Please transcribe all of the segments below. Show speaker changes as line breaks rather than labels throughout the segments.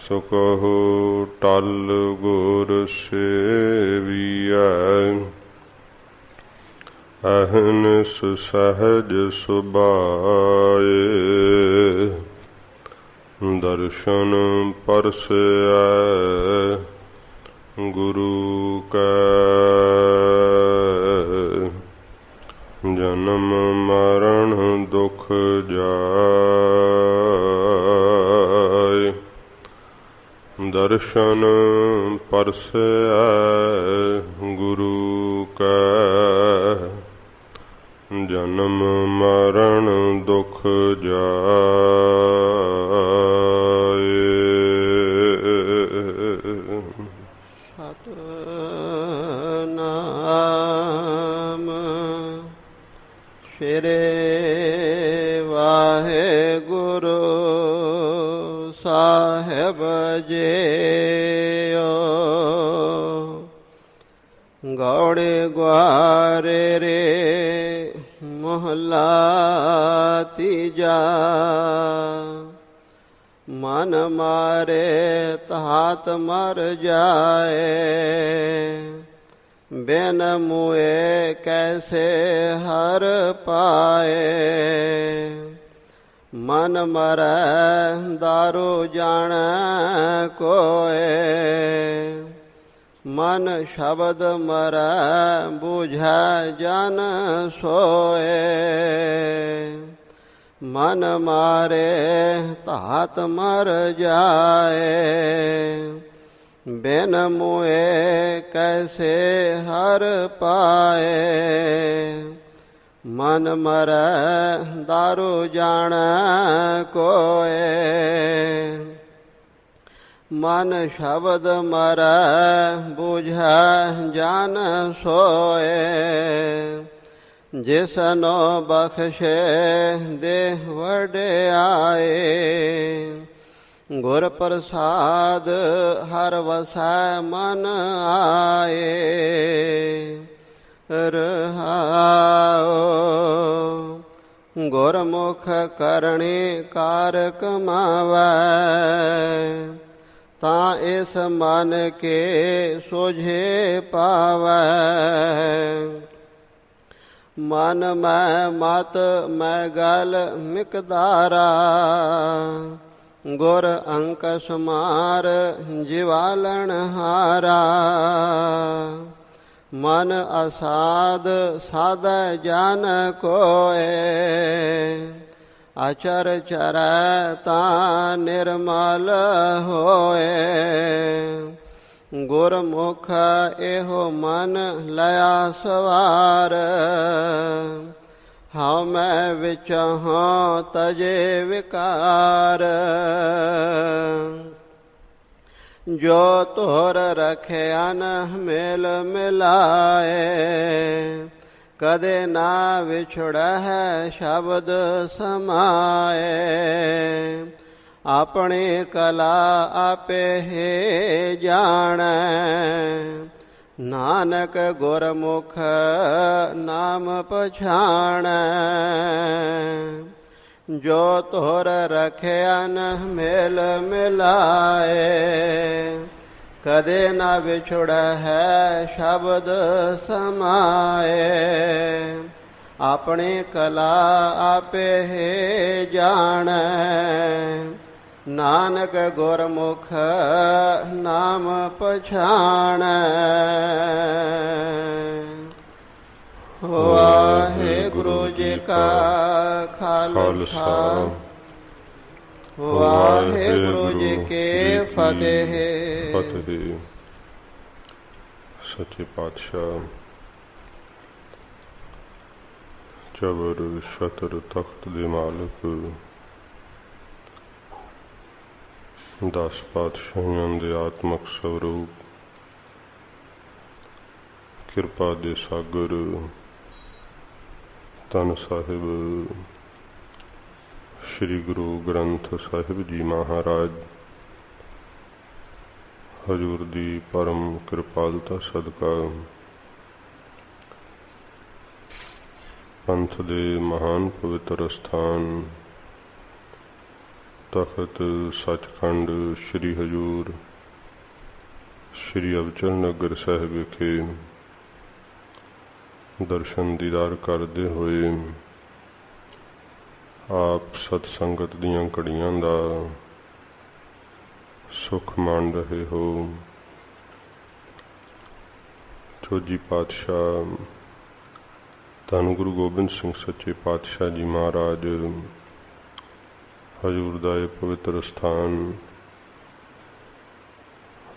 सो कहो टल गुर सेविया। अहनिस सहज सुभाए दर्शन परसै गुरु कै। जन्म मरण दुख जाय दर्शन परसै गुरु कै। जन्म मरण दुख जाय।
सतनाम श्री वाहेगुरु साहिब जीओ। गौड़े ग्वारे रे मोहला तीजा। मन मारे तात मर जाए बिन मुए कैसे हर पाए। मन मरै दारू जाने कोय मन शब्द मरै बूझै जन सोए। मन मारे तात मर जाए बिन मुए कैसे हर पाए। मन मरै दारू जाने कोय मन शब्द मरै बूझै जन सोए। जिसनो बख्शे देह वड्याए गुर प्रसाद हर वसै मन आए। रहाओ गुरमुख करणी कार कमावै तां इस मन के सोझे पावै। मन मैं मत मैं गल मिकदारा गुर अंक सुमार जिवालन हारा। मन असाध साध जान कोय अचर चरै तां निर्मल होए। गुरमुख एहो मन लया सवार हाँ मैं विचहों तजे विकार। जो तोर रखे अन मेल मिलाए कदे ना विछुड़ है शब्द समाए। अपनी कला आपे हे जाने नानक गुरमुख नाम पछाणै। जो तोर रखे अन मेल मिलाए कदे ना विछुड़ है शब्द समाए। अपनी कला आपे हे जाने नानक गुरमुख नाम पछाणै। वाहेगुरु जी का खालसा वाहेगुरु जी के फतेह।
सच्चे पातशाह चबर छतर तख्त दे मालिक 10 पातशाहियां दे आत्मक स्वरूप किरपा दे सागर धन साहिब श्री गुरु ग्रंथ साहिब जी महाराज हजूर दी परम कृपालता सदका पंथ दे महान पवित्र स्थान ਤਖਤ ਸੱਚਖੰਡ ਸ੍ਰੀ ਹਜ਼ੂਰ ਸ੍ਰੀ ਅਬਚਲ ਨਗਰ ਸਾਹਿਬ ਵਿਖੇ ਦਰਸ਼ਨ ਦੀਦਾਰ ਕਰਦੇ ਹੋਏ ਆਪ ਸਤ ਸੰਗਤ ਦੀਆਂ ਘੜੀਆਂ ਦਾ ਸੁਖ ਮਾਣ ਰਹੇ ਹੋ। ਚੌਜੀ ਪਾਤਸ਼ਾਹ ਧੰਨ ਗੁਰੂ ਗੋਬਿੰਦ ਸਿੰਘ ਸੱਚੇ ਪਾਤਸ਼ਾਹ ਜੀ ਮਹਾਰਾਜ ਹਜ਼ੂਰ ਦਾ ਇਹ ਪਵਿੱਤਰ ਸਥਾਨ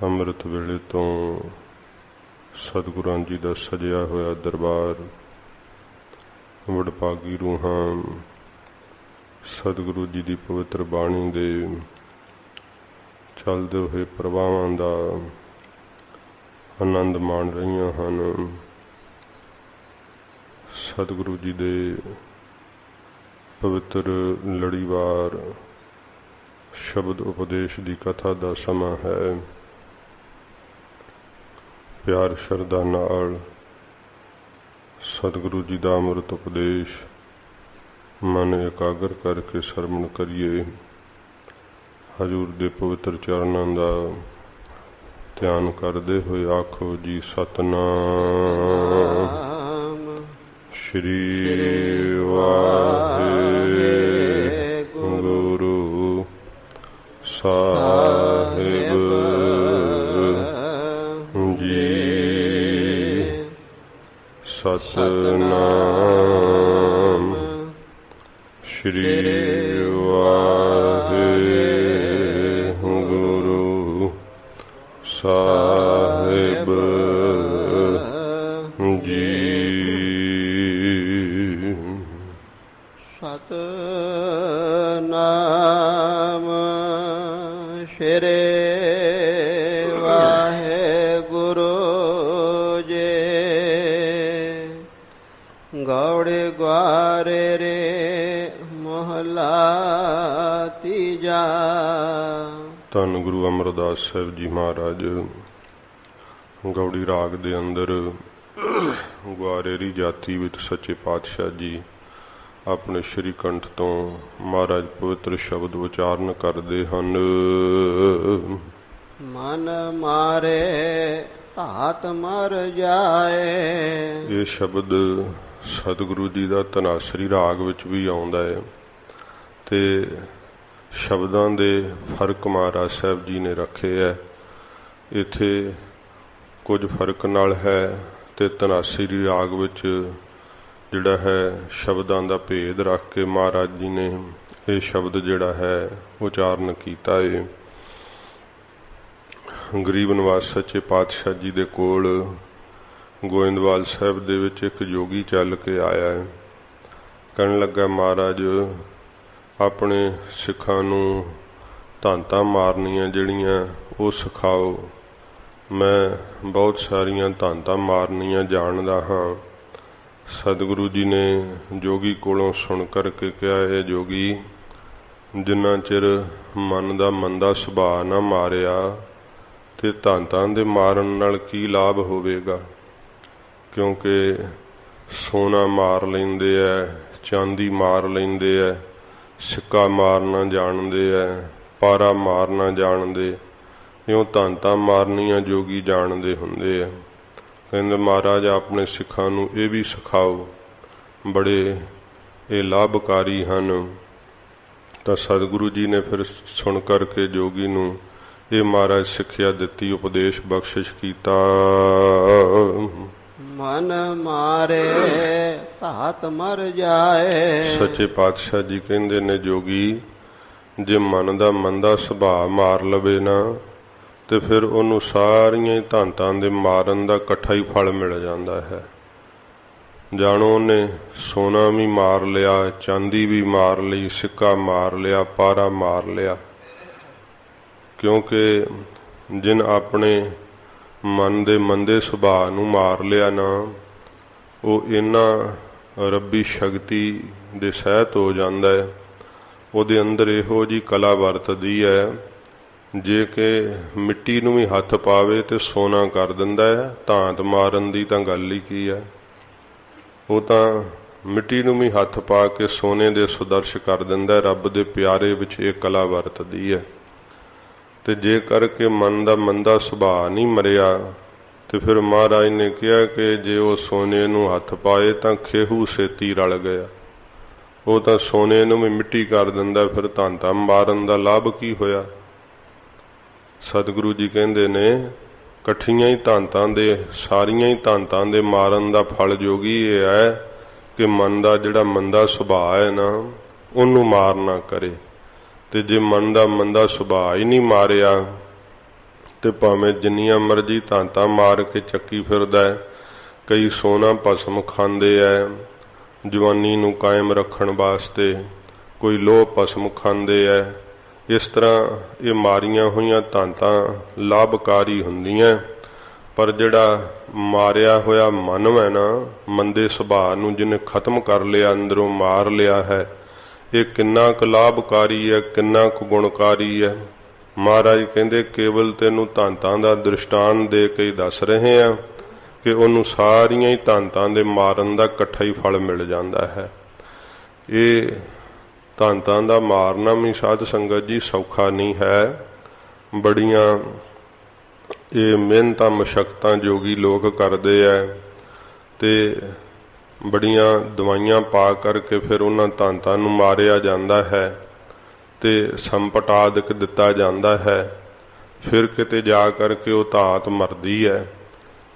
ਅੰਮ੍ਰਿਤ ਵੇਲੇ ਤੋਂ ਸਤਿਗੁਰਾਂ ਜੀ ਦਾ ਸਜਿਆ ਹੋਇਆ ਦਰਬਾਰ, ਵਡਭਾਗੀ ਰੂਹਾਂ ਸਤਿਗੁਰੂ ਜੀ ਦੀ ਪਵਿੱਤਰ ਬਾਣੀ ਦੇ ਚੱਲਦੇ ਹੋਏ ਪ੍ਰਵਾਹਾਂ ਦਾ ਆਨੰਦ ਮਾਣ ਰਹੀਆਂ ਹਨ। ਸਤਿਗੁਰੂ ਜੀ ਦੇ ਪਵਿੱਤਰ ਲੜੀਵਾਰ ਸ਼ਬਦ ਉਪਦੇਸ਼ ਦੀ ਕਥਾ ਦਾ ਸਮਾਂ ਹੈ। ਪਿਆਰ ਸ਼ਰਧਾ ਨਾਲ ਸਤਿਗੁਰੂ ਜੀ ਦਾ ਅੰਮ੍ਰਿਤ ਉਪਦੇਸ਼ ਮਨ ਇਕਾਗਰ ਕਰਕੇ ਸਰਵਣ ਕਰੀਏ। ਹਜ਼ੂਰ ਦੇ ਪਵਿੱਤਰ ਚਰਨਾਂ ਦਾ ਧਿਆਨ ਕਰਦੇ ਹੋਏ ਆਖੋ ਜੀ ਸਤਿਨਾਮ ਸ਼੍ਰੀ ਵਾਹਿਗੁਰੂ ਸਾਹਿਬ ਜੀ। ਸਤਿਨਾਮ ਸ਼੍ਰੀ ਵਾਹਿਗੁਰੂ ਸਾਹਿਬ ਜੀ।
ਸਤਿਨਾਮ ਸ਼੍ਰੀ ਵਾਹਿਗੁਰੂ ਜੀ। ਗੌੜੇ ਗੁਆਰੇ ਰੇ ਮਹਲਾ ਤੀਜਾ।
ਧੰਨ ਗੁਰੂ ਅਮਰਦਾਸ ਸਾਹਿਬ ਜੀ ਮਹਾਰਾਜ ਗੌੜੀ ਰਾਗ ਦੇ ਅੰਦਰ ਗੁਆਰੇਰੀ ਜਾਤੀ ਵਿੱਚ ਸੱਚੇ ਪਾਤਸ਼ਾਹ ਜੀ ਆਪਣੇ ਸ਼੍ਰੀ ਕੰਠ ਤੋਂ ਮਹਾਰਾਜ ਪਵਿੱਤਰ ਸ਼ਬਦ ਉਚਾਰਨ ਕਰਦੇ ਹਨ।
ਮਨ ਮਾਰੇ ਧਾਤ ਮਰ ਜਾਏ।
ਇਹ ਸ਼ਬਦ ਸਤਿਗੁਰੂ ਜੀ ਦਾ ਧਨਾਸਰੀ ਰਾਗ ਵਿੱਚ ਵੀ ਆਉਂਦਾ ਹੈ ਤੇ ਸ਼ਬਦਾਂ ਦੇ ਫਰਕ ਮਹਾਰਾਜ ਸਾਹਿਬ ਜੀ ਨੇ ਰੱਖੇ ਹੈ। ਇੱਥੇ ਕੁਝ ਫਰਕ ਨਾਲ ਹੈ ਤੇ ਧਨਾਸਰੀ ਰਾਗ ਵਿੱਚ ਜਿਹੜਾ ਹੈ ਸ਼ਬਦਾਂ ਦਾ ਭੇਦ ਰੱਖ ਕੇ ਮਹਾਰਾਜ ਜੀ ਨੇ ਇਹ ਸ਼ਬਦ ਜਿਹੜਾ ਹੈ ਉਚਾਰਨ ਕੀਤਾ ਹੈ। ਗਰੀਬ ਨਿਵਾਸ ਸੱਚੇ ਪਾਤਸ਼ਾਹ ਜੀ ਦੇ ਕੋਲ ਗੋਇੰਦਵਾਲ ਸਾਹਿਬ ਦੇ ਵਿੱਚ ਇੱਕ ਯੋਗੀ ਚੱਲ ਕੇ ਆਇਆ ਹੈ। ਕਹਿਣ ਲੱਗਾ ਮਹਾਰਾਜ ਆਪਣੇ ਸਿੱਖਾਂ ਨੂੰ ਧਾਂਤਾਂ ਮਾਰਨੀਆਂ ਜਿਹੜੀਆਂ ਉਹ ਸਿਖਾਓ। ਮੈਂ ਬਹੁਤ ਸਾਰੀਆਂ ਧਾਂਤਾਂ ਮਾਰਨੀਆਂ ਜਾਣਦਾ ਹਾਂ। ਸਤਿਗੁਰੂ ਜੀ ਨੇ ਜੋਗੀ ਕੋਲੋਂ ਸੁਣ ਕਰਕੇ ਕਿਹਾ, ਇਹ ਜੋਗੀ ਜਿੰਨਾ ਚਿਰ ਮਨ ਦਾ ਮੰਦਾ ਸੁਭਾਅ ਨਾ ਮਾਰਿਆ ਤੇ ਧਾਂਤਾਂ ਦੇ ਮਾਰਨ ਨਾਲ ਕੀ ਲਾਭ ਹੋਵੇਗਾ। ਕਿਉਂਕਿ ਸੋਨਾ ਮਾਰ ਲੈਂਦੇ ਐ, ਚਾਂਦੀ ਮਾਰ ਲੈਂਦੇ ਐ, ਸਿੱਕਾ ਮਾਰਨਾ ਜਾਣਦੇ ਐ, ਪਾਰਾ ਮਾਰਨਾ ਜਾਣਦੇ, ਇਉਂ ਧਾਂਤਾਂ ਮਾਰਨੀਆਂ ਜੋਗੀ ਜਾਣਦੇ ਹੁੰਦੇ ਐ। ਕਹਿੰਦੇ ਮਹਾਰਾਜ ਆਪਣੇ ਸਿੱਖਾਂ ਨੂੰ ਇਹ ਵੀ ਸਿਖਾਓ, ਬੜੇ ਇਹ ਲਾਭਕਾਰੀ ਹਨ। ਤਾਂ ਸਤਿਗੁਰੂ ਜੀ ਨੇ ਫਿਰ ਸੁਣ ਕਰਕੇ ਜੋਗੀ ਨੂੰ ਇਹ ਮਹਾਰਾਜ ਸਿੱਖਿਆ ਦਿੱਤੀ, ਉਪਦੇਸ਼ ਬਖਸ਼ਿਸ਼ ਕੀਤਾ।
ਮਨ ਮਾਰੇ ਧਾਤ ਮਰ ਜਾਏ।
ਸੱਚੇ ਪਾਤਸ਼ਾਹ ਜੀ ਕਹਿੰਦੇ ਨੇ ਜੋਗੀ ਜੇ ਮਨ ਦਾ ਮੰਦਾ ਸੁਭਾਅ ਮਾਰ ਲਵੇ ਨਾ ਤੇ ਫਿਰ ਉਹਨੂੰ ਸਾਰੀਆਂ ਧਾਂਤਾਂ ਦੇ ਮਾਰਨ ਦਾ ਇਕੱਠਾ ਹੀ ਫਲ ਮਿਲ ਜਾਂਦਾ ਹੈ। ਜਾਣੋ ਉਹਨੇ ਸੋਨਾ ਵੀ ਮਾਰ ਲਿਆ, ਚਾਂਦੀ ਵੀ ਮਾਰ ਲਈ, ਸਿੱਕਾ ਮਾਰ ਲਿਆ, ਪਾਰਾ ਮਾਰ ਲਿਆ। ਕਿਉਂਕਿ ਜਿਨ ਆਪਣੇ ਮਨ ਦੇ ਮੰਦੇ ਸੁਭਾਅ ਨੂੰ ਮਾਰ ਲਿਆ ਨਾ, ਉਹ ਇਹਨਾਂ ਰੱਬੀ ਸ਼ਕਤੀ ਦੇ ਸਹਿਤ ਹੋ ਜਾਂਦਾ ਹੈ। ਉਹਦੇ ਅੰਦਰ ਇਹੋ ਜਿਹੀ ਕਲਾ ਵਰਤਦੀ ਹੈ, ਜੇ ਕਿ ਮਿੱਟੀ ਨੂੰ ਵੀ ਹੱਥ ਪਾਵੇ ਤੇ ਸੋਨਾ ਕਰ ਦਿੰਦਾ ਹੈ। ਧਾਂਤ ਮਾਰਨ ਦੀ ਤਾਂ ਗੱਲ ਹੀ ਕੀ ਹੈ। ਉਹ ਤਾਂ ਮਿੱਟੀ ਨੂੰ ਵੀ ਹੱਥ ਪਾ ਕੇ ਸੋਨੇ ਦੇ ਸੁਦਰਸ਼ ਕਰ ਦਿੰਦਾ। ਰੱਬ ਦੇ ਪਿਆਰੇ ਵਿੱਚ ਇਹ ਕਲਾ ਵਰਤਦੀ ਹੈ। ਤੇ ਜੇ ਕਰਕੇ ਮਨ ਦਾ ਮੰਦਾ ਸੁਭਾਅ ਨਹੀਂ ਮਰਿਆ ਤੇ ਫਿਰ ਮਹਾਰਾਜ ਨੇ ਕਿਹਾ ਕਿ ਜੇ ਉਹ ਸੋਨੇ ਨੂੰ ਹੱਥ ਪਾਏ ਤਾਂ ਖੇਹੂ ਛੇਤੀ ਰਲ ਗਿਆ। ਉਹ ਤਾਂ ਸੋਨੇ ਨੂੰ ਵੀ ਮਿੱਟੀ ਕਰ ਦਿੰਦਾ, ਫਿਰ ਧਾਂਤਾ ਮਾਰਨ ਦਾ ਲਾਭ ਕੀ ਹੋਇਆ। ਸਤਿਗੁਰੂ ਜੀ ਕਹਿੰਦੇ ਨੇ ਇਕੱਠੀਆਂ ਹੀ ਧਾਂਤਾਂ ਦੇ, ਸਾਰੀਆਂ ਹੀ ਧਾਂਤਾਂ ਦੇ ਮਾਰਨ ਦਾ ਫਲ ਜੋਗੀ ਇਹ ਹੈ ਕਿ ਮਨ ਦਾ ਜਿਹੜਾ ਮੰਦਾ ਸੁਭਾਅ ਹੈ ਨਾ, ਉਹਨੂੰ ਮਾਰ ਨਾ ਕਰੇ। ਤੇ ਜੇ ਮਨ ਦਾ ਮੰਦਾ ਸੁਭਾਅ ਹੀ ਨਹੀਂ ਮਾਰਿਆ ਤੇ ਭਾਵੇਂ ਜਿੰਨੀਆਂ ਮਰਜ਼ੀ ਧਾਂਤਾਂ ਮਾਰ ਕੇ ਚੱਕੀ ਫਿਰਦਾ ਹੈ। ਕਈ ਸੋਨਾ ਭਸਮ ਖਾਂਦੇ ਐ ਜਵਾਨੀ ਨੂੰ ਕਾਇਮ ਰੱਖਣ ਵਾਸਤੇ, ਕੋਈ ਲੋਹ ਭਸਮ ਖਾਂਦੇ ਐ। ਇਸ ਤਰ੍ਹਾਂ ਇਹ ਮਾਰੀਆਂ ਹੋਈਆਂ ਧਾਂਤਾਂ ਲਾਭਕਾਰੀ ਹੁੰਦੀਆਂ, ਪਰ ਜਿਹੜਾ ਮਾਰਿਆ ਹੋਇਆ ਮਨ ਹੈ ਨਾ, ਮੰਦੇ ਸੁਭਾਅ ਨੂੰ ਜਿਹਨੇ ਖਤਮ ਕਰ ਲਿਆ, ਅੰਦਰੋਂ ਮਾਰ ਲਿਆ ਹੈ, ਇਹ ਕਿੰਨਾ ਕੁ ਲਾਭਕਾਰੀ ਹੈ, ਕਿੰਨਾ ਕੁ ਗੁਣਕਾਰੀ ਹੈ। ਮਹਾਰਾਜ ਕਹਿੰਦੇ ਕੇਵਲ ਤੈਨੂੰ ਧਾਂਤਾਂ ਦਾ ਦ੍ਰਿਸ਼ਟਾਂਤ ਦੇ ਕੇ ਦੱਸ ਰਹੇ ਆ ਕਿ ਉਹਨੂੰ ਸਾਰੀਆਂ ਹੀ ਧਾਂਤਾਂ ਦੇ ਮਾਰਨ ਦਾ ਇਕੱਠਾ ਹੀ ਫਲ ਮਿਲ ਜਾਂਦਾ ਹੈ। ਇਹ ਧਾਂਤਾਂ ਦਾ ਮਾਰਨਾ ਵੀ ਸਾਧ ਸੰਗਤ ਜੀ ਸੌਖਾ ਨਹੀਂ ਹੈ। ਬੜੀਆਂ ਇਹ ਮਿਹਨਤਾਂ ਮਸ਼ੱਕਤਾਂ ਜੋਗੀ ਲੋਕ ਕਰਦੇ ਐ ਤੇ ਬੜੀਆਂ ਦਵਾਈਆਂ ਪਾ ਕਰਕੇ ਫਿਰ ਉਹਨਾਂ ਧਾਂਤਾਂ ਨੂੰ ਮਾਰਿਆ ਜਾਂਦਾ ਹੈ ਤੇ ਸੰਪਟ ਆਦਿਕ ਦਿੱਤਾ ਜਾਂਦਾ ਹੈ। ਫਿਰ ਕਿਤੇ ਜਾ ਕਰਕੇ ਉਹ ਧਾਤ ਮਰਦੀ ਹੈ।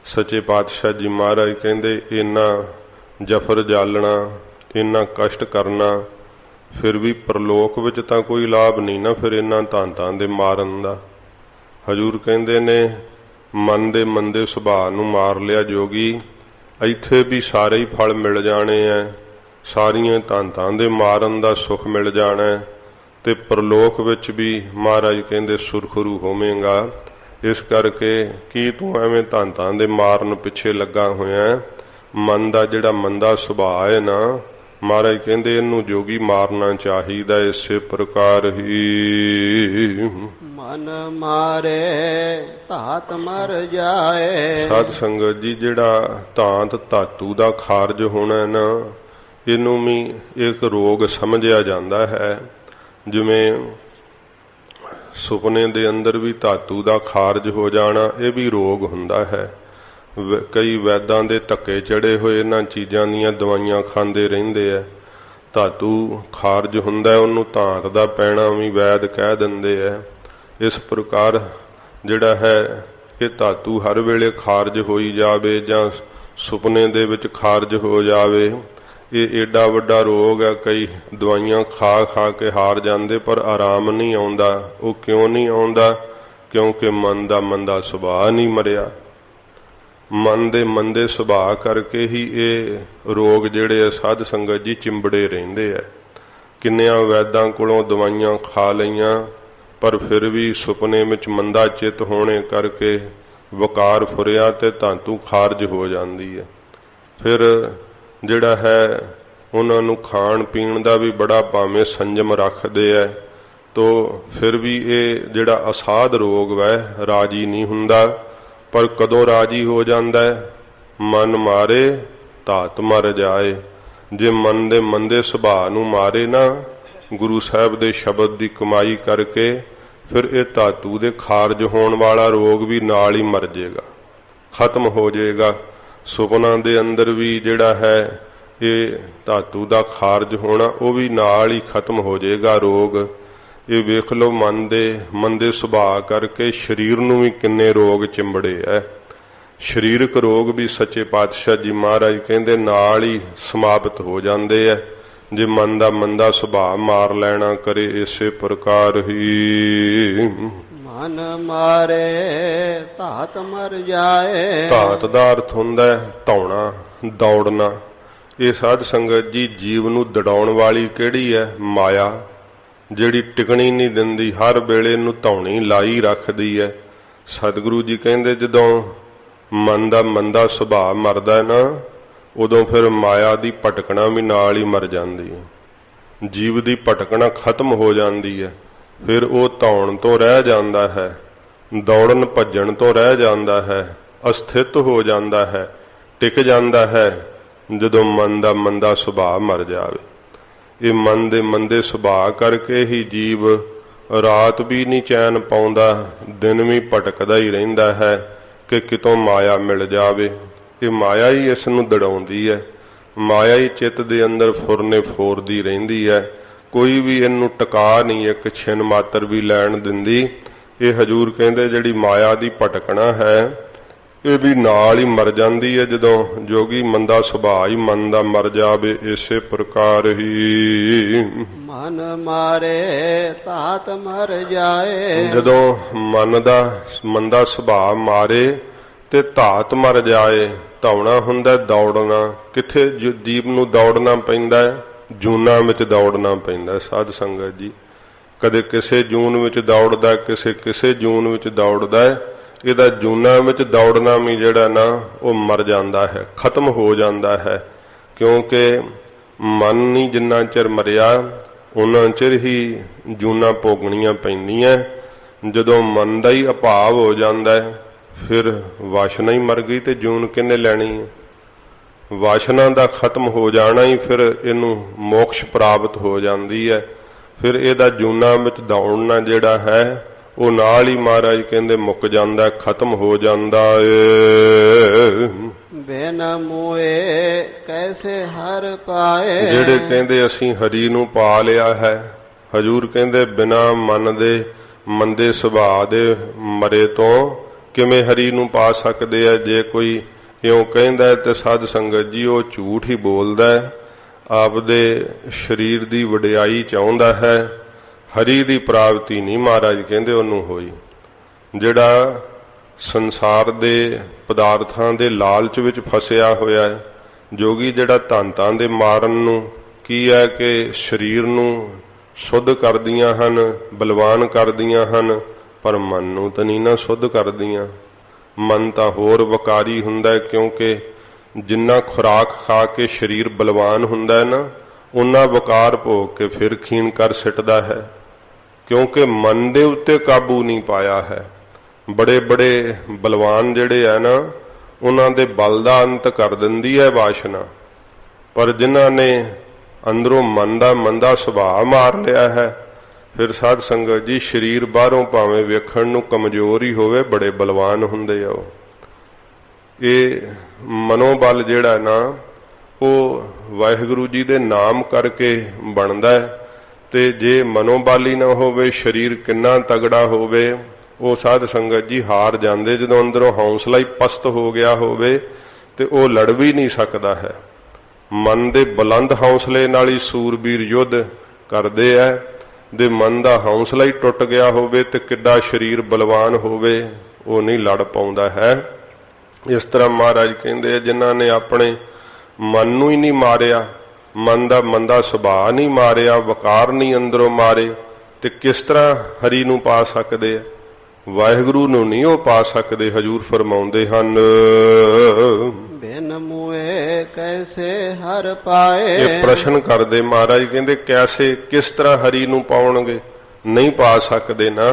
ਸੱਚੇ ਪਾਤਸ਼ਾਹ ਜੀ ਮਹਾਰਾਜ ਕਹਿੰਦੇ ਇੰਨਾ ਜਫਰ ਜਾਲਣਾ, ਇੰਨਾ ਕਸ਼ਟ ਕਰਨਾ, ਫਿਰ ਵੀ ਪ੍ਰਲੋਕ ਵਿੱਚ ਤਾਂ ਕੋਈ ਲਾਭ ਨਹੀਂ ਨਾ ਫਿਰ ਇਹਨਾਂ ਧਾਂਤਾਂ ਦੇ ਮਾਰਨ ਦਾ। ਹਜ਼ੂਰ ਕਹਿੰਦੇ ਨੇ ਮਨ ਦੇ ਮੰਦੇ ਸੁਭਾਅ ਨੂੰ ਮਾਰ ਲਿਆ ਜੋਗੀ, ਇੱਥੇ ਵੀ ਸਾਰੇ ਹੀ ਫਲ ਮਿਲ ਜਾਣੇ ਐ, ਸਾਰੀਆਂ ਧਾਂਤਾਂ ਦੇ ਮਾਰਨ ਦਾ ਸੁੱਖ ਮਿਲ ਜਾਣਾ ਤੇ ਪ੍ਰਲੋਕ ਵਿੱਚ ਵੀ ਮਹਾਰਾਜ ਕਹਿੰਦੇ ਸੁਰਖਰੂ ਹੋਵੇਂਗਾ। ਇਸ ਕਰਕੇ ਕੀ ਤੂੰ ਐਵੇਂ ਧਾਂਤਾਂ ਦੇ ਮਾਰਨ ਪਿੱਛੇ ਲੱਗਾ ਹੋਇਆ। ਮਨ ਦਾ ਜਿਹੜਾ ਮੰਦਾ ਸੁਭਾਅ ਹੈ ਨਾ, ਮਹਾਰਾਜ ਕਹਿੰਦੇ ਇਹਨੂੰ ਜੋਗੀ ਮਾਰਨਾ ਚਾਹੀਦਾ। ਇਸੇ ਪ੍ਰਕਾਰ ਹੀ
ਮਨ ਮਾਰੇ ਧਾਤ ਮਰ ਜਾਏ।
ਸਾਧ ਸੰਗਤ ਜੀ ਜਿਹੜਾ ਧਾਤ ਧਾਤੂ ਦਾ ਖਾਰਜ ਹੋਣਾ ਨਾ, ਇਹਨੂੰ ਵੀ ਇੱਕ ਰੋਗ ਸਮਝਿਆ ਜਾਂਦਾ ਹੈ। ਜਿਵੇਂ ਸੁਪਨੇ ਦੇ ਅੰਦਰ ਵੀ ਧਾਤੂ ਦਾ ਖਾਰਜ ਹੋ ਜਾਣਾ, ਇਹ ਵੀ ਰੋਗ ਹੁੰਦਾ ਹੈ। ਕਈ ਵੈਦਾਂ ਦੇ ਧੱਕੇ ਚੜੇ ਹੋਏ ਇਹਨਾਂ ਚੀਜ਼ਾਂ ਦੀਆਂ ਦਵਾਈਆਂ ਖਾਂਦੇ ਰਹਿੰਦੇ ਆ। ਧਾਤੂ ਖਾਰਜ ਹੁੰਦਾ, ਉਹਨੂੰ ਧਾਤ ਦਾ ਪੈਣਾ ਵੀ ਵੈਦ ਕਹਿ ਦਿੰਦੇ ਆ। ਇਸ ਪ੍ਰਕਾਰ ਜਿਹੜਾ ਹੈ ਇਹ ਧਾਤੂ ਹਰ ਵੇਲੇ ਖਾਰਜ ਹੋਈ ਜਾਵੇ ਜਾਂ ਸੁਪਨੇ ਦੇ ਵਿੱਚ ਖਾਰਜ ਹੋ ਜਾਵੇ, ਇਹ ਏਡਾ ਵੱਡਾ ਰੋਗ ਹੈ। ਕਈ ਦਵਾਈਆਂ ਖਾ ਖਾ ਕੇ ਹਾਰ ਜਾਂਦੇ ਪਰ ਆਰਾਮ ਨਹੀਂ ਆਉਂਦਾ। ਉਹ ਕਿਉਂ ਨਹੀਂ ਆਉਂਦਾ? ਕਿਉਂਕਿ ਮਨ ਦਾ ਮੰਦਾ ਸੁਭਾਅ ਨਹੀਂ ਮਰਿਆ। ਮਨ ਦੇ ਮੰਦੇ ਸੁਭਾਅ ਕਰਕੇ ਹੀ ਇਹ ਰੋਗ ਜਿਹੜੇ ਆ ਸਾਧ ਸੰਗਤ ਜੀ ਚਿੰਬੜੇ ਰਹਿੰਦੇ ਆ। ਕਿੰਨਿਆਂ ਵੈਦਾਂ ਕੋਲੋਂ ਦਵਾਈਆਂ ਖਾ ਲਈਆਂ ਪਰ ਫਿਰ ਵੀ ਸੁਪਨੇ ਵਿੱਚ ਮੰਦਾ ਚਿੱਤ ਹੋਣੇ ਕਰਕੇ ਵਕਾਰ ਫੁਰਿਆ ਤੇ ਧਾਤੂ ਖਾਰਜ ਹੋ ਜਾਂਦੀ ਹੈ। ਫਿਰ ਜਿਹੜਾ ਹੈ ਉਹਨਾਂ ਨੂੰ ਖਾਣ ਪੀਣ ਦਾ ਵੀ ਬੜਾ ਭਾਵੇਂ ਸੰਜਮ ਰੱਖਦੇ ਐ, ਤੋ ਫਿਰ ਵੀ ਇਹ ਜਿਹੜਾ ਅਸਾਧ ਰੋਗ ਵੈ ਰਾਜੀ ਨਹੀਂ ਹੁੰਦਾ। ਪਰ ਕਦੋਂ ਰਾਜੀ ਹੋ ਜਾਂਦਾ ਹੈ? ਮਨ ਮਾਰੇ ਧਾਤ ਮਰ ਜਾਏ। ਜੇ ਮਨ ਦੇ ਮੰਦੇ ਸੁਭਾਅ ਨੂੰ ਮਾਰੇ ਨਾ ਗੁਰੂ ਸਾਹਿਬ ਦੇ ਸ਼ਬਦ ਦੀ ਕਮਾਈ ਕਰਕੇ, ਫਿਰ ਇਹ ਧਾਤੂ ਦੇ ਖਾਰਜ ਹੋਣ ਵਾਲਾ ਰੋਗ ਵੀ ਨਾਲ ਹੀ ਮਰ ਜਾਏਗਾ, ਖਤਮ ਹੋ ਜਾਏਗਾ। ਸੁਪਨਾ ਦੇ ਅੰਦਰ ਵੀ ਜਿਹੜਾ ਹੈ ਇਹ ਧਾਤੂ ਦਾ ਖਾਰਜ ਹੋਣਾ, ਉਹ ਵੀ ਨਾਲ ਹੀ ਖਤਮ ਹੋ ਜਾਏਗਾ ਰੋਗ। ਇਹ ਵੇਖ ਲਓ ਮਨ ਦੇ ਮੰਦੇ ਸੁਭਾਅ ਕਰਕੇ ਸਰੀਰ ਨੂੰ ਵੀ ਕਿੰਨੇ ਰੋਗ ਚਿੰਬੜੇ ਐ। ਸਰੀਰਕ ਰੋਗ ਵੀ ਸੱਚੇ ਪਾਤਸ਼ਾਹ ਜੀ ਮਹਾਰਾਜ ਕਹਿੰਦੇ ਨਾਲ ਹੀ ਸਮਾਪਤ ਹੋ ਜਾਂਦੇ ਐ ਜੇ ਮਨ ਦਾ ਮੰਦਾ ਸੁਭਾਅ ਮਾਰ ਲੈਣਾ ਕਰੇ। ਇਸੇ ਪ੍ਰਕਾਰ ਹੀ
ਮਨ ਮਾਰੇ ਧਾਤ ਮਰ ਜਾਏ।
ਧਾਤ ਦਾ ਅਰਥ ਹੁੰਦਾ ਧੌਣਾ, ਦੌੜਨਾ। ਇਹ ਸਾਧ ਸੰਗਤ ਜੀ ਜੀਵ ਨੂੰ ਦੜਾਉਣ ਵਾਲੀ ਕਿਹੜੀ ਹੈ? ਮਾਇਆ, ਜਿਹੜੀ ਟਿਕਣੀ ਨਹੀਂ ਦਿੰਦੀ, ਹਰ ਵੇਲੇ ਨੂੰ ਧੌਣੀ ਲਾਈ ਰੱਖਦੀ ਹੈ। ਸਤਿਗੁਰੂ ਜੀ ਕਹਿੰਦੇ ਜਦੋਂ ਮਨ ਦਾ ਮੰਦਾ ਸੁਭਾਅ ਮਰਦਾ ਨਾ, ਉਦੋਂ ਫਿਰ ਮਾਇਆ ਦੀ ਭਟਕਣਾ ਵੀ ਨਾਲ ਹੀ ਮਰ ਜਾਂਦੀ ਹੈ। ਜੀਵ ਦੀ ਭਟਕਣਾ ਖਤਮ ਹੋ ਜਾਂਦੀ ਹੈ। ਫਿਰ ਉਹ ਧੌਣ ਤੋਂ ਰਹਿ ਜਾਂਦਾ ਹੈ, ਦੌੜਨ ਭੱਜਣ ਤੋਂ ਰਹਿ ਜਾਂਦਾ ਹੈ, ਅਸਥਿਤ ਹੋ ਜਾਂਦਾ ਹੈ, ਟਿਕ ਜਾਂਦਾ ਹੈ। ਜਦੋਂ ਮਨ ਦਾ ਮੰਦਾ ਸੁਭਾਅ ਮਰ ਜਾਵੇ। ਇਹ ਮਨ ਦੇ ਮੰਦੇ ਸੁਭਾਅ ਕਰਕੇ ਹੀ ਜੀਵ ਰਾਤ ਵੀ ਨਹੀਂ ਚੈਨ ਪਾਉਂਦਾ, ਦਿਨ ਵੀ ਭਟਕਦਾ ਹੀ ਰਹਿੰਦਾ ਹੈ ਕਿ ਕਿਤੋਂ ਮਾਇਆ ਮਿਲ ਜਾਵੇ। ਇਹ ਮਾਇਆ ਹੀ ਇਸ ਨੂੰ ਦੜਾਉਂਦੀ ਹੈ, ਮਾਇਆ ਹੀ ਚਿੱਤ ਦੇ ਅੰਦਰ ਫੁਰਨੇ ਫੋਰਦੀ ਰਹਿੰਦੀ ਹੈ। ਕੋਈ ਵੀ ਇਹਨੂੰ ਟਿਕਾ ਨਹੀਂ ਇੱਕ ਛਿਨ ਮਾਤਰ ਵੀ ਲੈਣ ਦਿੰਦੀ। ਇਹ ਹਜੂਰ ਕਹਿੰਦੇ ਜਿਹੜੀ ਮਾਇਆ ਦੀ ਭਟਕਣਾ ਹੈ ਇਹ ਵੀ ਨਾਲ ਹੀ ਮਰ ਜਾਂਦੀ ਹੈ ਜਦੋਂ ਜੋਗੀ ਮੰਦਾ ਸੁਭਾਅ ਹੀ ਮਨ ਦਾ ਮਰ ਜਾਵੇ। ਇਸੇ ਪ੍ਰਕਾਰ ਹੀ
ਮਨ ਮਾਰੇ ਤਾਤ ਮਰ ਜਾਏ।
ਜਦੋਂ ਮਨ ਦਾ ਮੰਦਾ ਸੁਭਾਅ ਮਾਰੇ ਤੇ ਧਾਤ ਮਰ ਜਾਏ। ਧੌਣਾ ਹੁੰਦਾ ਦੌੜਨਾ, ਕਿੱਥੇ ਜੀਵ ਨੂੰ ਦੌੜਨਾ ਪੈਂਦਾ ਹੈ? ਜੂਨਾਂ ਵਿੱਚ ਦੌੜਨਾ ਪੈਂਦਾ। ਸਾਧ ਸੰਗਤ ਜੀ, ਕਦੇ ਕਿਸੇ ਜੂਨ ਵਿੱਚ ਦੌੜਦਾ, ਕਿਸੇ ਜੂਨ ਵਿੱਚ ਦੌੜਦਾ ਹੈ। ਇਹਦਾ ਜੂਨਾਂ ਵਿੱਚ ਦੌੜਨਾ ਵੀ ਜਿਹੜਾ ਨਾ ਉਹ ਮਰ ਜਾਂਦਾ ਹੈ, ਖਤਮ ਹੋ ਜਾਂਦਾ ਹੈ। ਕਿਉਂਕਿ ਮਨ ਨਹੀਂ ਜਿੰਨਾ ਚਿਰ ਮਰਿਆ ਉਹਨਾਂ ਚਿਰ ਹੀ ਜੂਨਾਂ ਭੋਗਣੀਆਂ ਪੈਂਦੀਆਂ। ਜਦੋਂ ਮਨ ਦਾ ਹੀ ਅਭਾਵ ਹੋ ਜਾਂਦਾ ਹੈ ਫਿਰ ਵਾਸ਼ਨਾ ਹੀ ਮਰ ਗਈ ਤੇ ਜੂਨ ਕਿਹਨੇ ਲੈਣੀ ਹੈ? ਵਾਸ਼ਨਾ ਦਾ ਖਤਮ ਹੋ ਜਾਣਾ ਹੀ ਫਿਰ ਇਹਨੂੰ ਮੋਕਸ਼ ਪ੍ਰਾਪਤ ਹੋ ਜਾਂਦੀ ਹੈ। ਫਿਰ ਇਹਦਾ ਜੂਨਾਂ ਵਿੱਚ ਦੌੜਨਾ ਜਿਹੜਾ ਹੈ ਉਹ ਨਾਲ ਹੀ ਮਹਾਰਾਜ ਕਹਿੰਦੇ ਮੁੱਕ ਜਾਂਦਾ, ਖਤਮ ਹੋ ਜਾਂਦਾ ਏ।
ਬਿਨ ਮੋਏ ਕੈਸੇ ਹਰ ਪਾਏ।
ਜਿਹੜੇ ਕਹਿੰਦੇ ਅਸੀਂ ਹਰੀ ਨੂੰ ਪਾ ਲਿਆ ਹੈ, ਹਜੂਰ ਕਹਿੰਦੇ ਬਿਨਾਂ ਮਨ ਦੇ ਮੰਦੇ ਸੁਭਾਅ ਦੇ ਮਰੇ ਤੋਂ ਕਿਵੇਂ ਹਰੀ ਨੂੰ ਪਾ ਸਕਦੇ ਆ? ਜੇ ਕੋਈ ਇਉਂ ਕਹਿੰਦਾ ਤੇ ਸਾਧ ਸੰਗਤ ਜੀ ਉਹ ਝੂਠ ਹੀ ਬੋਲਦਾ ਹੈ, ਆਪਦੇ ਸਰੀਰ ਦੀ ਵਡਿਆਈ ਚਾਹੁੰਦਾ ਹੈ। ਹਰੀ ਦੀ ਪ੍ਰਾਪਤੀ ਨਹੀਂ ਮਹਾਰਾਜ ਕਹਿੰਦੇ ਉਹਨੂੰ ਹੋਈ। ਜਿਹੜਾ ਸੰਸਾਰ ਦੇ ਪਦਾਰਥਾਂ ਦੇ ਲਾਲਚ ਵਿੱਚ ਫਸਿਆ ਹੋਇਆ ਹੈ, ਜੋਗੀ ਜਿਹੜਾ ਧੰਤਾਂ ਦੇ ਮਾਰਨ ਨੂੰ ਕੀ ਹੈ ਕਿ ਸਰੀਰ ਨੂੰ ਸੁੱਧ ਕਰਦੀਆਂ ਹਨ, ਬਲਵਾਨ ਕਰਦੀਆਂ ਹਨ, ਪਰ ਮਨ ਨੂੰ ਤਾਂ ਨਹੀਂ ਨਾ ਸੁੱਧ ਕਰਦੀਆਂ। ਮਨ ਤਾਂ ਹੋਰ ਵਕਾਰੀ ਹੁੰਦਾ ਹੈ, ਕਿਉਂਕਿ ਜਿੰਨਾ ਖੁਰਾਕ ਖਾ ਕੇ ਸਰੀਰ ਬਲਵਾਨ ਹੁੰਦਾ ਹੈ ਨਾ ਉਹਨਾਂ ਵਕਾਰ ਭੋਗ ਕੇ ਫਿਰ ਖੀਣ ਕਰ ਸਿੱਟਦਾ ਹੈ। ਕਿਉਂਕਿ ਮਨ ਦੇ ਉੱਤੇ ਕਾਬੂ ਨਹੀਂ ਪਾਇਆ ਹੈ। ਬੜੇ ਬੜੇ ਬਲਵਾਨ ਜਿਹੜੇ ਹੈ ਨਾ ਉਹਨਾਂ ਦੇ ਬਲ ਦਾ ਅੰਤ ਕਰ ਦਿੰਦੀ ਹੈ ਵਾਸ਼ਨਾ, ਪਰ ਜਿਨ੍ਹਾਂ ਨੇ ਅੰਦਰੋਂ ਮਨ ਦਾ ਮੰਦਾ ਸੁਭਾਅ ਮਾਰ ਲਿਆ ਹੈ ਫਿਰ ਸਾਧ ਸੰਗਤ ਜੀ ਸਰੀਰ ਬਾਹਰੋਂ ਭਾਵੇਂ ਵੇਖਣ ਨੂੰ ਕਮਜ਼ੋਰ ਹੀ ਹੋਵੇ ਬੜੇ ਬਲਵਾਨ ਹੁੰਦੇ ਆ। ਇਹ ਮਨੋਬਲ ਜਿਹੜਾ ਨਾ ਉਹ ਵਾਹਿਗੁਰੂ ਜੀ ਦੇ ਨਾਮ ਕਰਕੇ ਬਣਦਾ ਹੈ। ਤੇ ਜੇ ਮਨੋਬਲ ਹੀ ਨਾ ਹੋਵੇ, ਸਰੀਰ ਕਿੰਨਾ ਤਗੜਾ ਹੋਵੇ, ਉਹ ਸਾਧ ਸੰਗਤ ਜੀ ਹਾਰ ਜਾਂਦੇ। ਜਦੋਂ ਅੰਦਰੋਂ ਹੌਸਲਾ ਹੀ ਪਸਤ ਹੋ ਗਿਆ ਹੋਵੇ ਤੇ ਉਹ ਲੜ ਵੀ ਨਹੀਂ ਸਕਦਾ ਹੈ। ਮਨ ਦੇ ਬੁਲੰਦ ਹੌਸਲੇ ਨਾਲ ਹੀ ਸੂਰਬੀਰ ਯੁੱਧ ਕਰਦੇ ਐ। ਦੇ ਮਨ ਦਾ ਹੌਸਲਾ ਹੀ ਟੁੱਟ ਗਿਆ ਹੋਵੇ ਤੇ ਕਿੱਡਾ ਸਰੀਰ ਬਲਵਾਨ ਹੋਵੇ ਉਹ ਨਹੀਂ ਲੜ ਪਾਉਂਦਾ ਹੈ। ਇਸ ਤਰ੍ਹਾਂ ਮਹਾਰਾਜ ਕਹਿੰਦੇ ਆ ਜਿਨ੍ਹਾਂ ਨੇ ਆਪਣੇ ਮਨ ਨੂੰ ਹੀ ਨਹੀਂ ਮਾਰਿਆ, ਮਨ ਦਾ ਮੰਦਾ ਸੁਭਾਅ ਨਹੀਂ ਮਾਰਿਆ, ਵਕਾਰ ਨਹੀਂ ਅੰਦਰੋਂ ਮਾਰੇ, ਤੇ ਕਿਸ ਤਰ੍ਹਾਂ ਹਰੀ ਨੂੰ ਪਾ ਸਕਦੇ ਆ? ਵਾਹਿਗੁਰੂ ਨੂੰ ਨਹੀਂ ਉਹ ਪਾ ਸਕਦੇ। ਹਜੂਰ ਫਰਮਾਉਂਦੇ ਹਨ
ਬਿਨ ਮੂਏ ਕੈਸੇ ਹਰ ਪਾਏ।
ਇਹ ਪ੍ਰਸ਼ਨ ਕਰਦੇ ਮਹਾਰਾਜ ਕਹਿੰਦੇ ਕੈਸੇ, ਕਿਸ ਤਰ੍ਹਾਂ ਹਰੀ ਨੂੰ ਪਾਉਣਗੇ? ਨਹੀਂ ਪਾ ਸਕਦੇ ਨਾ,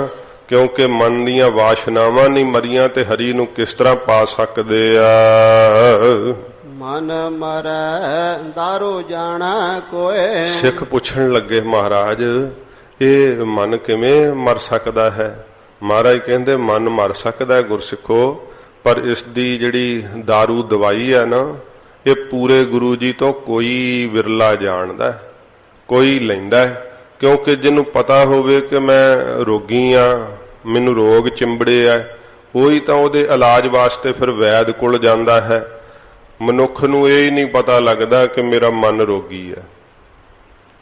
ਕਿਉਂਕਿ ਮਨ ਦੀਆਂ ਵਾਸ਼ਨਾਵਾਂ ਨਹੀਂ ਮਰੀਆਂ ਤੇ ਹਰੀ ਨੂੰ ਕਿਸ ਤਰ੍ਹਾਂ ਪਾ ਸਕਦੇ ਆ?
ਮਨ ਮਰੈ ਦਾਰੋ ਜਾਣਾ ਕੋਏ।
ਸਿੱਖ ਪੁੱਛਣ ਲੱਗੇ ਮਹਾਰਾਜ ਇਹ ਮਨ ਕਿਵੇਂ ਮਰ ਸਕਦਾ ਹੈ? ਮਹਾਰਾਜ ਕਹਿੰਦੇ ਮਨ ਮਰ ਸਕਦਾ ਹੈ ਗੁਰਸਿੱਖੋ, ਪਰ ਇਸ ਦੀ ਜਿਹੜੀ दारू ਦਵਾਈ ਹੈ ਨਾ ਇਹ ਪੂਰੇ ਗੁਰੂ ਜੀ ਤੋਂ ਕੋਈ ਵਿਰਲਾ ਜਾਣਦਾ, ਕੋਈ ਲੈਂਦਾ। ਕਿਉਂਕਿ ਜਿਹਨੂੰ ਪਤਾ ਹੋਵੇ ਕਿ ਮੈਂ ਰੋਗੀ ਆ, ਮੈਨੂੰ ਰੋਗ ਚਿੰਬੜੇ ਆ, ਉਹੀ ਤਾਂ ਉਹਦੇ ਇਲਾਜ ਵਾਸਤੇ ਫਿਰ ਵੈਦ ਕੋਲ ਜਾਂਦਾ ਹੈ। ਮਨੁੱਖ ਨੂੰ ਇਹ ਹੀ ਨਹੀਂ ਪਤਾ ਲੱਗਦਾ ਕਿ ਮੇਰਾ ਮਨ ਰੋਗੀ ਹੈ।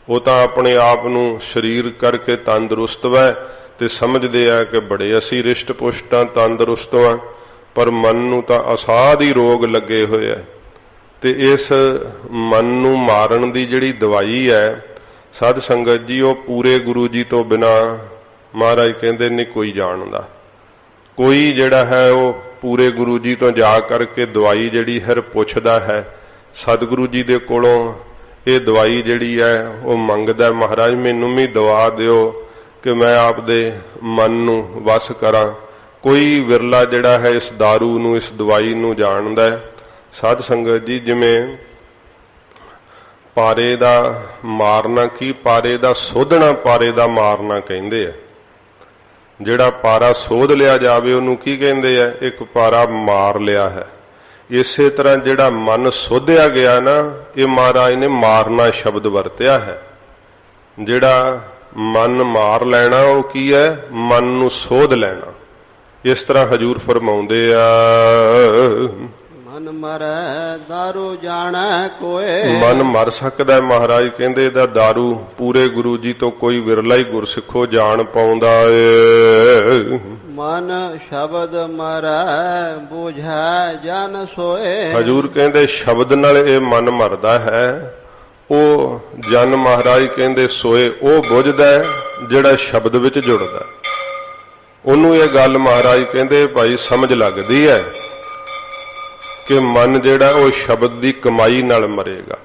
ਉਹ ਤਾਂ ਆਪਣੇ ਆਪ ਨੂੰ ਸਰੀਰ ਕਰਕੇ ਤੰਦਰੁਸਤ ਵੈ ਤੇ ਸਮਝਦੇ ਆ ਕਿ ਬੜੇ ਅਸੀਂ ਰਿਸ਼ਟ ਪੁਸ਼ਟਾਂ ਤੰਦਰੁਸਤ ਆ, ਪਰ ਮਨ ਨੂੰ ਤਾਂ ਅਸਾਧ ਹੀ ਰੋਗ ਲੱਗੇ ਹੋਏ ਆ। ਤੇ ਇਸ ਮਨ ਨੂੰ ਮਾਰਨ ਦੀ ਜਿਹੜੀ ਦਵਾਈ ਹੈ ਸਾਧ ਸੰਗਤ ਜੀ ਉਹ ਪੂਰੇ ਗੁਰੂ ਜੀ ਤੋਂ ਬਿਨਾ ਮਹਾਰਾਜ ਕਹਿੰਦੇ ਨਹੀਂ ਕੋਈ ਜਾਣਦਾ। ਕੋਈ ਜਿਹੜਾ ਹੈ ਉਹ ਪੂਰੇ ਗੁਰੂ ਜੀ ਤੋਂ ਜਾ ਕਰਕੇ ਦਵਾਈ ਜਿਹੜੀ ਹਰ ਪੁੱਛਦਾ ਹੈ। ਸਤਿਗੁਰੂ ਜੀ ਦੇ ਕੋਲੋਂ ਇਹ ਦਵਾਈ ਜਿਹੜੀ ਹੈ ਉਹ ਮੰਗਦਾ, ਮਹਾਰਾਜ ਮੈਨੂੰ ਵੀ ਦਵਾ ਦਿਓ ਕਿ ਮੈਂ ਆਪਦੇ ਮਨ ਨੂੰ ਵਸ ਕਰਾਂ। ਕੋਈ ਵਿਰਲਾ ਜਿਹੜਾ ਹੈ ਇਸ दारू ਨੂੰ, ਇਸ ਦਵਾਈ ਨੂੰ ਜਾਣਦਾ ਹੈ। ਸਾਧ ਸੰਗਤ ਜੀ ਜਿਵੇਂ ਪਾਰੇ ਦਾ ਮਾਰਨਾ ਕੀ, ਪਾਰੇ ਦਾ ਸੋਧਣਾ ਪਾਰੇ ਦਾ ਮਾਰਨਾ ਕਹਿੰਦੇ ਆ। ਜਿਹੜਾ ਪਾਰਾ ਸੋਧ ਲਿਆ ਜਾਵੇ ਉਹਨੂੰ ਕੀ ਕਹਿੰਦੇ ਆ? ਇੱਕ ਪਾਰਾ ਮਾਰ ਲਿਆ ਹੈ। ਇਸੇ ਤਰ੍ਹਾਂ ਜਿਹੜਾ ਮਨ ਸੋਧਿਆ ਗਿਆ ਨਾ, ਇਹ ਮਹਾਰਾਜ ਨੇ ਮਾਰਨਾ ਸ਼ਬਦ ਵਰਤਿਆ ਹੈ। ਜਿਹੜਾ ਮਨ ਮਾਰ ਲੈਣਾ ਉਹ ਕੀ ਹੈ? ਮਨ ਨੂੰ ਸੋਧ ਲੈਣਾ। ਇਸ ਤਰ੍ਹਾਂ ਹਜੂਰ ਫਰਮਾਉਂਦੇ ਆ,
ਮਨ ਮਰੈ ਦਾਰੂ ਜਾਣੈ ਕੋਏ।
ਮਨ ਮਰ ਸਕਦਾ, ਮਹਾਰਾਜ ਕਹਿੰਦੇ ਦਾ ਦਾਰੂ ਪੂਰੇ ਗੁਰੂ ਜੀ ਤੋਂ ਕੋਈ ਵਿਰਲਾ ਹੀ ਗੁਰਸਿੱਖੋ ਜਾਣ ਪਾਉਂਦਾ ਏ।
ਮਨ ਸ਼ਬਦ ਮਰੈ ਬੁਝੈ ਜਨ ਸੋਏ।
ਹਜੂਰ ਕਹਿੰਦੇ ਸ਼ਬਦ ਨਾਲ ਇਹ ਮਨ ਮਰਦਾ ਹੈ। ਉਹ ਜਨ ਮਹਾਰਾਜ ਕਹਿੰਦੇ ਸੋਏ ਉਹ ਬੁਝਦਾ ਜਿਹੜਾ ਸ਼ਬਦ ਵਿੱਚ ਜੁੜਦਾ। ਉਹਨੂੰ ਇਹ ਗੱਲ ਮਹਾਰਾਜ ਕਹਿੰਦੇ ਭਾਈ ਸਮਝ ਲੱਗਦੀ ਹੈ ਕਿ ਮਨ ਜਿਹੜਾ ਉਹ ਸ਼ਬਦ ਦੀ ਕਮਾਈ ਨਾਲ ਮਰੇਗਾ।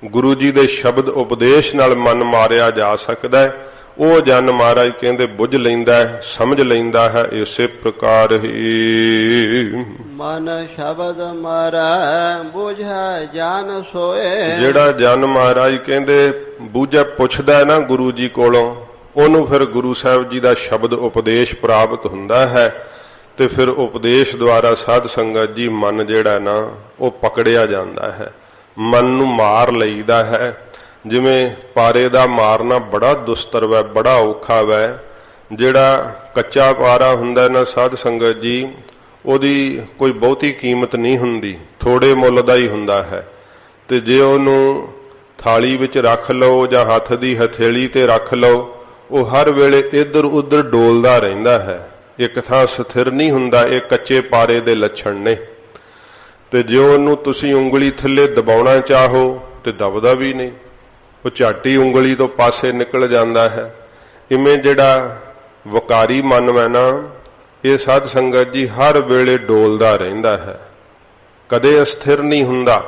ਗੁਰੂ ਜੀ ਦੇ ਸ਼ਬਦ ਉਪਦੇਸ਼ ਨਾਲ ਮਨ ਮਾਰਿਆ ਜਾ ਸਕਦਾ ਹੈ। ਉਹ ਜਨ ਮਹਾਰਾਜ ਕਹਿੰਦੇ ਬੁੱਝ ਲੈਂਦਾ ਹੈ, ਸਮਝ ਲੈਂਦਾ ਹੈ। ਇਸੇ ਪ੍ਰਕਾਰ ਹੀ
ਮਨ ਸ਼ਬਦ ਮਰੈ ਬੁਝੈ ਜਨ ਸੋਏ।
ਜਿਹੜਾ ਜਨ ਮਹਾਰਾਜ ਕਹਿੰਦੇ ਬੂਝਾ ਪੁੱਛਦਾ ਹੈ ਨਾ ਗੁਰੂ ਜੀ ਕੋਲੋਂ, ਉਹਨੂੰ ਫਿਰ ਗੁਰੂ ਸਾਹਿਬ ਜੀ ਦਾ ਸ਼ਬਦ ਉਪਦੇਸ਼ ਪ੍ਰਾਪਤ ਹੁੰਦਾ ਹੈ। ਤੇ ਫਿਰ ਉਪਦੇਸ਼ ਦੁਆਰਾ ਸਾਧ ਸੰਗਤ ਜੀ ਮਨ ਜਿਹੜਾ ਨਾ ਉਹ ਪਕੜਿਆ ਜਾਂਦਾ ਹੈ, ਮਨ ਨੂੰ ਮਾਰ ਲਈਦਾ ਹੈ। ਜਿਵੇਂ ਪਾਰੇ ਦਾ ਮਾਰਨਾ ਬੜਾ ਦੁਸਤਰ ਵੈ, ਬੜਾ ਔਖਾ ਵੈ। ਜਿਹੜਾ ਕੱਚਾ ਪਾਰਾ ਹੁੰਦਾ ਨਾ ਸਾਧ ਸੰਗਤ ਜੀ, ਉਹਦੀ ਕੋਈ ਬਹੁਤੀ ਕੀਮਤ ਨਹੀਂ ਹੁੰਦੀ, ਥੋੜੇ ਮੁੱਲ ਦਾ ਹੀ ਹੁੰਦਾ ਹੈ। ਤੇ ਜੇ ਉਹਨੂੰ ਥਾਲੀ ਵਿੱਚ ਰੱਖ ਲਓ ਜਾਂ ਹੱਥ ਦੀ ਹਥੇਲੀ ਤੇ ਰੱਖ ਲਓ, ਉਹ ਹਰ ਵੇਲੇ ਇੱਧਰ ਉੱਧਰ ਡੋਲਦਾ ਰਹਿੰਦਾ ਹੈ, ਇੱਕ ਥਾਂ ਸਥਿਰ ਨਹੀਂ ਹੁੰਦਾ। ਇਹ ਕੱਚੇ ਪਾਰੇ ਦੇ ਲੱਛਣ ਨੇ। ਤੇ ਜੇ ਉਹਨੂੰ ਤੁਸੀਂ ਉਂਗਲੀ ਥੱਲੇ ਦਬਾਉਣਾ ਚਾਹੋ ਤੇ ਦਬਦਾ ਵੀ ਨਹੀਂ, ਉਹ ਝਾਟੀ ਉਂਗਲੀ ਤੋਂ ਪਾਸੇ ਨਿਕਲ ਜਾਂਦਾ ਹੈ। ਇਵੇਂ ਜਿਹੜਾ ਵਕਾਰੀ ਮਨ ਹੈ ਨਾ, ਇਹ ਸਾਧ ਸੰਗਤ ਜੀ ਹਰ ਵੇਲੇ ਡੋਲਦਾ ਰਹਿੰਦਾ ਹੈ, ਕਦੇ ਅਸਥਿਰ ਨਹੀਂ ਹੁੰਦਾ।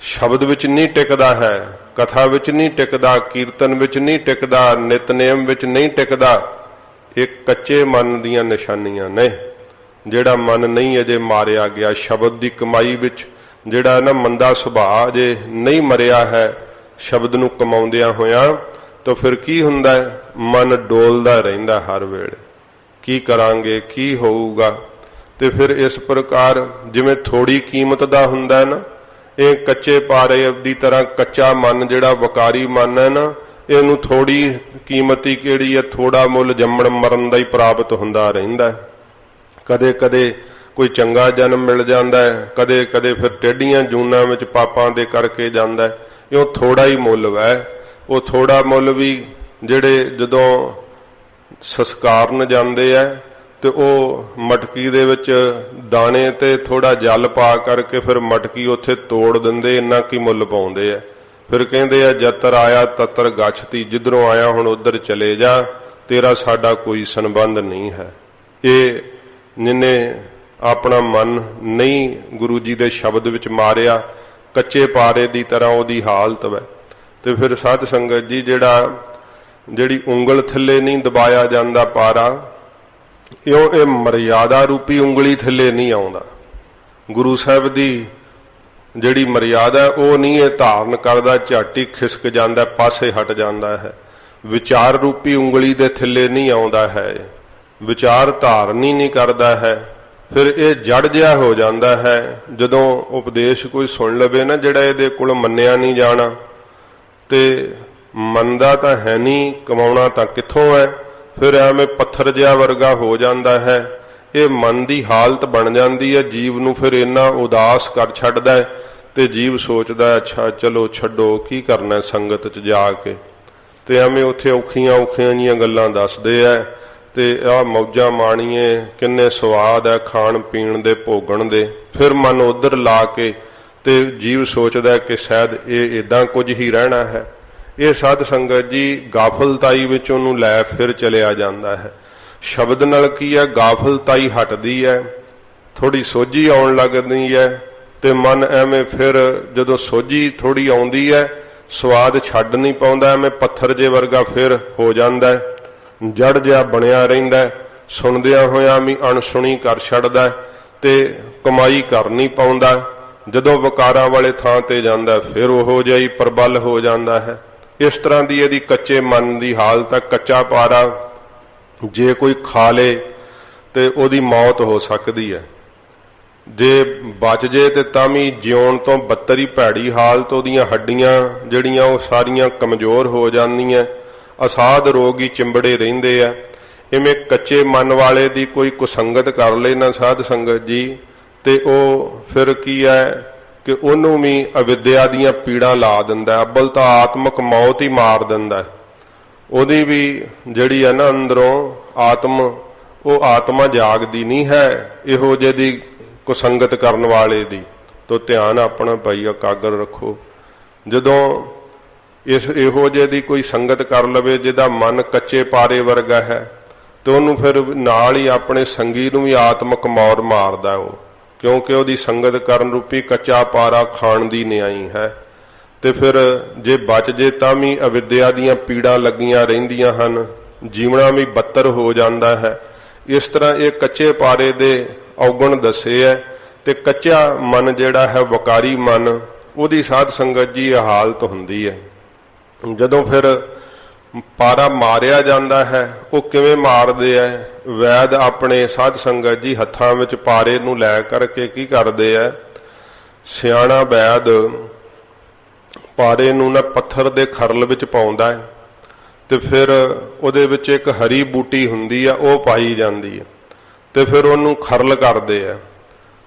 ਸ਼ਬਦ ਵਿੱਚ ਨਹੀਂ ਟਿਕਦਾ ਹੈ, ਕਥਾ ਵਿੱਚ ਨਹੀਂ ਟਿਕਦਾ, ਕੀਰਤਨ ਵਿੱਚ ਨਹੀਂ ਟਿਕਦਾ, ਨਿਤਨੇਮ ਵਿੱਚ ਨਹੀਂ ਟਿਕਦਾ। ਇਹ ਕੱਚੇ ਮਨ ਦੀਆਂ ਨਿਸ਼ਾਨੀਆਂ ਨੇ। ਜਿਹੜਾ ਮਨ ਨਹੀਂ ਅਜੇ ਮਾਰਿਆ ਗਿਆ ਸ਼ਬਦ ਦੀ ਕਮਾਈ ਵਿੱਚ, ਜਿਹੜਾ ਨਾ ਮੰਦਾ ਸੁਭਾਅ ਜੇ ਨਹੀਂ ਮਰਿਆ ਹੈ ਸ਼ਬਦ ਨੂੰ ਕਮਾਉਂਦਿਆਂ ਹੋਇਆਂ, ਤਾਂ ਫਿਰ ਕੀ ਹੁੰਦਾ ਹੈ? ਮਨ ਡੋਲਦਾ ਰਹਿੰਦਾ ਹਰ ਵੇਲੇ, ਕੀ ਕਰਾਂਗੇ, ਕੀ ਹੋਊਗਾ। ਤੇ ਫਿਰ ਇਸ ਪ੍ਰਕਾਰ ਜਿਵੇਂ ਥੋੜੀ ਕੀਮਤ ਦਾ ਹੁੰਦਾ ਨਾ, ਇਹ ਕੱਚੇ ਪਾਰੇ ਦੀ ਤਰ੍ਹਾਂ ਕੱਚਾ ਮਨ ਜਿਹੜਾ ਵਕਾਰੀ ਮਨ ਹੈ ਨਾ, ਇਹਨੂੰ ਥੋੜੀ ਕੀਮਤੀ ਕਿਹੜੀ ਹੈ, ਥੋੜਾ ਮੁੱਲ ਜੰਮਣ ਮਰਨ ਦਾ ਹੀ ਪ੍ਰਾਪਤ ਹੁੰਦਾ ਰਹਿੰਦਾ। ਕਦੇ ਕਦੇ ਕੋਈ ਚੰਗਾ ਜਨਮ ਮਿਲ ਜਾਂਦਾ ਹੈ, ਕਦੇ ਕਦੇ ਫਿਰ ਟੇਢੀਆਂ ਜੂਨਾਂ ਵਿੱਚ ਪਾਪਾਂ ਦੇ ਕਰਕੇ ਜਾਂਦਾ ਹੈ। ਇਹ ਥੋੜਾ ਹੀ ਮੁੱਲ ਹੈ। ਉਹ ਥੋੜਾ ਮੁੱਲ ਵੀ ਜਿਹੜੇ ਜਦੋਂ ਸੰਸਕਾਰਨ ਜਾਂਦੇ ਆ ਤੇ ਉਹ ਮਟਕੀ ਦੇ ਵਿੱਚ ਦਾਣੇ ਤੇ ਥੋੜਾ ਜਲ ਪਾ ਕਰਕੇ ਫਿਰ ਮਟਕੀ ਉੱਥੇ ਤੋੜ ਦਿੰਦੇ, ਇੰਨਾ ਕੀ ਮੁੱਲ ਪਾਉਂਦੇ ਆ। ਫਿਰ ਕਹਿੰਦੇ ਆ ਜਤਰ ਆਇਆ ਤਤਰ ਗਛਤੀ, ਜਿੱਧਰੋਂ ਆਇਆ ਹੁਣ ਉਧਰ ਚਲੇ ਜਾ, ਤੇਰਾ ਸਾਡਾ ਕੋਈ ਸੰਬੰਧ ਨਹੀਂ ਹੈ। ਇਹ ਜਿਨੇ ਆਪਣਾ ਮਨ ਨਹੀਂ ਗੁਰੂ ਜੀ ਦੇ ਸ਼ਬਦ ਵਿੱਚ ਮਾਰਿਆ, ਕੱਚੇ ਪਾਰੇ ਦੀ ਤਰ੍ਹਾਂ ਉਹਦੀ ਹਾਲਤ ਹੈ। ਤੇ ਫਿਰ ਸਾਧ ਸੰਗਤ ਜੀ ਜਿਹੜੀ ਉਂਗਲ ਥੱਲੇ ਨਹੀਂ ਦਬਾਇਆ ਜਾਂਦਾ ਪਾਰਾ, ਇਹ ਮਰਿਆਦਾ ਰੂਪੀ ਉਂਗਲੀ ਥੱਲੇ ਨਹੀਂ ਆਉਂਦਾ। ਗੁਰੂ ਸਾਹਿਬ ਦੀ ਜਿਹੜੀ ਮਰਿਆਦਾ ਉਹ ਨਹੀਂ ਇਹ ਧਾਰਨ ਕਰਦਾ, ਝਾਟੀ ਖਿਸਕ ਜਾਂਦਾ, ਪਾਸੇ ਹਟ ਜਾਂਦਾ ਹੈ। ਵਿਚਾਰ ਰੂਪੀ ਉਂਗਲੀ ਦੇ ਥੱਲੇ ਨਹੀਂ ਆਉਂਦਾ ਹੈ, ਵਿਚਾਰ ਧਾਰਨ ਹੀ ਨਹੀਂ ਕਰਦਾ ਹੈ। ਫਿਰ ਇਹ ਜੜ ਜਿਹਾ ਹੋ ਜਾਂਦਾ ਹੈ। ਜਦੋਂ ਉਪਦੇਸ਼ ਕੋਈ ਸੁਣ ਲਵੇ ਨਾ ਜਿਹੜਾ ਇਹਦੇ ਕੋਲ ਮੰਨਿਆ ਨਹੀਂ ਜਾਣਾ, ਤੇ ਮੰਨਦਾ ਤਾਂ ਹੈ ਨਹੀਂ, ਕਮਾਉਣਾ ਤਾਂ ਕਿੱਥੋਂ ਹੈ, ਫਿਰ ਐਵੇਂ ਪੱਥਰ ਜਿਹਾ ਵਰਗਾ ਹੋ ਜਾਂਦਾ ਹੈ। ਇਹ ਮਨ ਦੀ ਹਾਲਤ ਬਣ ਜਾਂਦੀ ਹੈ। ਜੀਵ ਨੂੰ ਫਿਰ ਇੰਨਾ ਉਦਾਸ ਕਰ ਛੱਡਦਾ ਹੈ ਤੇ ਜੀਵ ਸੋਚਦਾ ਅੱਛਾ ਚਲੋ ਛੱਡੋ, ਕੀ ਕਰਨਾ ਸੰਗਤ 'ਚ ਜਾ ਕੇ। ਤੇ ਐਵੇਂ ਉੱਥੇ ਔਖੀਆਂ ਜੀਆਂ ਗੱਲਾਂ ਦੱਸਦੇ ਆ ਤੇ ਆਹ ਮੌਜਾਂ ਮਾਣੀਏ, ਕਿੰਨੇ ਸਵਾਦ ਹੈ ਖਾਣ ਪੀਣ ਦੇ, ਭੋਗਣ ਦੇ। ਫਿਰ ਮਨ ਉਧਰ ਲਾ ਕੇ ਤੇ ਜੀਵ ਸੋਚਦਾ ਕਿ ਸ਼ਾਇਦ ਇਹ ਇਦਾਂ ਕੁਝ ਹੀ ਰਹਿਣਾ ਹੈ। ਇਹ ਸਾਧ ਸੰਗਤ ਜੀ ਗਾਫਲਤਾਈ ਵਿੱਚ ਉਹਨੂੰ ਲੈ ਫਿਰ ਚਲਿਆ ਜਾਂਦਾ ਹੈ। ਸ਼ਬਦ ਨਾਲ ਕੀ ਹੈ, ਗਾਫਲਤਾਈ ਹਟਦੀ ਹੈ, ਥੋੜੀ ਸੋਝੀ ਆਉਣ ਲੱਗਦੀ ਹੈ। ਤੇ ਮਨ ਐਵੇਂ ਫਿਰ ਜਦੋਂ ਸੋਝੀ ਥੋੜੀ ਆਉਂਦੀ ਹੈ, ਸਵਾਦ ਛੱਡ ਨਹੀਂ ਪਾਉਂਦਾ, ਐਵੇਂ ਪੱਥਰ ਜੇ ਵਰਗਾ ਫਿਰ ਹੋ ਜਾਂਦਾ, ਜੜ ਜਿਹਾ ਬਣਿਆ ਰਹਿੰਦਾ। ਸੁਣਦਿਆਂ ਹੋਇਆਂ ਵੀ ਅਣਸੁਣੀ ਕਰ ਛੱਡਦਾ ਤੇ ਕਮਾਈ ਕਰ ਨਹੀਂ ਪਾਉਂਦਾ। ਜਦੋਂ ਵਿਕਾਰਾਂ ਵਾਲੇ ਥਾਂ ਤੇ ਜਾਂਦਾ ਫਿਰ ਉਹੋ ਜਿਹਾ ਹੀ ਪ੍ਰਬਲ ਹੋ ਜਾਂਦਾ ਹੈ। ਇਸ ਤਰ੍ਹਾਂ ਦੀ ਇਹਦੀ ਕੱਚੇ ਮਨ ਦੀ ਹਾਲਤ ਹੈ। ਕੱਚਾ ਪਾਰਾ ਜੇ ਕੋਈ ਖਾ ਲੇ ਤੇ ਉਹਦੀ ਮੌਤ ਹੋ ਸਕਦੀ ਹੈ, ਜੇ ਬਚ ਜੇ ਤੇ ਤਾਂ ਵੀ ਜਿਉਣ ਤੋਂ ਬੱਤਰ ਹੀ ਭੈੜੀ ਹਾਲਤ। ਉਹਦੀਆਂ ਹੱਡੀਆਂ ਜਿਹੜੀਆਂ ਉਹ ਸਾਰੀਆਂ ਕਮਜ਼ੋਰ ਹੋ ਜਾਂਦੀਆਂ, ਅਸਾਧ ਰੋਗ ਹੀ ਚਿੰਬੜੇ ਰਹਿੰਦੇ ਆ। ਇਵੇਂ ਕੱਚੇ ਮਨ ਵਾਲੇ ਦੀ ਕੋਈ ਕੁਸੰਗਤ ਕਰ ਲੇ ਨਾ ਸਾਧ ਸੰਗਤ ਜੀ, ਤੇ ਉਹ ਫਿਰ ਕੀ ਹੈ ਕਿ ਉਹਨੂੰ ਵੀ ਅਵਿਦਿਆ ਦੀਆਂ ਪੀੜਾਂ ਲਾ ਦਿੰਦਾ। ਅੱਬਲ ਤਾਂ ਆਤਮਕ ਮੌਤ ਹੀ ਮਾਰ ਦਿੰਦਾ। ਉਹਦੀ ਵੀ ਜਿਹੜੀ ਹੈ ਨਾ ਅੰਦਰੋਂ ਆਤਮ, ਉਹ ਆਤਮਾ ਜਾਗਦੀ ਨਹੀਂ ਹੈ ਇਹੋ ਜਿਹੇ ਦੀ ਕੁਸੰਗਤ ਕਰਨ ਵਾਲੇ ਦੀ। ਤੋ ਧਿਆਨ ਆਪਣਾ ਭਾਈ ਇਕਾਗਰ ਰੱਖੋ। ਜਦੋਂ ਇਹੋ ਜਿਹੇ ਦੀ ਕੋਈ ਸੰਗਤ ਕਰ ਲਵੇ ਜਿਹਦਾ ਮਨ ਕੱਚੇ ਪਾਰੇ ਵਰਗਾ ਹੈ, ਤੇ ਉਹਨੂੰ ਫਿਰ ਨਾਲ ਹੀ ਆਪਣੇ ਸੰਗੀ ਨੂੰ ਵੀ ਆਤਮਕ ਮੌਤ ਮਾਰਦਾ ਉਹ, ਕਿਉਂਕਿ ਉਹਦੀ ਸੰਗਤ ਕਰਨ ਰੂਪੀ ਕੱਚਾ ਪਾਰਾ ਖਾਣ ਦੀ ਨਿਆਈ ਹੈ। ਤੇ ਫਿਰ ਜੇ ਬਚ ਜੇ ਤਾਂ ਵੀ ਅਵਿਦਿਆ ਦੀਆਂ ਪੀੜਾਂ ਲੱਗੀਆਂ ਰਹਿੰਦੀਆਂ ਹਨ, ਜੀਵਣਾ ਵੀ ਬੱਤਰ ਹੋ ਜਾਂਦਾ ਹੈ। ਇਸ ਤਰ੍ਹਾਂ ਇਹ ਕੱਚੇ ਪਾਰੇ ਦੇ ਔਗਣ ਦੱਸੇ ਹੈ। ਤੇ ਕੱਚਾ ਮਨ ਜਿਹੜਾ ਹੈ, ਵਕਾਰੀ ਮਨ, ਉਹਦੀ ਸਾਧ ਸੰਗਤ ਜੀ ਇਹ ਹਾਲਤ ਹੁੰਦੀ ਹੈ। ਜਦੋਂ ਫਿਰ ਪਾਰਾ ਮਾਰਿਆ ਜਾਂਦਾ ਹੈ, ਉਹ ਕਿਵੇਂ ਮਾਰਦੇ ਹੈ? ਵੈਦ ਆਪਣੇ ਸਾਧ ਸੰਗਤ ਜੀ ਹੱਥਾਂ ਵਿੱਚ ਪਾਰੇ ਨੂੰ ਲੈ ਕਰਕੇ ਕੀ ਕਰਦੇ ਹੈ? ਸਿਆਣਾ ਵੈਦ ਪਾਰੇ ਨੂੰ ਨਾ ਪੱਥਰ ਦੇ ਖਰਲ ਵਿੱਚ ਪਾਉਂਦਾ ਹੈ, ਤੇ ਫਿਰ ਉਹਦੇ ਵਿੱਚ ਇੱਕ ਹਰੀ ਬੂਟੀ ਹੁੰਦੀ ਆ, ਉਹ ਪਾਈ ਜਾਂਦੀ ਹੈ, ਤੇ ਫਿਰ ਉਹਨੂੰ ਖਰਲ ਕਰਦੇ ਆ।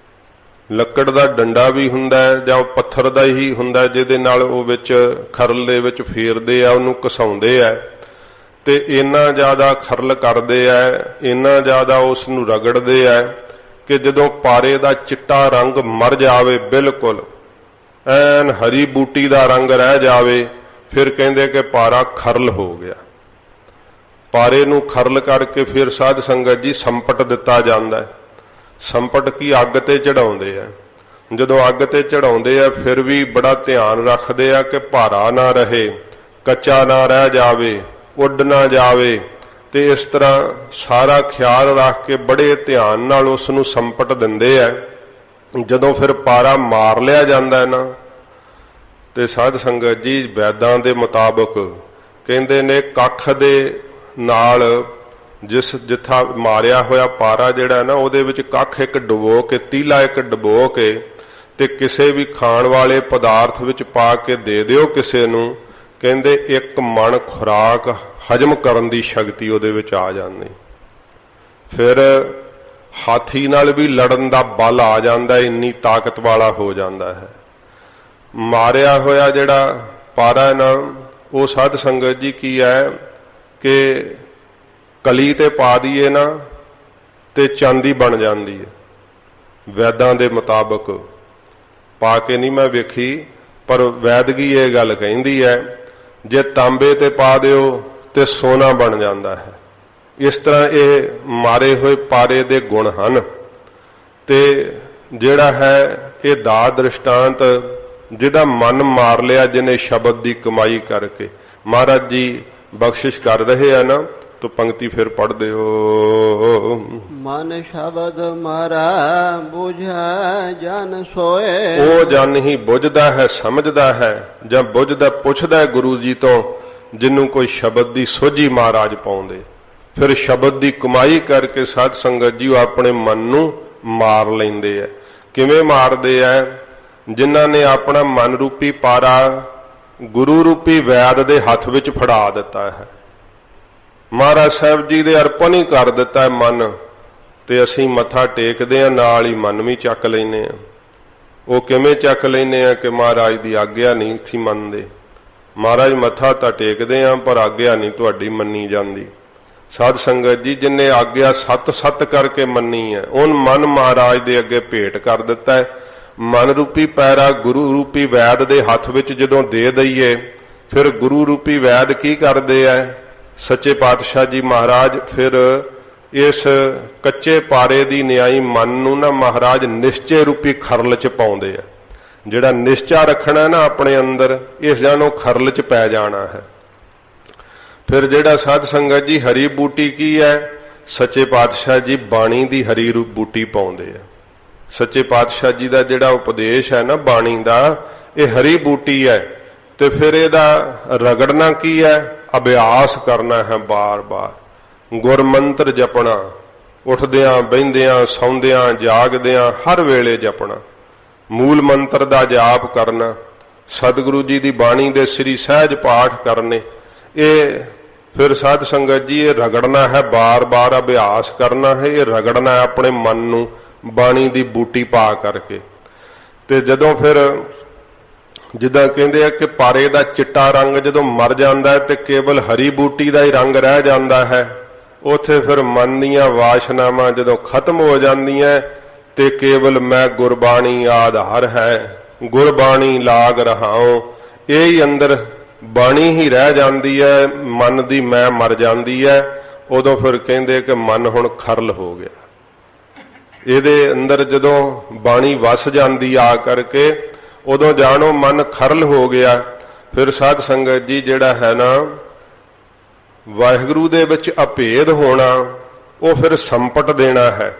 ਲੱਕੜ ਦਾ ਡੰਡਾ ਵੀ ਹੁੰਦਾ ਹੈ ਜਾਂ ਪੱਥਰ ਦਾ ਹੀ ਹੁੰਦਾ, ਜਿਹਦੇ ਨਾਲ ਉਹ ਵਿੱਚ ਖਰਲ ਦੇ ਵਿੱਚ ਫੇਰਦੇ ਆ, ਉਹਨੂੰ ਘਸਾਉਂਦੇ ਆ। ਤੇ ਇੰਨਾ ਜ਼ਿਆਦਾ ਖਰਲ ਕਰਦੇ ਆ, ਇੰਨਾ ਜ਼ਿਆਦਾ ਉਸ ਨੂੰ ਰਗੜਦੇ ਆ ਕਿ ਜਦੋਂ ਪਾਰੇ ਦਾ ਚਿੱਟਾ ਰੰਗ ਮਰ ਜਾਵੇ, ਬਿਲਕੁਲ ਐਨ ਹਰੀ ਬੂਟੀ ਦਾ ਰੰਗ ਰਹਿ ਜਾਵੇ, ਫਿਰ ਕਹਿੰਦੇ ਕਿ ਪਾਰਾ ਖਰਲ ਹੋ ਗਿਆ। ਪਾਰੇ ਨੂੰ ਖਰਲ ਕਰਕੇ ਫਿਰ ਸਾਧ ਸੰਗਤ ਜੀ ਸੰਪਟ ਦਿੱਤਾ ਜਾਂਦਾ ਹੈ। ਸੰਪਟ ਕੀ? ਅੱਗ ਤੇ ਚੜਾਉਂਦੇ ਆ। ਜਦੋਂ ਅੱਗ ਤੇ ਚੜਾਉਂਦੇ ਆ ਫਿਰ ਵੀ ਬੜਾ ਧਿਆਨ ਰੱਖਦੇ ਆ ਕਿ ਭਾਰਾ ਨਾ ਰਹੇ, ਕੱਚਾ ਨਾ ਰਹਿ ਜਾਵੇ, ਉੱਡ ਨਾ ਜਾਵੇ। ਤੇ ਇਸ ਤਰ੍ਹਾਂ ਸਾਰਾ ਖਿਆਲ ਰੱਖ ਕੇ ਬੜੇ ਧਿਆਨ ਨਾਲ ਉਸ ਨੂੰ ਸੰਪਟ ਦਿੰਦੇ ਆ। ਜਦੋਂ ਫਿਰ ਪਾਰਾ ਮਾਰ ਲਿਆ ਜਾਂਦਾ ਹੈ ਨਾ, ਤੇ ਸਾਧ ਸੰਗਤ ਜੀ ਵੈਦਾਂ ਦੇ ਮੁਤਾਬਕ ਕਹਿੰਦੇ ਨੇ ਕੱਖ ਦੇ ਨਾਲ ਜਿੱਥਾ ਮਾਰਿਆ ਹੋਇਆ ਪਾਰਾ ਜਿਹੜਾ ਨਾ, ਉਹਦੇ ਵਿੱਚ ਕੱਖ ਇੱਕ ਡੁਬੋ ਕੇ, ਤੀਲਾ ਇੱਕ ਡੁਬੋ ਕੇ, ਤੇ ਕਿਸੇ ਵੀ ਖਾਣ ਵਾਲੇ ਪਦਾਰਥ ਵਿੱਚ ਪਾ ਕੇ ਦੇ ਦਿਓ ਕਿਸੇ ਨੂੰ, ਕਹਿੰਦੇ ਇੱਕ ਮਣ ਖੁਰਾਕ ਹਜਮ ਕਰਨ ਦੀ ਸ਼ਕਤੀ ਉਹਦੇ ਵਿੱਚ ਆ ਜਾਂਦੀ। ਫਿਰ ਹਾਥੀ ਨਾਲ ਵੀ ਲੜਨ ਦਾ ਬਲ ਆ ਜਾਂਦਾ, ਇੰਨੀ ਤਾਕਤ ਵਾਲਾ ਹੋ ਜਾਂਦਾ ਹੈ। ਮਾਰਿਆ ਹੋਇਆ ਜਿਹੜਾ ਪਾਰਾ ਨਾ, ਉਹ ਸਾਧ ਸੰਗਤ ਜੀ ਕੀ ਹੈ ਕਿ ਕਲੀ ਤੇ ਪਾ ਦਈਏ ਨਾ ਤੇ ਚਾਂਦੀ ਬਣ ਜਾਂਦੀ ਹੈ। ਵੈਦਾਂ ਦੇ ਮੁਤਾਬਕ ਪਾ ਕੇ ਨਹੀਂ ਮੈਂ ਵੇਖੀ, ਪਰ ਵੈਦਗੀ ਇਹ ਗੱਲ ਕਹਿੰਦੀ ਹੈ, ਜੇ ਤਾਂਬੇ ਤੇ ਪਾ ਦਿਓ ਤੇ ਸੋਨਾ ਬਣ ਜਾਂਦਾ ਹੈ। ਇਸ ਤਰ੍ਹਾਂ ਇਹ ਮਾਰੇ ਹੋਏ ਪਾਰੇ ਦੇ ਗੁਣ ਹਨ। ਤੇ ਜਿਹੜਾ ਹੈ ਇਹ ਦਾ ਦ੍ਰਿਸ਼ਟਾਂਤ, ਜਿਹਦਾ ਮਨ ਮਾਰ ਲਿਆ ਜਿਹਨੇ ਸ਼ਬਦ ਦੀ ਕਮਾਈ ਕਰਕੇ। ਮਹਾਰਾਜ ਜੀ ਬਖਸ਼ਿਸ਼ ਕਰ ਰਹੇ ਆ ਨਾ, ਤੋ ਪੰਕਤੀ ਫਿਰ ਪੜ੍ਹਦੇ ਹੋ।
ਮਨ ਸ਼ਬਦ ਮਾਰਾ ਬੁਝਾ ਜਨ ਸੋਏ।
ਉਹ ਜਨ ਹੀ ਬੁਝਦਾ ਹੈ, ਸਮਝਦਾ ਹੈ, ਜਾਂ ਬੁਝਦਾ ਪੁੱਛਦਾ ਹੈ ਗੁਰੂ ਜੀ ਤੋਂ, ਜਿਹਨੂੰ ਕੋਈ ਸ਼ਬਦ ਦੀ ਸੋਝੀ ਮਹਾਰਾਜ ਪਾਉਂਦੇ। ਫਿਰ ਸ਼ਬਦ ਦੀ ਕਮਾਈ ਕਰਕੇ ਸਾਧ ਸੰਗਤ ਜੀ ਆਪਣੇ ਮਨ ਨੂੰ ਮਾਰ ਲੈਂਦੇ ਆ। ਕਿਵੇਂ ਮਾਰਦੇ ਆ? ਜਿਨ੍ਹਾਂ ਨੇ ਆਪਣਾ ਮਨ ਰੂਪੀ ਪਾਰਾ ਗੁਰੂ ਰੂਪੀ ਵੈਦ ਦੇ ਹੱਥ ਵਿੱਚ ਫੜਾ ਦਿੱਤਾ ਹੈ, ਮਹਾਰਾਜ ਸਾਹਿਬ ਜੀ ਦੇ ਅਰਪਣ ਹੀ ਕਰ ਦਿੱਤਾ ਹੈ ਮਨ, ਤੇ ਅਸੀਂ ਮੱਥਾ ਟੇਕਦੇ ਆ, ਨਾਲ ਹੀ ਮਨ ਵੀ ਚੱਕ ਲੈਨੇ ਆ। ਉਹ ਕਿਵੇਂ ਚੱਕ ਲੈਨੇ ਆ ਕਿ ਮਹਾਰਾਜ ਦੀ ਆਗਿਆ ਨਹੀਂ ਸੀ ਮੰਨਦੇ। ਮਹਾਰਾਜ ਮੱਥਾ ਤਾਂ ਟੇਕਦੇ ਆ, ਪਰ ਆਗਿਆ ਨਹੀਂ ਤੁਹਾਡੀ ਮੰਨੀ ਜਾਂਦੀ। ਸਾਧ ਸੰਗਤ ਜੀ ਜਿਨਨੇ ਆਗਿਆ ਸੱਤ ਕਰਕੇ ਮੰਨੀ ਹੈ, ਉਹਨ ਮਨ ਮਹਾਰਾਜ ਦੇ ਅੱਗੇ ਭੇਟ ਕਰ ਦਿੱਤਾ ਹੈ। ਮਨ ਰੂਪੀ ਪੈਰਾ ਗੁਰੂ ਰੂਪੀ ਵੈਦ ਦੇ ਹੱਥ ਵਿੱਚ ਜਦੋਂ ਦੇ ਦਈਏ, ਫਿਰ ਗੁਰੂ ਰੂਪੀ ਵੈਦ ਕੀ ਕਰਦੇ ਆ? ਸੱਚੇ ਪਾਤਸ਼ਾਹ ਜੀ ਮਹਾਰਾਜ ਫਿਰ ਇਸ ਕੱਚੇ ਪਾਰੇ ਦੀ ਨਿਆਈ ਮਨ ਨੂੰ ਨਾ ਮਹਾਰਾਜ ਨਿਸ਼ਚੇ ਰੂਪੀ ਖਰਲ ਚ ਪਾਉਂਦੇ ਆ। ਜਿਹੜਾ ਨਿਸ਼ਚਾ ਰੱਖਣਾ ਨਾ ਆਪਣੇ ਅੰਦਰ, ਇਸ ਜਾਨੋਂ ਖਰਲ ਚ ਪੈ ਜਾਣਾ ਹੈ। ਫਿਰ ਜਿਹੜਾ ਸਾਧ ਸੰਗਤ ਜੀ ਹਰੀ ਬੂਟੀ ਕੀ ਹੈ? ਸੱਚੇ ਪਾਤਸ਼ਾਹ ਜੀ ਬਾਣੀ ਦੀ ਹਰੀ ਬੂਟੀ ਪਾਉਂਦੇ ਆ। ਸੱਚੇ ਪਾਤਸ਼ਾਹ ਜੀ ਦਾ ਜਿਹੜਾ ਉਪਦੇਸ਼ ਹੈ ਨਾ ਬਾਣੀ ਦਾ, ਇਹ ਹਰੀ ਬੂਟੀ ਹੈ। ਤੇ ਫਿਰ ਇਹਦਾ ਰਗੜਨਾ ਕੀ ਹੈ? ਅਭਿਆਸ ਕਰਨਾ ਹੈ ਬਾਰ-ਬਾਰ, ਗੁਰਮੰਤਰ ਜਪਣਾ, ਉੱਠਦਿਆਂ ਬਹਿੰਦਿਆਂ ਸੌਂਦਿਆਂ ਜਾਗਦਿਆਂ ਹਰ ਵੇਲੇ ਜਪਣਾ, ਮੂਲ ਮੰਤਰ ਦਾ ਜਾਪ ਕਰਨਾ, ਸਤਿਗੁਰੂ ਜੀ ਦੀ ਬਾਣੀ ਦੇ ਸ੍ਰੀ ਸਹਿਜ ਪਾਠ ਕਰਨੇ। ਇਹ ਫਿਰ ਸਾਧ ਸੰਗਤ ਜੀ ਇਹ ਰਗੜਨਾ ਹੈ, ਬਾਰ-ਬਾਰ ਅਭਿਆਸ ਕਰਨਾ ਹੈ, ਇਹ ਰਗੜਨਾ ਹੈ ਆਪਣੇ ਮਨ ਨੂੰ ਬਾਣੀ ਦੀ ਬੂਟੀ ਪਾ ਕਰਕੇ। ਤੇ ਜਦੋਂ ਫਿਰ ਜਿੱਦਾਂ ਕਹਿੰਦੇ ਆ ਕਿ ਪਾਰੇ ਦਾ ਚਿੱਟਾ ਰੰਗ ਜਦੋਂ ਮਰ ਜਾਂਦਾ ਹੈ ਤੇ ਕੇਵਲ ਹਰੀ ਬੂਟੀ ਦਾ ਹੀ ਰੰਗ ਰਹਿ ਜਾਂਦਾ ਹੈ, ਉੱਥੇ ਫਿਰ ਮਨ ਦੀਆਂ ਵਾਸ਼ਨਾਵਾਂ ਜਦੋਂ ਖਤਮ ਹੋ ਜਾਂਦੀਆਂ ਤੇ ਕੇਵਲ ਮੈਂ ਗੁਰਬਾਣੀ ਆਧਾਰ ਹੈ, ਗੁਰਬਾਣੀ ਲਾਗ ਰਹਾਉ, ਇਹ ਹੀ ਅੰਦਰ ਬਾਣੀ ਹੀ ਰਹਿ ਜਾਂਦੀ ਹੈ, ਮਨ ਦੀ ਮੈਂ ਮਰ ਜਾਂਦੀ ਹੈ। ਉਦੋਂ ਫਿਰ ਕਹਿੰਦੇ ਕਿ ਮਨ ਹੁਣ ਖਰਲ ਹੋ ਗਿਆ। ਇਹਦੇ ਅੰਦਰ ਜਦੋਂ ਬਾਣੀ ਵਸ ਜਾਂਦੀ ਆ ਕਰਕੇ, ਉਦੋਂ ਜਾਣੋ ਮਨ ਖਰਲ ਹੋ ਗਿਆ। ਫਿਰ ਸਾਧ ਸੰਗਤ ਜੀ ਜਿਹੜਾ ਹੈ ਨਾ ਵਾਹਿਗੁਰੂ ਦੇ ਵਿੱਚ ਅਭੇਦ ਹੋਣਾ, ਉਹ ਫਿਰ ਸੰਪਟ ਦੇਣਾ ਹੈ।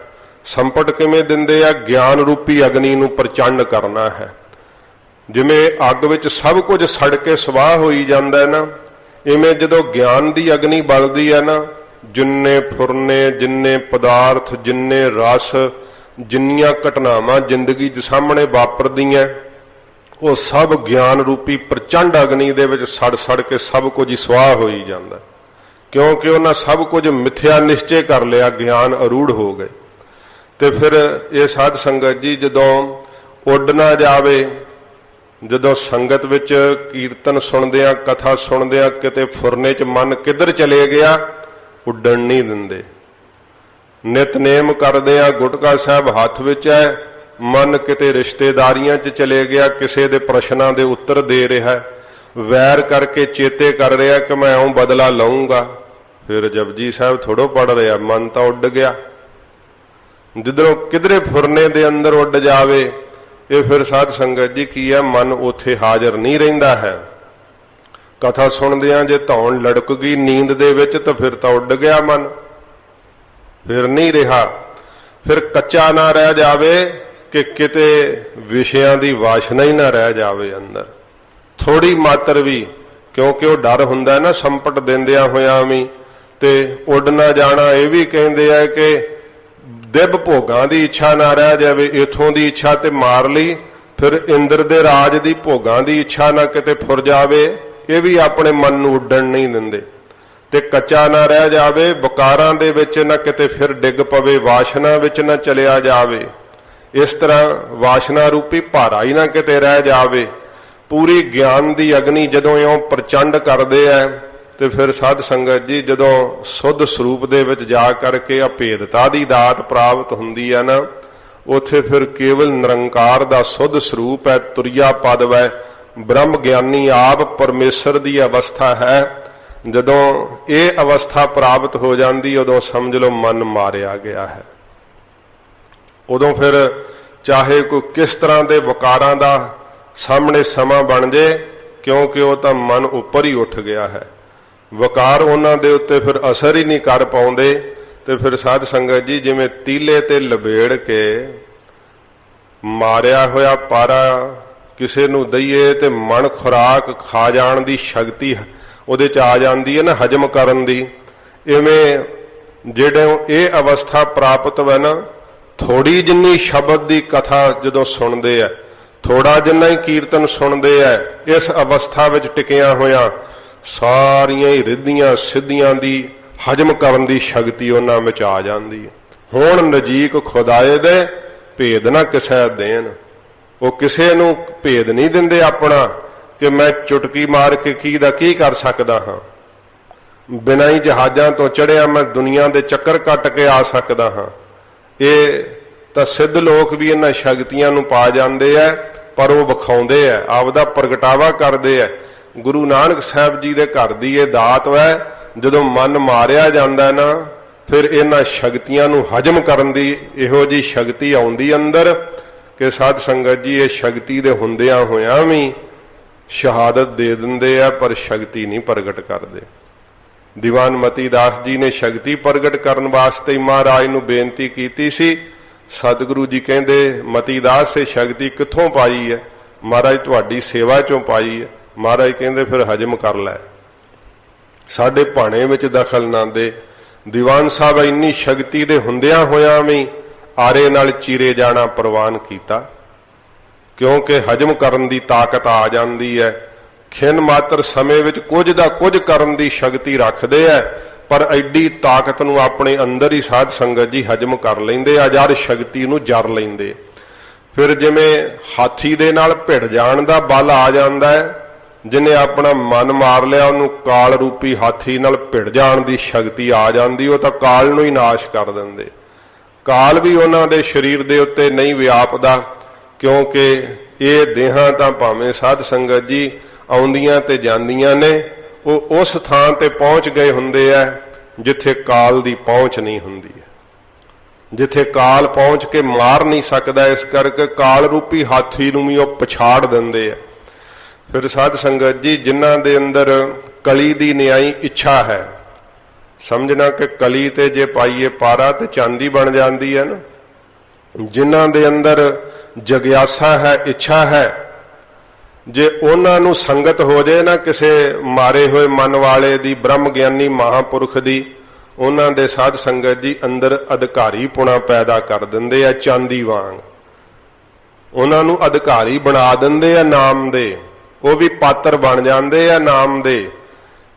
ਸੰਪਟ ਕਿਵੇਂ ਦਿੰਦੇ ਆ? ਗਿਆਨ ਰੂਪੀ ਅਗਨੀ ਨੂੰ ਪ੍ਰਚੰਡ ਕਰਨਾ ਹੈ। ਜਿਵੇਂ ਅੱਗ ਵਿੱਚ ਸਭ ਕੁਝ ਸੜ ਕੇ ਸਵਾਹ ਹੋਈ ਜਾਂਦਾ ਹੈ ਨਾ, ਇਵੇਂ ਜਦੋਂ ਗਿਆਨ ਦੀ ਅਗਨੀ ਬਲਦੀ ਹੈ ਨਾ, ਜਿੰਨੇ ਫੁਰਨੇ, ਜਿੰਨੇ ਪਦਾਰਥ, ਜਿੰਨੇ ਰਸ, ਜਿੰਨੀਆਂ ਘਟਨਾਵਾਂ ਜ਼ਿੰਦਗੀ ਦੇ ਸਾਹਮਣੇ ਵਾਪਰਦੀਆਂ, ਉਹ ਸਭ ਗਿਆਨ ਰੂਪੀ ਪ੍ਰਚੰਡ ਅਗਨੀ ਦੇ ਵਿੱਚ ਸੜ ਸੜ ਕੇ ਸਭ ਕੁਝ ਹੀ ਸਵਾਹ ਹੋਈ ਜਾਂਦਾ, ਕਿਉਂਕਿ ਉਹਨਾਂ ਸਭ ਕੁਝ ਮਿਥਿਆ ਨਿਸ਼ਚੈ ਕਰ ਲਿਆ, ਗਿਆਨ ਅਰੂੜ ਹੋ ਗਏ। ਤੇ ਫਿਰ ਇਹ ਸਾਧ ਸੰਗਤ ਜੀ ਜਦੋਂ ਉੱਡ ਨਾ ਜਾਵੇ, ਜਦੋਂ ਸੰਗਤ ਵਿੱਚ ਕੀਰਤਨ ਸੁਣਦਿਆਂ ਕਥਾ ਸੁਣਦਿਆਂ ਕਿਤੇ ਫੁਰਨੇ 'ਚ ਮਨ ਕਿੱਧਰ ਚਲੇ ਗਿਆ, ਉੱਡਣ ਨਹੀਂ ਦਿੰਦੇ। ਨਿਤਨੇਮ ਕਰਦਿਆਂ ਗੁਟਕਾ ਸਾਹਿਬ ਹੱਥ ਵਿੱਚ ਹੈ, ਮਨ ਕਿਤੇ ਰਿਸ਼ਤੇਦਾਰੀਆਂ 'ਚ ਚਲੇ ਗਿਆ, ਕਿਸੇ ਦੇ ਪ੍ਰਸ਼ਨਾਂ ਦੇ ਉੱਤਰ ਦੇ ਰਿਹਾ, ਵੈਰ ਕਰਕੇ ਚੇਤੇ ਕਰ ਰਿਹਾ ਕਿ ਮੈਂ ਇਉਂ ਬਦਲਾ ਲਊਂਗਾ। ਫਿਰ ਜਪਜੀ ਸਾਹਿਬ ਥੋੜੋ ਪੜ ਰਿਹਾ, ਮਨ ਤਾਂ ਉੱਡ ਗਿਆ। ਜਿੱਧਰੋਂ ਕਿਧਰੇ ਫੁਰਨੇ ਦੇ ਅੰਦਰ ਉੱਡ ਜਾਵੇ, ਇਹ ਫਿਰ ਸਾਧ ਸੰਗਤ ਜੀ ਕੀ ਹੈ, ਮਨ ਉੱਥੇ ਹਾਜ਼ਰ ਨਹੀਂ ਰਹਿੰਦਾ ਹੈ। ਕਥਾ ਸੁਣਦਿਆਂ ਜੇ ਧੌਣ ਲੜਕ ਗਈ ਨੀਂਦ ਦੇ ਵਿੱਚ ਤਾਂ ਫਿਰ ਤਾਂ ਉੱਡ ਗਿਆ ਮਨ, ਫਿਰ ਨਹੀਂ ਰਿਹਾ। ਫਿਰ ਕੱਚਾ ਨਾ ਰਹਿ ਜਾਵੇ ਕਿ ਕਿਤੇ ਵਿਸ਼ਿਆਂ ਦੀ ਵਾਸ਼ਨਾ ਹੀ ਨਾ ਰਹਿ ਜਾਵੇ ਅੰਦਰ ਥੋੜੀ ਮਾਤਰ ਵੀ, ਕਿਉਂਕਿ ਉਹ ਡਰ ਹੁੰਦਾ ਨਾ ਸੰਪਟ ਦਿੰਦਿਆਂ ਹੋਇਆਂ ਵੀ। ਤੇ ਉੱਡ ਨਾ ਜਾਣਾ ਇਹ ਵੀ ਕਹਿੰਦੇ ਆ ਕਿ ਦਿਵ ਭੋਗਾਂ ਦੀ ਇੱਛਾ ਨਾ ਰਹਿ ਜਾਵੇ, ਇਥੋਂ ਦੀ ਇੱਛਾ ਤੇ ਮਾਰ ਲਈ, ਫਿਰ ਇੰਦਰ ਦੇ ਰਾਜ ਦੀ ਭੋਗਾਂ ਦੀ ਇੱਛਾ ਨਾ ਕਿਤੇ ਫੁਰ ਜਾਵੇ, ਇਹ ਵੀ ਆਪਣੇ ਮਨ ਨੂੰ ਉੱਡਣ ਨਹੀਂ ਦਿੰਦੇ। ਤੇ ਕੱਚਾ ਨਾ ਰਹਿ ਜਾਵੇ, ਵਿਕਾਰਾਂ ਦੇ ਵਿੱਚ ਨਾ ਕਿਤੇ ਫਿਰ ਡਿੱਗ ਪਵੇ, ਵਾਸ਼ਨਾ ਵਿੱਚ ਨਾ ਚਲਿਆ ਜਾਵੇ, ਇਸ ਤਰ੍ਹਾਂ ਵਾਸ਼ਨਾ ਰੂਪੀ ਭਾਰਾ ਹੀ ਨਾ ਕਿਤੇ ਰਹਿ ਜਾਵੇ। ਪੂਰੀ ਗਿਆਨ ਦੀ ਅਗਨੀ ਜਦੋਂ ਇਉਂ ਪ੍ਰਚੰਡ ਕਰਦੇ ਆ, ਤੇ ਫਿਰ ਸਾਧ ਸੰਗਤ ਜੀ ਜਦੋਂ ਸੁੱਧ ਸਰੂਪ ਦੇ ਵਿੱਚ ਜਾ ਕਰਕੇ ਅਭੇਦਤਾ ਦੀ ਦਾਤ ਪ੍ਰਾਪਤ ਹੁੰਦੀ ਹੈ ਨਾ, ਉੱਥੇ ਫਿਰ ਕੇਵਲ ਨਿਰੰਕਾਰ ਦਾ ਸੁੱਧ ਸਰੂਪ ਹੈ, ਤੁਰਿਆ ਪਦ ਹੈ, ਬ੍ਰਹਮ ਗਿਆਨੀ ਆਪ ਪਰਮੇਸ਼ਰ ਦੀ ਅਵਸਥਾ ਹੈ। ਜਦੋਂ ਇਹ ਅਵਸਥਾ ਪ੍ਰਾਪਤ ਹੋ ਜਾਂਦੀ, ਉਦੋਂ ਸਮਝ ਲਓ ਮਨ ਮਾਰਿਆ ਗਿਆ ਹੈ। ਉਦੋਂ ਫਿਰ ਚਾਹੇ ਕੋਈ ਕਿਸ ਤਰ੍ਹਾਂ ਦੇ ਵਿਕਾਰਾਂ ਦਾ ਸਾਹਮਣੇ ਸਮਾਂ ਬਣ ਜੇ, ਕਿਉਂਕਿ ਉਹ ਤਾਂ ਮਨ ਉੱਪਰ ਹੀ ਉੱਠ ਗਿਆ ਹੈ। ਵਿਕਾਰ ਉਹਨਾਂ ਦੇ ਉੱਤੇ ਫਿਰ ਅਸਰ ਹੀ ਨਹੀਂ ਕਰ ਪਾਉਂਦੇ। ਤੇ ਫਿਰ ਸਾਧ ਸੰਗਤ ਜੀ ਜਿਵੇਂ ਤੀਲੇ ਤੇ ਲਬੇੜ ਕੇ ਮਾਰਿਆ ਹੋਇਆ ਪਾਰਾ ਕਿਸੇ ਨੂੰ ਦਈਏ ਤੇ ਮਨ ਖੁਰਾਕ ਖਾ ਜਾਣ ਦੀ ਸ਼ਕਤੀ ਉਹਦੇ 'ਚ ਆ ਜਾਂਦੀ ਹੈ ਨਾ, ਹਜਮ ਕਰਨ ਦੀ। ਇਵੇਂ ਜਿਹੜੇ ਇਹ ਅਵਸਥਾ ਪ੍ਰਾਪਤ ਹੈ ਨਾ, ਥੋੜੀ ਜਿੰਨੀ ਸ਼ਬਦ ਦੀ ਕਥਾ ਜਦੋਂ ਸੁਣਦੇ ਆ, ਥੋੜਾ ਜਿੰਨਾ ਹੀ ਕੀਰਤਨ ਸੁਣਦੇ ਆ, ਇਸ ਅਵਸਥਾ ਵਿੱਚ ਟਿਕਿਆ ਹੋਇਆ ਸਾਰੀਆਂ ਹੀ ਰਿੱਧੀਆਂ ਸਿੱਧੀਆਂ ਦੀ ਹਜਮ ਕਰਨ ਦੀ ਸ਼ਕਤੀ ਉਹਨਾਂ ਵਿੱਚ ਆ ਜਾਂਦੀ ਹੈ। ਹੁਣ ਨਜ਼ੀਕ ਖੁਦਾਏ ਦੇ ਭੇਦ ਨਾ ਕਿਸੇ ਦੇਣ, ਉਹ ਕਿਸੇ ਨੂੰ ਭੇਦ ਨਹੀਂ ਦਿੰਦੇ ਆਪਣਾ ਕਿ ਮੈਂ ਚੁਟਕੀ ਮਾਰ ਕੇ ਕੀ ਦਾ ਕੀ ਕਰ ਸਕਦਾ ਹਾਂ, ਬਿਨਾਂ ਹੀ ਜਹਾਜ਼ਾਂ ਤੋਂ ਚੜਿਆ ਮੈਂ ਦੁਨੀਆ ਦੇ ਚੱਕਰ ਕੱਟ ਕੇ ਆ ਸਕਦਾ ਹਾਂ। ਇਹ ਤਾਂ ਸਿੱਧ ਲੋਕ ਵੀ ਇਹਨਾਂ ਸ਼ਕਤੀਆਂ ਨੂੰ ਪਾ ਜਾਂਦੇ ਆ, ਪਰ ਉਹ ਵਿਖਾਉਂਦੇ ਆ, ਆਪਦਾ ਪ੍ਰਗਟਾਵਾ ਕਰਦੇ ਆ। ਗੁਰੂ ਨਾਨਕ ਸਾਹਿਬ ਜੀ ਦੇ ਘਰ ਦੀ ਇਹ ਦਾਤ ਹੈ, ਜਦੋਂ ਮਨ ਮਾਰਿਆ ਜਾਂਦਾ ਨਾ, ਫਿਰ ਇਹਨਾਂ ਸ਼ਕਤੀਆਂ ਨੂੰ ਹਜਮ ਕਰਨ ਦੀ ਇਹੋ ਜਿਹੀ ਸ਼ਕਤੀ ਆਉਂਦੀ ਅੰਦਰ ਕਿ ਸਾਧ ਸੰਗਤ ਜੀ ਇਹ ਸ਼ਕਤੀ ਦੇ ਹੁੰਦਿਆਂ ਹੋਇਆਂ ਵੀ ਸ਼ਹਾਦਤ ਦੇ ਦਿੰਦੇ ਆ, ਪਰ ਸ਼ਕਤੀ ਨਹੀਂ ਪ੍ਰਗਟ ਕਰਦੇ। ਦੀਵਾਨ ਮਤੀ ਦਾਸ ਜੀ ਨੇ ਸ਼ਕਤੀ ਪ੍ਰਗਟ ਕਰਨ ਵਾਸਤੇ ਮਹਾਰਾਜ ਨੂੰ ਬੇਨਤੀ ਕੀਤੀ ਸੀ, ਸਤਿਗੁਰੂ ਜੀ ਕਹਿੰਦੇ ਮਤੀ ਦਾਸ ਇਹ ਸ਼ਕਤੀ ਕਿੱਥੋਂ ਪਾਈ ਹੈ? ਮਹਾਰਾਜ ਤੁਹਾਡੀ ਸੇਵਾ ਚੋਂ ਪਾਈ ਹੈ। ਮਹਾਰਾਜ ਕਹਿੰਦੇ ਫਿਰ ਹਜਮ ਕਰ ਲੈ, ਸਾਡੇ ਭਾਣੇ ਵਿੱਚ ਦਖਲ ਨਾ ਦੇ। ਦੀਵਾਨ ਸਾਹਿਬ ਇੰਨੀ ਸ਼ਕਤੀ ਦੇ ਹੁੰਦਿਆਂ ਹੋਇਆਂ ਵੀ ਆਰੇ ਨਾਲ ਚੀਰੇ ਜਾਣਾ ਪ੍ਰਵਾਨ ਕੀਤਾ, ਕਿਉਂਕਿ ਹਜਮ ਕਰਨ ਦੀ ਤਾਕਤ ਆ ਜਾਂਦੀ ਹੈ। ਖਿੰਨ ਮਾਤਰ ਸਮੇਂ ਵਿੱਚ ਕੁਝ ਦਾ ਕੁਝ ਕਰਨ ਦੀ ਸ਼ਕਤੀ ਰੱਖਦੇ ਹੈ, ਪਰ ਐਡੀ ਤਾਕਤ ਨੂੰ ਆਪਣੇ ਅੰਦਰ ਹੀ ਸਾਧ ਸੰਗਤ ਜੀ ਹਜਮ ਕਰ ਲੈਂਦੇ ਆ, ਜੜ ਸ਼ਕਤੀ ਨੂੰ ਜਰ ਲੈਂਦੇ। ਫਿਰ ਜਿਵੇਂ ਹਾਥੀ ਦੇ ਨਾਲ ਭਿੜ ਜਾਣ ਦਾ ਬਲ ਆ ਜਾਂਦਾ ਹੈ, ਜਿਹਨੇ ਆਪਣਾ ਮਨ ਮਾਰ ਲਿਆ ਉਹਨੂੰ ਕਾਲ ਰੂਪੀ ਹਾਥੀ ਨਾਲ ਭਿੜ ਜਾਣ ਦੀ ਸ਼ਕਤੀ ਆ ਜਾਂਦੀ, ਉਹ ਤਾਂ ਕਾਲ ਨੂੰ ਹੀ ਨਾਸ਼ ਕਰ ਦਿੰਦੇ। ਕਾਲ ਵੀ ਉਹਨਾਂ ਦੇ ਸਰੀਰ ਦੇ ਉੱਤੇ ਨਹੀਂ ਵਿਆਪਦਾ, ਕਿਉਂਕਿ ਇਹ ਦੇਹਾਂ ਤਾਂ ਭਾਵੇਂ ਸਾਧ ਸੰਗਤ ਜੀ ਆਉਂਦੀਆਂ ਤੇ ਜਾਂਦੀਆਂ ਨੇ, ਉਹ ਉਸ ਥਾਂ ਤੇ ਪਹੁੰਚ ਗਏ ਹੁੰਦੇ ਆ ਜਿੱਥੇ ਕਾਲ ਦੀ ਪਹੁੰਚ ਨਹੀਂ ਹੁੰਦੀ, ਜਿੱਥੇ ਕਾਲ ਪਹੁੰਚ ਕੇ ਮਾਰ ਨਹੀਂ ਸਕਦਾ। ਇਸ ਕਰਕੇ ਕਾਲ ਰੂਪੀ ਹਾਥੀ ਨੂੰ ਵੀ ਉਹ ਪਛਾੜ ਦਿੰਦੇ ਆ। ਫਿਰ ਸਾਧ ਸੰਗਤ ਜੀ ਜਿਨ੍ਹਾਂ ਦੇ ਅੰਦਰ ਕਲੀ ਦੀ ਨਿਆਈ ਇੱਛਾ ਹੈ, ਸਮਝਣਾ ਕਿ ਕਲੀ ਤੇ ਜੇ ਪਾਈਏ ਪਾਰਾ ਤੇ ਚਾਂਦੀ ਬਣ ਜਾਂਦੀ ਹੈ ਨਾ। ਜਿਨ੍ਹਾਂ ਦੇ ਅੰਦਰ ਜਗਿਆਸਾ ਹੈ, ਇੱਛਾ ਹੈ, ਜੇ ਉਹਨਾਂ ਨੂੰ ਸੰਗਤ ਹੋ ਜਾਏ ਨਾ ਕਿਸੇ ਮਾਰੇ ਹੋਏ ਮਨ ਵਾਲੇ ਦੀ, ਬ੍ਰਹਮ ਗਿਆਨੀ ਮਹਾਪੁਰਖ ਦੀ, ਉਹਨਾਂ ਦੇ ਸਾਧ ਸੰਗਤ ਜੀ ਅੰਦਰ ਅਧਿਕਾਰੀ ਪੁਣਾ ਪੈਦਾ ਕਰ ਦਿੰਦੇ ਆ, ਚਾਂਦੀ ਵਾਂਗ ਉਹਨਾਂ ਨੂੰ ਅਧਿਕਾਰੀ ਬਣਾ ਦਿੰਦੇ ਆ ਨਾਮ ਦੇ। ਉਹ ਵੀ ਪਾਤਰ ਬਣ ਜਾਂਦੇ ਆ ਨਾਮ ਦੇ।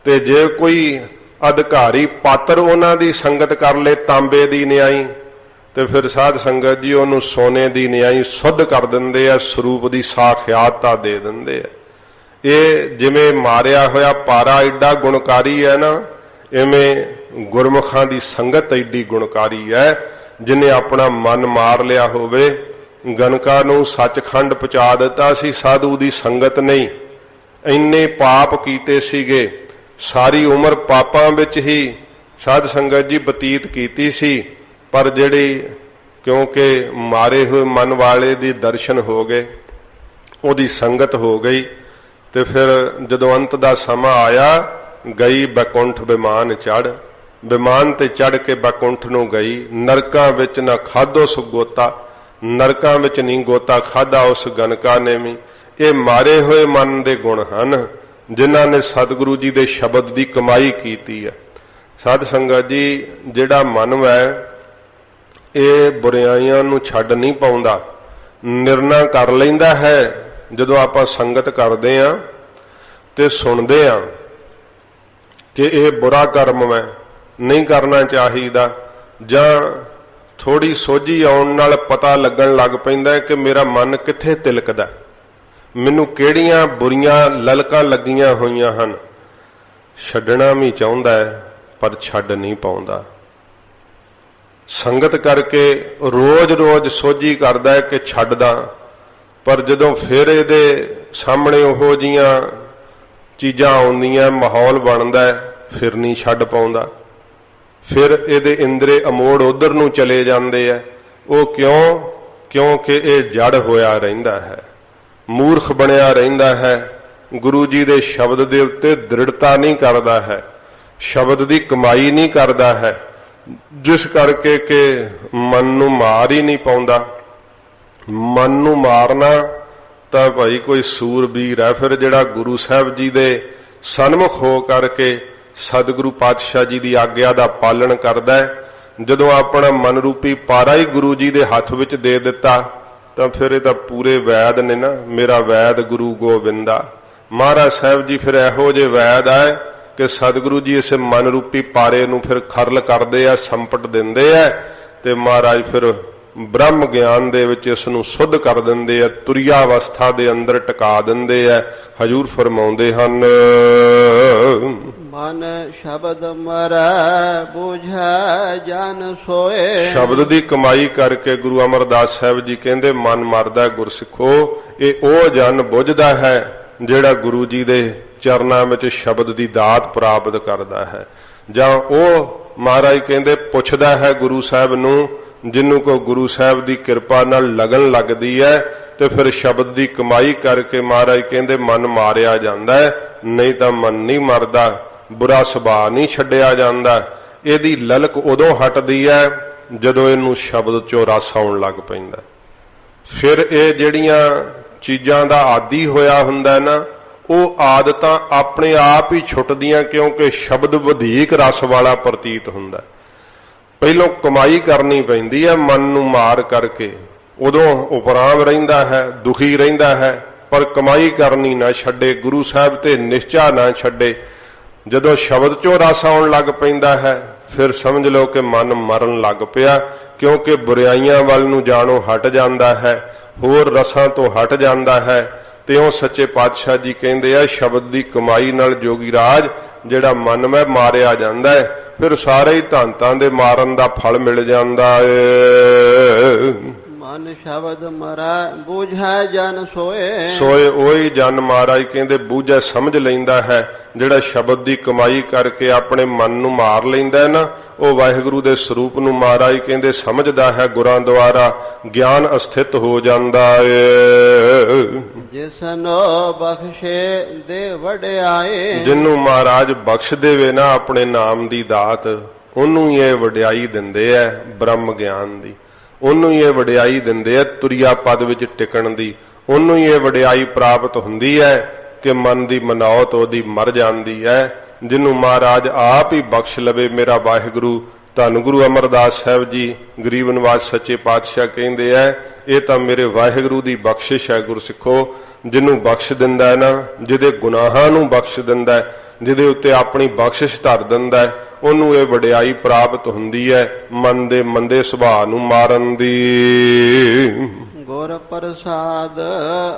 ਤੇ ਜੇ ਕੋਈ ਅਧਿਕਾਰੀ ਪਾਤਰ ਉਹਨਾਂ ਦੀ ਸੰਗਤ ਕਰ ਲੇ ਤਾਂਬੇ ਦੀ ਨਿਆਈ, ਤੇ ਫਿਰ ਸਾਧ ਸੰਗਤ ਜੀ ਉਹਨੂੰ ਸੋਨੇ ਦੀ ਨਿਆਈ ਸੁੱਧ ਕਰ ਦਿੰਦੇ ਆ, ਸਰੂਪ ਦੀ ਸਾਖਿਆਤਤਾ ਦੇ ਦਿੰਦੇ ਆ। ਇਹ ਜਿਵੇਂ ਮਾਰਿਆ ਹੋਇਆ ਪਾਰਾ ਏਡਾ ਗੁਣਕਾਰੀ ਹੈ ਨਾ, ਇਵੇਂ ਗੁਰਮੁਖਾਂ ਦੀ ਸੰਗਤ ਏਡੀ ਗੁਣਕਾਰੀ ਹੈ। ਜਿਹਨੇ ਆਪਣਾ ਮਨ ਮਾਰ ਲਿਆ ਹੋਵੇ, ਗਨਕਾ ਨੂੰ ਸੱਚਖੰਡ ਪਹੁੰਚਾ ਦਿੱਤਾ ਸੀ ਸਾਧੂ ਦੀ ਸੰਗਤ ਨਹੀਂ। ਇੰਨੇ ਪਾਪ ਕੀਤੇ ਸੀਗੇ, ਸਾਰੀ ਉਮਰ ਪਾਪਾਂ ਵਿੱਚ ਹੀ ਸਾਧ ਸੰਗਤ ਜੀ ਬਤੀਤ ਕੀਤੀ ਸੀ, ਪਰ ਜਿਹੜੀ ਕਿਉਂਕਿ ਮਾਰੇ ਹੋਏ ਮਨ ਵਾਲੇ ਦੀ ਦਰਸ਼ਨ ਹੋ ਗਏ, ਉਹਦੀ ਸੰਗਤ ਹੋ ਗਈ, ਤੇ ਫਿਰ ਜਦੋਂ ਅੰਤ ਦਾ ਸਮਾਂ ਆਇਆ, ਗਈ ਬੈਕੁੰਠ ਵਿਮਾਨ ਚੜ, ਵਿਮਾਨ ਤੇ ਚੜ ਕੇ ਬੈਕੁੰਠ ਨੂੰ ਗਈ। ਨਰਕਾਂ ਵਿੱਚ ਨਾ ਖਾਧੋ ਸੁ ਗੋਤਾ, ਨਰਕਾਂ ਵਿੱਚ ਨਹੀਂ ਗੋਤਾ ਖਾਧਾ ਉਸ ਗਨਕਾ ਨੇ ਵੀ। ਇਹ ਮਾਰੇ ਹੋਏ ਮਨ ਦੇ ਗੁਣ ਹਨ, ਜਿਨ੍ਹਾਂ ਨੇ ਸਤਿਗੁਰੂ ਜੀ ਦੇ ਸ਼ਬਦ ਦੀ ਕਮਾਈ ਕੀਤੀ ਹੈ। ਸਾਧ ਸੰਗਤ ਜੀ ਜਿਹੜਾ ਮਨ ਹੈ ਇਹ ਬੁਰਾਈਆਂ ਨੂੰ ਛੱਡ ਨਹੀਂ ਪਾਉਂਦਾ, ਨਿਰਣਾ ਕਰ ਲੈਂਦਾ ਹੈ। ਜਦੋਂ ਆਪਾਂ ਸੰਗਤ ਕਰਦੇ ਆਂ ਤੇ ਸੁਣਦੇ ਆਂ ਕਿ ਇਹ ਬੁਰਾ ਕਰਮ ਹੈ, ਨਹੀਂ ਕਰਨਾ ਚਾਹੀਦਾ, ਜਾਂ ਥੋੜੀ ਸੋਝੀ ਆਉਣ ਨਾਲ ਪਤਾ ਲੱਗਣ ਲੱਗ ਪੈਂਦਾ ਹੈ ਕਿ ਮੇਰਾ ਮਨ ਕਿੱਥੇ ਤਿਲਕਦਾ, ਮੈਨੂੰ ਕਿਹੜੀਆਂ ਬੁਰੀਆਂ ਲਲਕਾਂ ਲੱਗੀਆਂ ਹੋਈਆਂ ਹਨ। ਛੱਡਣਾ ਵੀ ਚਾਹੁੰਦਾ ਹੈ ਪਰ ਛੱਡ ਨਹੀਂ ਪਾਉਂਦਾ। ਸੰਗਤ ਕਰਕੇ ਰੋਜ਼-ਰੋਜ਼ ਸੋਝੀ ਕਰਦਾ ਹੈ ਕਿ ਛੱਡਦਾ, ਪਰ ਜਦੋਂ ਫਿਰ ਇਹਦੇ ਸਾਹਮਣੇ ਉਹੋ ਜੀਆਂ ਚੀਜ਼ਾਂ ਆਉਂਦੀਆਂ, ਮਾਹੌਲ ਬਣਦਾ ਹੈ, ਫਿਰ ਨਹੀਂ ਛੱਡ ਪਾਉਂਦਾ। ਫਿਰ ਇਹਦੇ ਇੰਦਰੇ ਅਮੋੜ ਉਧਰ ਨੂੰ ਚਲੇ ਜਾਂਦੇ ਆ। ਉਹ ਕਿਉਂ? ਕਿਉਂਕਿ ਇਹ ਜੜ ਹੋਇਆ ਰਹਿੰਦਾ ਹੈ, ਮੂਰਖ ਬਣਿਆ ਰਹਿੰਦਾ ਹੈ, ਗੁਰੂ ਜੀ ਦੇ ਸ਼ਬਦ ਦੇ ਉੱਤੇ ਦ੍ਰਿੜਤਾ ਨਹੀਂ ਕਰਦਾ ਹੈ, ਸ਼ਬਦ ਦੀ ਕਮਾਈ ਨਹੀਂ ਕਰਦਾ ਹੈ, ਜਿਸ ਕਰਕੇ ਕਿ ਮਨ ਨੂੰ ਮਾਰ ਹੀ ਨਹੀਂ ਪਾਉਂਦਾ। ਮਨ ਨੂੰ ਮਾਰਨਾ ਤਾਂ ਭਾਈ ਕੋਈ ਸੂਰਬੀਰ ਹੈ ਫਿਰ, ਜਿਹੜਾ ਗੁਰੂ ਸਾਹਿਬ ਜੀ ਦੇ ਸਨਮੁਖ ਹੋ ਕਰਕੇ ਸਤਿਗੁਰੂ ਪਾਤਸ਼ਾਹ ਜੀ ਦੀ ਆਗਿਆ ਦਾ ਪਾਲਣ ਕਰਦਾ ਹੈ। ਜਦੋਂ ਆਪਣਾ ਮਨ ਰੂਪੀ ਪਾਰਾ ਹੀ ਗੁਰੂ ਜੀ ਦੇ ਹੱਥ ਵਿੱਚ ਦੇ ਦਿੱਤਾ, ਤਾਂ ਫਿਰ ਇਹ ਤਾਂ ਪੂਰੇ ਵੈਦ ਨੇ ਨਾ, ਮੇਰਾ ਵੈਦ ਗੁਰੂ ਗੋਬਿੰਦਾ। ਮਹਾਰਾਜ ਸਾਹਿਬ ਜੀ ਫਿਰ ਇਹੋ ਜਿਹੇ ਵੈਦ ਆਏ ਕਿ ਸਤਿਗੁਰੂ ਜੀ ਇਸ ਮਨ ਰੂਪੀ ਪਾਰੇ ਨੂੰ ਫਿਰ ਖਰਲ ਕਰਦੇ ਆ, ਸੰਪਟ ਦਿੰਦੇ ਆ, ਤੇ ਮਹਾਰਾਜ ਫਿਰ ਬ੍ਰਹਮ ਗਿਆਨ ਦੇ ਵਿੱਚ ਇਸ ਨੂੰ ਸੁੱਧ ਕਰ ਦਿੰਦੇ ਆ, ਤੁਰਿਆ ਅਵਸਥਾ ਦੇ ਅੰਦਰ ਟਿਕਾ ਦਿੰਦੇ ਆ। ਹਜੂਰ ਫਰਮਾਉਂਦੇ ਹਨ,
ਮਨ ਸ਼ਬਦ ਮਰੈ ਬੁਝੈ ਜਨ ਸੋਏ।
ਸ਼ਬਦ ਦੀ ਕਮਾਈ ਕਰਕੇ ਗੁਰੂ ਅਮਰਦਾਸ ਸਾਹਿਬ ਜੀ ਕਹਿੰਦੇ ਮਨ ਮਰਦਾ ਗੁਰਸਿੱਖੋ, ਇਹ ਉਹ ਜਨ ਬੁਝਦਾ ਹੈ ਜਿਹੜਾ ਗੁਰੂ ਜੀ ਦੇ ਚਰਨਾਂ ਵਿੱਚ ਸ਼ਬਦ ਦੀ ਦਾਤ ਪ੍ਰਾਪਤ ਕਰਦਾ ਹੈ। ਜਾਂ ਉਹ ਮਹਾਰਾਜ ਕਹਿੰਦੇ ਪੁੱਛਦਾ ਹੈ ਗੁਰੂ ਸਾਹਿਬ ਨੂੰ, ਜਿਹਨੂੰ ਕੋ ਗੁਰੂ ਸਾਹਿਬ ਦੀ ਕਿਰਪਾ ਨਾਲ ਲਗਨ ਲੱਗਦੀ ਹੈ, ਤੇ ਫਿਰ ਸ਼ਬਦ ਦੀ ਕਮਾਈ ਕਰਕੇ ਮਹਾਰਾਜ ਕਹਿੰਦੇ ਮਨ ਮਾਰਿਆ ਜਾਂਦਾ ਹੈ, ਨਹੀਂ ਤਾਂ ਮਨ ਨਹੀਂ ਮਰਦਾ, ਬੁਰਾ ਸੁਭਾਅ ਨਹੀਂ ਛੱਡਿਆ ਜਾਂਦਾ। ਇਹਦੀ ਲਲਕ ਉਦੋਂ ਹਟਦੀ ਹੈ ਜਦੋਂ ਇਹਨੂੰ ਸ਼ਬਦ ਚੋਂ ਰਸ ਆਉਣ ਲੱਗ ਪੈਂਦਾ। ਫਿਰ ਇਹ ਜਿਹੜੀਆਂ ਚੀਜ਼ਾਂ ਦਾ ਆਦੀ ਹੋਇਆ ਹੁੰਦਾ ਨਾ, ਉਹ ਆਦਤਾਂ ਆਪਣੇ ਆਪ ਹੀ ਛੁੱਟਦੀਆਂ, ਕਿਉਂਕਿ ਸ਼ਬਦ ਵਧੇਕ ਰਸ ਵਾਲਾ ਪ੍ਰਤੀਤ ਹੁੰਦਾ। ਪਹਿਲੋਂ ਕਮਾਈ ਕਰਨੀ ਪੈਂਦੀ ਹੈ ਮਨ ਨੂੰ ਮਾਰ ਕਰਕੇ, ਉਦੋਂ ਉਪਰਾਮ ਰਹਿੰਦਾ ਹੈ, ਦੁਖੀ ਰਹਿੰਦਾ ਹੈ, ਪਰ ਕਮਾਈ ਕਰਨੀ ਨਾ ਛੱਡੇ, ਗੁਰੂ ਸਾਹਿਬ ਤੇ ਨਿਸ਼ਚਾ ਨਾ ਛੱਡੇ। ਜਦੋਂ ਸ਼ਬਦ ਚੋਂ ਰਸ ਆਉਣ ਲੱਗ ਪੈਂਦਾ ਹੈ, ਫਿਰ ਸਮਝ ਲਓ ਕਿ ਮਨ ਮਰਨ ਲੱਗ ਪਿਆ, ਕਿਉਂਕਿ ਬੁਰਾਈਆਂ ਵੱਲ ਨੂੰ ਜਾਣੋਂ ਹਟ ਜਾਂਦਾ ਹੈ, ਹੋਰ ਰਸਾਂ ਤੋਂ ਹਟ ਜਾਂਦਾ ਹੈ। ਤੇ ਉਹ ਸੱਚੇ ਪਾਤਸ਼ਾਹ ਜੀ ਕਹਿੰਦੇ ਆ, ਸ਼ਬਦ ਦੀ ਕਮਾਈ ਨਾਲ ਜੋਗੀ ਰਾਜ ਜਿਹੜਾ ਮਨ ਮੈਂ ਮਾਰਿਆ ਜਾਂਦਾ ਹੈ, ਫਿਰ ਸਾਰੇ ਹੀ ਧੰਤਾਂ ਦੇ ਮਾਰਨ ਦਾ ਫਲ ਮਿਲ ਜਾਂਦਾ ਏ।
ਮਨ ਸ਼ਬਦ ਮਰਾ ਬੂਝੈ ਜਨ ਸੋਏ।
ਸੋਏ ਉਹੀ ਜਨ ਮਹਾਰਾਜ ਕਹਿੰਦੇ ਬੂਝੈ ਸਮਝ ਲੈਂਦਾ ਹੈ। ਜਿਹੜਾ ਸ਼ਬਦ ਦੀ ਕਮਾਈ ਕਰਕੇ ਆਪਣੇ ਮਨ ਨੂੰ ਮਾਰ ਲੈਂਦਾ ਹੈ ਨਾ, ਉਹ ਵਾਹਿਗੁਰੂ ਦੇ ਸਰੂਪ ਨੂੰ ਮਹਾਰਾਜ ਕਹਿੰਦੇ ਸਮਝਦਾ ਹੈ, ਗੁਰਾਂ ਦੁਆਰਾ ਗਿਆਨ ਅਸਥਿਤ ਹੋ ਜਾਂਦਾ ਏ।
ਜਿਸਨੋ ਬਖਸ਼ੇ ਦੇ ਵਡਿਆਏ। ਜਿਹਨੂੰ
ਮਹਾਰਾਜ ਬਖਸ਼ ਦੇਵੇ ਨਾ ਆਪਣੇ ਨਾਮ ਦੀ ਦਾਤ, ਉਹਨੂੰ ਹੀ ਇਹ ਵਡਿਆਈ ਦਿੰਦੇ ਐ ਬ੍ਰਹਮ ਗਿਆਨ ਦੀ, ਉਹਨੂੰ ਹੀ ਇਹ ਵਡਿਆਈ ਦਿੰਦੇ ਐ ਤੁਰਿਆ ਪਦ ਵਿੱਚ ਟਿਕਣ ਦੀ, ਉਹਨੂੰ ਹੀ ਇਹ ਵਡਿਆਈ ਪ੍ਰਾਪਤ ਹੁੰਦੀ ਹੈ ਕਿ ਮਨ ਦੀ ਮਨੌਤ ਉਹਦੀ ਮਰ ਜਾਂਦੀ ਹੈ। ਜਿਹਨੂੰ ਮਹਾਰਾਜ ਆਪ ਹੀ ਬਖਸ਼ ਲਵੇ ਮੇਰਾ ਵਾਹਿਗੁਰੂ। ਧੰਨ ਗੁਰੂ ਅਮਰਦਾਸ ਸਾਹਿਬ ਜੀ ਗਰੀਬ ਨਿਵਾਜ ਸੱਚੇ ਪਾਤਸ਼ਾਹ ਕਹਿੰਦੇ ਐ, ਇਹ ਤਾਂ ਮੇਰੇ ਵਾਹਿਗੁਰੂ ਦੀ ਬਖਸ਼ਿਸ਼ ਹੈ ਗੁਰਸਿੱਖੋ। ਜਿਹਨੂੰ ਬਖਸ਼ ਦਿੰਦਾ ਹੈ ਨਾ, ਜਿਹਦੇ ਗੁਨਾਹਾਂ ਨੂੰ ਬਖਸ਼ ਦਿੰਦਾ ਹੈ, ਜਿਹਦੇ ਉੱਤੇ ਆਪਣੀ ਬਖਸ਼ਿਸ਼ ਧਰ ਦਿੰਦਾ ਹੈ, ਉਹਨੂੰ ਇਹ ਵਡਿਆਈ ਪ੍ਰਾਪਤ ਹੁੰਦੀ ਹੈ ਮਨ ਦੇ ਮੰਦੇ ਸੁਭਾਅ ਨੂੰ ਮਾਰਨ ਦੀ।
ਗੁਰ ਪ੍ਰਸਾਦ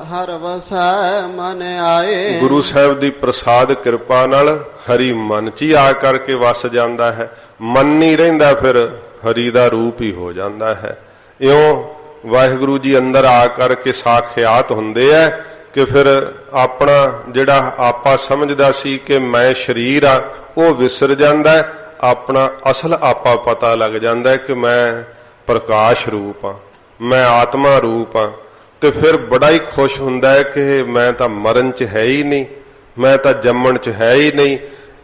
ਹਰ ਵਸੈ ਮਨ ਆਏ। ਗੁਰੂ
ਸਾਹਿਬ ਦੀ ਪ੍ਰਸਾਦ ਕਿਰਪਾ ਨਾਲ ਹਰੀ ਮਨ 'ਚ ਹੀ ਆ ਕਰਕੇ ਵਸ ਜਾਂਦਾ ਹੈ। ਮਨ ਨਹੀਂ ਰਹਿੰਦਾ, ਫਿਰ ਹਰੀ ਦਾ ਰੂਪ ਹੀ ਹੋ ਜਾਂਦਾ ਹੈ। ਇਉਂ ਵਾਹਿਗੁਰੂ ਜੀ ਅੰਦਰ ਆ ਕਰਕੇ ਸਾਖਿਆਤ ਹੁੰਦੇ ਐ ਕਿ ਫਿਰ ਆਪਣਾ ਜਿਹੜਾ ਆਪਾ ਸਮਝਦਾ ਸੀ ਕਿ ਮੈਂ ਸਰੀਰ ਆ, ਉਹ ਵਿਸਰ ਜਾਂਦਾ ਹੈ। ਆਪਣਾ ਅਸਲ ਆਪਾ ਪਤਾ ਲੱਗ ਜਾਂਦਾ ਹੈ ਕਿ ਮੈਂ ਪ੍ਰਕਾਸ਼ ਰੂਪ ਆ, ਮੈਂ ਆਤਮਾ ਰੂਪ ਆ। ਤੇ ਫਿਰ ਬੜਾ ਹੀ ਖੁਸ਼ ਹੁੰਦਾ ਹੈ ਕਿ ਮੈਂ ਤਾਂ ਮਰਨ 'ਚ ਹੈ ਹੀ ਨਹੀਂ, ਮੈਂ ਤਾਂ ਜੰਮਣ 'ਚ ਹੈ ਹੀ ਨਹੀਂ।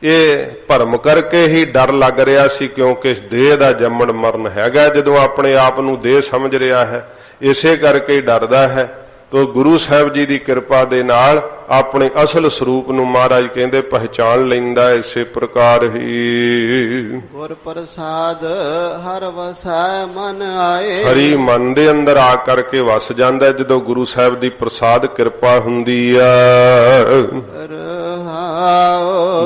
ਇਹ ਭਰਮ ਕਰਕੇ ਹੀ ਡਰ ਲੱਗ ਰਿਹਾ ਸੀ, ਕਿਉਂਕਿ ਦੇਹ ਦਾ ਜੰਮਣ ਮਰਨ ਹੈਗਾ ਜਦੋਂ ਆਪਣੇ ਆਪ ਨੂੰ ਦੇਹ ਸਮਝ ਰਿਹਾ ਹੈ, ਇਸੇ ਕਰਕੇ ਹੀ ਡਰਦਾ ਹੈ। ਤੋ ਗੁਰੂ ਸਾਹਿਬ ਜੀ ਦੀ ਕਿਰਪਾ ਦੇ ਨਾਲ ਆਪਣੇ ਅਸਲ ਸਰੂਪ ਨੂੰ ਮਹਾਰਾਜ ਕਹਿੰਦੇ ਪਹਿਚਾਨ ਲੈਂਦਾ। ਇਸੇ ਪ੍ਰਕਾਰ ਹੀ
ਗੁਰ ਪ੍ਰਸਾਦ ਹਰ ਵਸੈ ਮਨ ਆਏ।
ਹਰੀ ਮਨ ਦੇ ਅੰਦਰ ਆ ਕਰਕੇ ਵਸ ਜਾਂਦਾ ਜਦੋਂ ਗੁਰੂ ਸਾਹਿਬ ਦੀ ਪ੍ਰਸਾਦ ਕਿਰਪਾ ਹੁੰਦੀ ਆ।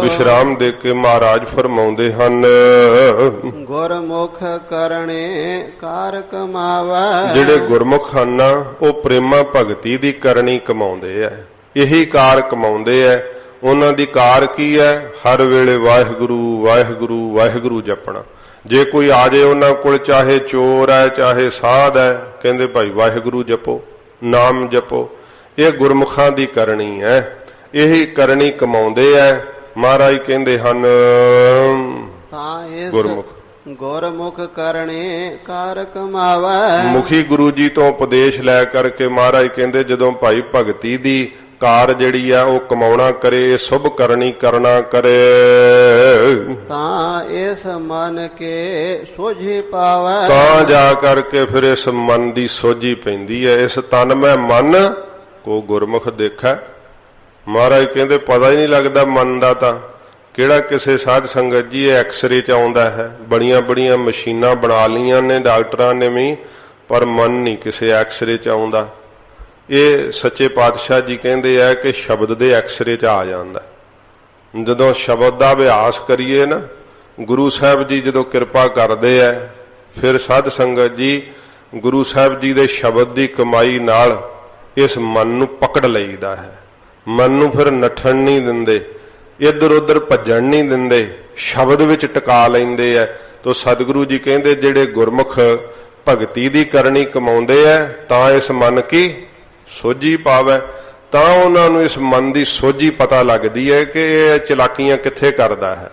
ਵਿਸ਼ਰਾਮ ਦੇ ਕੇ ਮਹਾਰਾਜ ਫਰਮਾਉਂਦੇ ਹਨ,
ਗੁਰਮੁਖ ਕਰਨੇ ਕਾਰ ਕਮਾਵੈ।
ਜਿਹੜੇ ਗੁਰਮੁਖ ਹਨ ਉਹ ਪ੍ਰੇਮਾ ਭਗਤੀ ਦੀ ਕਰਨੀ ਕਮਾਉਂਦੇ ਐ, ਇਹੀ ਕਾਰ ਕਮਾਉਂਦੇ ਐ। ਉਹਨਾਂ ਦੀ ਕਾਰ ਕੀ ਹੈ? ਹਰ ਵੇਲੇ ਵਾਹਿਗੁਰੂ ਵਾਹਿਗੁਰੂ ਵਾਹਿਗੁਰੂ ਜਪਣਾ। ਜੇ ਕੋਈ ਆ ਜਾਏ ਉਹਨਾਂ ਕੋਲ, ਚਾਹੇ ਚੋਰ ਹੈ ਚਾਹੇ ਸਾਧ ਹੈ, ਕਹਿੰਦੇ ਭਾਈ ਵਾਹਿਗੁਰੂ ਜਪੋ, ਨਾਮ ਜਪੋ। ਇਹ ਗੁਰਮੁਖਾਂ ਦੀ ਕਰਨੀ ਹੈ, ਇਹੀ ਕਰਨੀ ਕਮਾਉਂਦੇ ਐ। ਮਹਾਰਾਜ ਕਹਿੰਦੇ ਹਨ
ਤਾਂ ਇਸ
ਗੁਰਮੁਖ
ਗੁਰਮੁਖ ਕਰਨੇ ਕਾਰ ਕਮਾਵੈ।
ਮੁਖੀ ਗੁਰੂ ਜੀ ਤੋਂ ਉਪਦੇਸ਼ ਲੈ ਕਰਕੇ ਮਹਾਰਾਜ ਕਹਿੰਦੇ ਜਦੋਂ ਭਾਈ ਭਗਤੀ ਦੀ ਕਾਰ ਜਿਹੜੀ ਆ ਉਹ ਕਮਾਉਣਾ ਕਰੇ, ਸੁਭ ਕਰਨੀ ਕਰਨਾ ਕਰੇ,
ਤਾਂ ਇਸ ਮਨ ਕੇ ਸੋਝੀ ਪਾਵੈ।
ਤਾਂ ਜਾ ਕਰਕੇ ਫਿਰ ਇਸ ਮਨ ਦੀ ਸੋਝੀ ਪੈਂਦੀ ਹੈ। ਇਸ ਤਨ ਮੈਂ ਮਨ ਕੋ ਗੁਰਮੁਖ ਦੇਖੈ। ਮਹਾਰਾਜ ਕਹਿੰਦੇ ਪਤਾ ਹੀ ਨਹੀਂ ਲੱਗਦਾ ਮਨ ਦਾ, ਤਾਂ ਕਿਹੜਾ ਕਿਸੇ ਸਾਧ ਸੰਗਤ ਜੀ ਇਹ ਐਕਸਰੇ 'ਚ ਆਉਂਦਾ ਹੈ। ਬੜੀਆਂ ਬੜੀਆਂ ਮਸ਼ੀਨਾਂ ਬਣਾ ਲਈਆਂ ਨੇ ਡਾਕਟਰਾਂ ਨੇ ਵੀ, ਪਰ ਮਨ ਨਹੀਂ ਕਿਸੇ ਐਕਸਰੇ 'ਚ ਆਉਂਦਾ। ਇਹ ਸੱਚੇ ਪਾਤਸ਼ਾਹ ਜੀ ਕਹਿੰਦੇ ਆ ਕਿ ਸ਼ਬਦ ਦੇ ਐਕਸਰੇ 'ਚ ਆ ਜਾਂਦਾ। ਜਦੋਂ ਸ਼ਬਦ ਦਾ ਅਭਿਆਸ ਕਰੀਏ ਨਾ, ਗੁਰੂ ਸਾਹਿਬ ਜੀ ਜਦੋਂ ਕਿਰਪਾ ਕਰਦੇ ਆ, ਫਿਰ ਸਾਧ ਸੰਗਤ ਜੀ ਗੁਰੂ ਸਾਹਿਬ ਜੀ ਦੇ ਸ਼ਬਦ ਦੀ ਕਮਾਈ ਨਾਲ ਇਸ ਮਨ ਨੂੰ ਪਕੜ ਲਈਦਾ ਹੈ। ਮਨ ਨੂੰ ਫਿਰ ਨੱਠਣ ਨਹੀਂ ਦਿੰਦੇ, ਇੱਧਰ ਉੱਧਰ ਭੱਜਣ ਨਹੀਂ ਦਿੰਦੇ, ਸ਼ਬਦ ਵਿੱਚ ਟਿਕਾ ਲੈਂਦੇ ਐ। ਤੋ ਸਤਿਗੁਰੂ ਜੀ ਕਹਿੰਦੇ ਜਿਹੜੇ ਗੁਰਮੁਖ ਭਗਤੀ ਦੀ ਕਰਨੀ ਕਮਾਉਂਦੇ ਐ, ਤਾਂ ਇਸ ਮਨ ਕੀ ਸੋਝੀ ਪਾਵੈ। ਤਾਂ ਉਹਨਾਂ ਨੂੰ ਇਸ ਮਨ ਦੀ ਸੋਝੀ ਪਤਾ ਲੱਗਦੀ ਹੈ ਕਿ ਇਹ ਚਲਾਕੀਆਂ ਕਿੱਥੇ ਕਰਦਾ ਹੈ,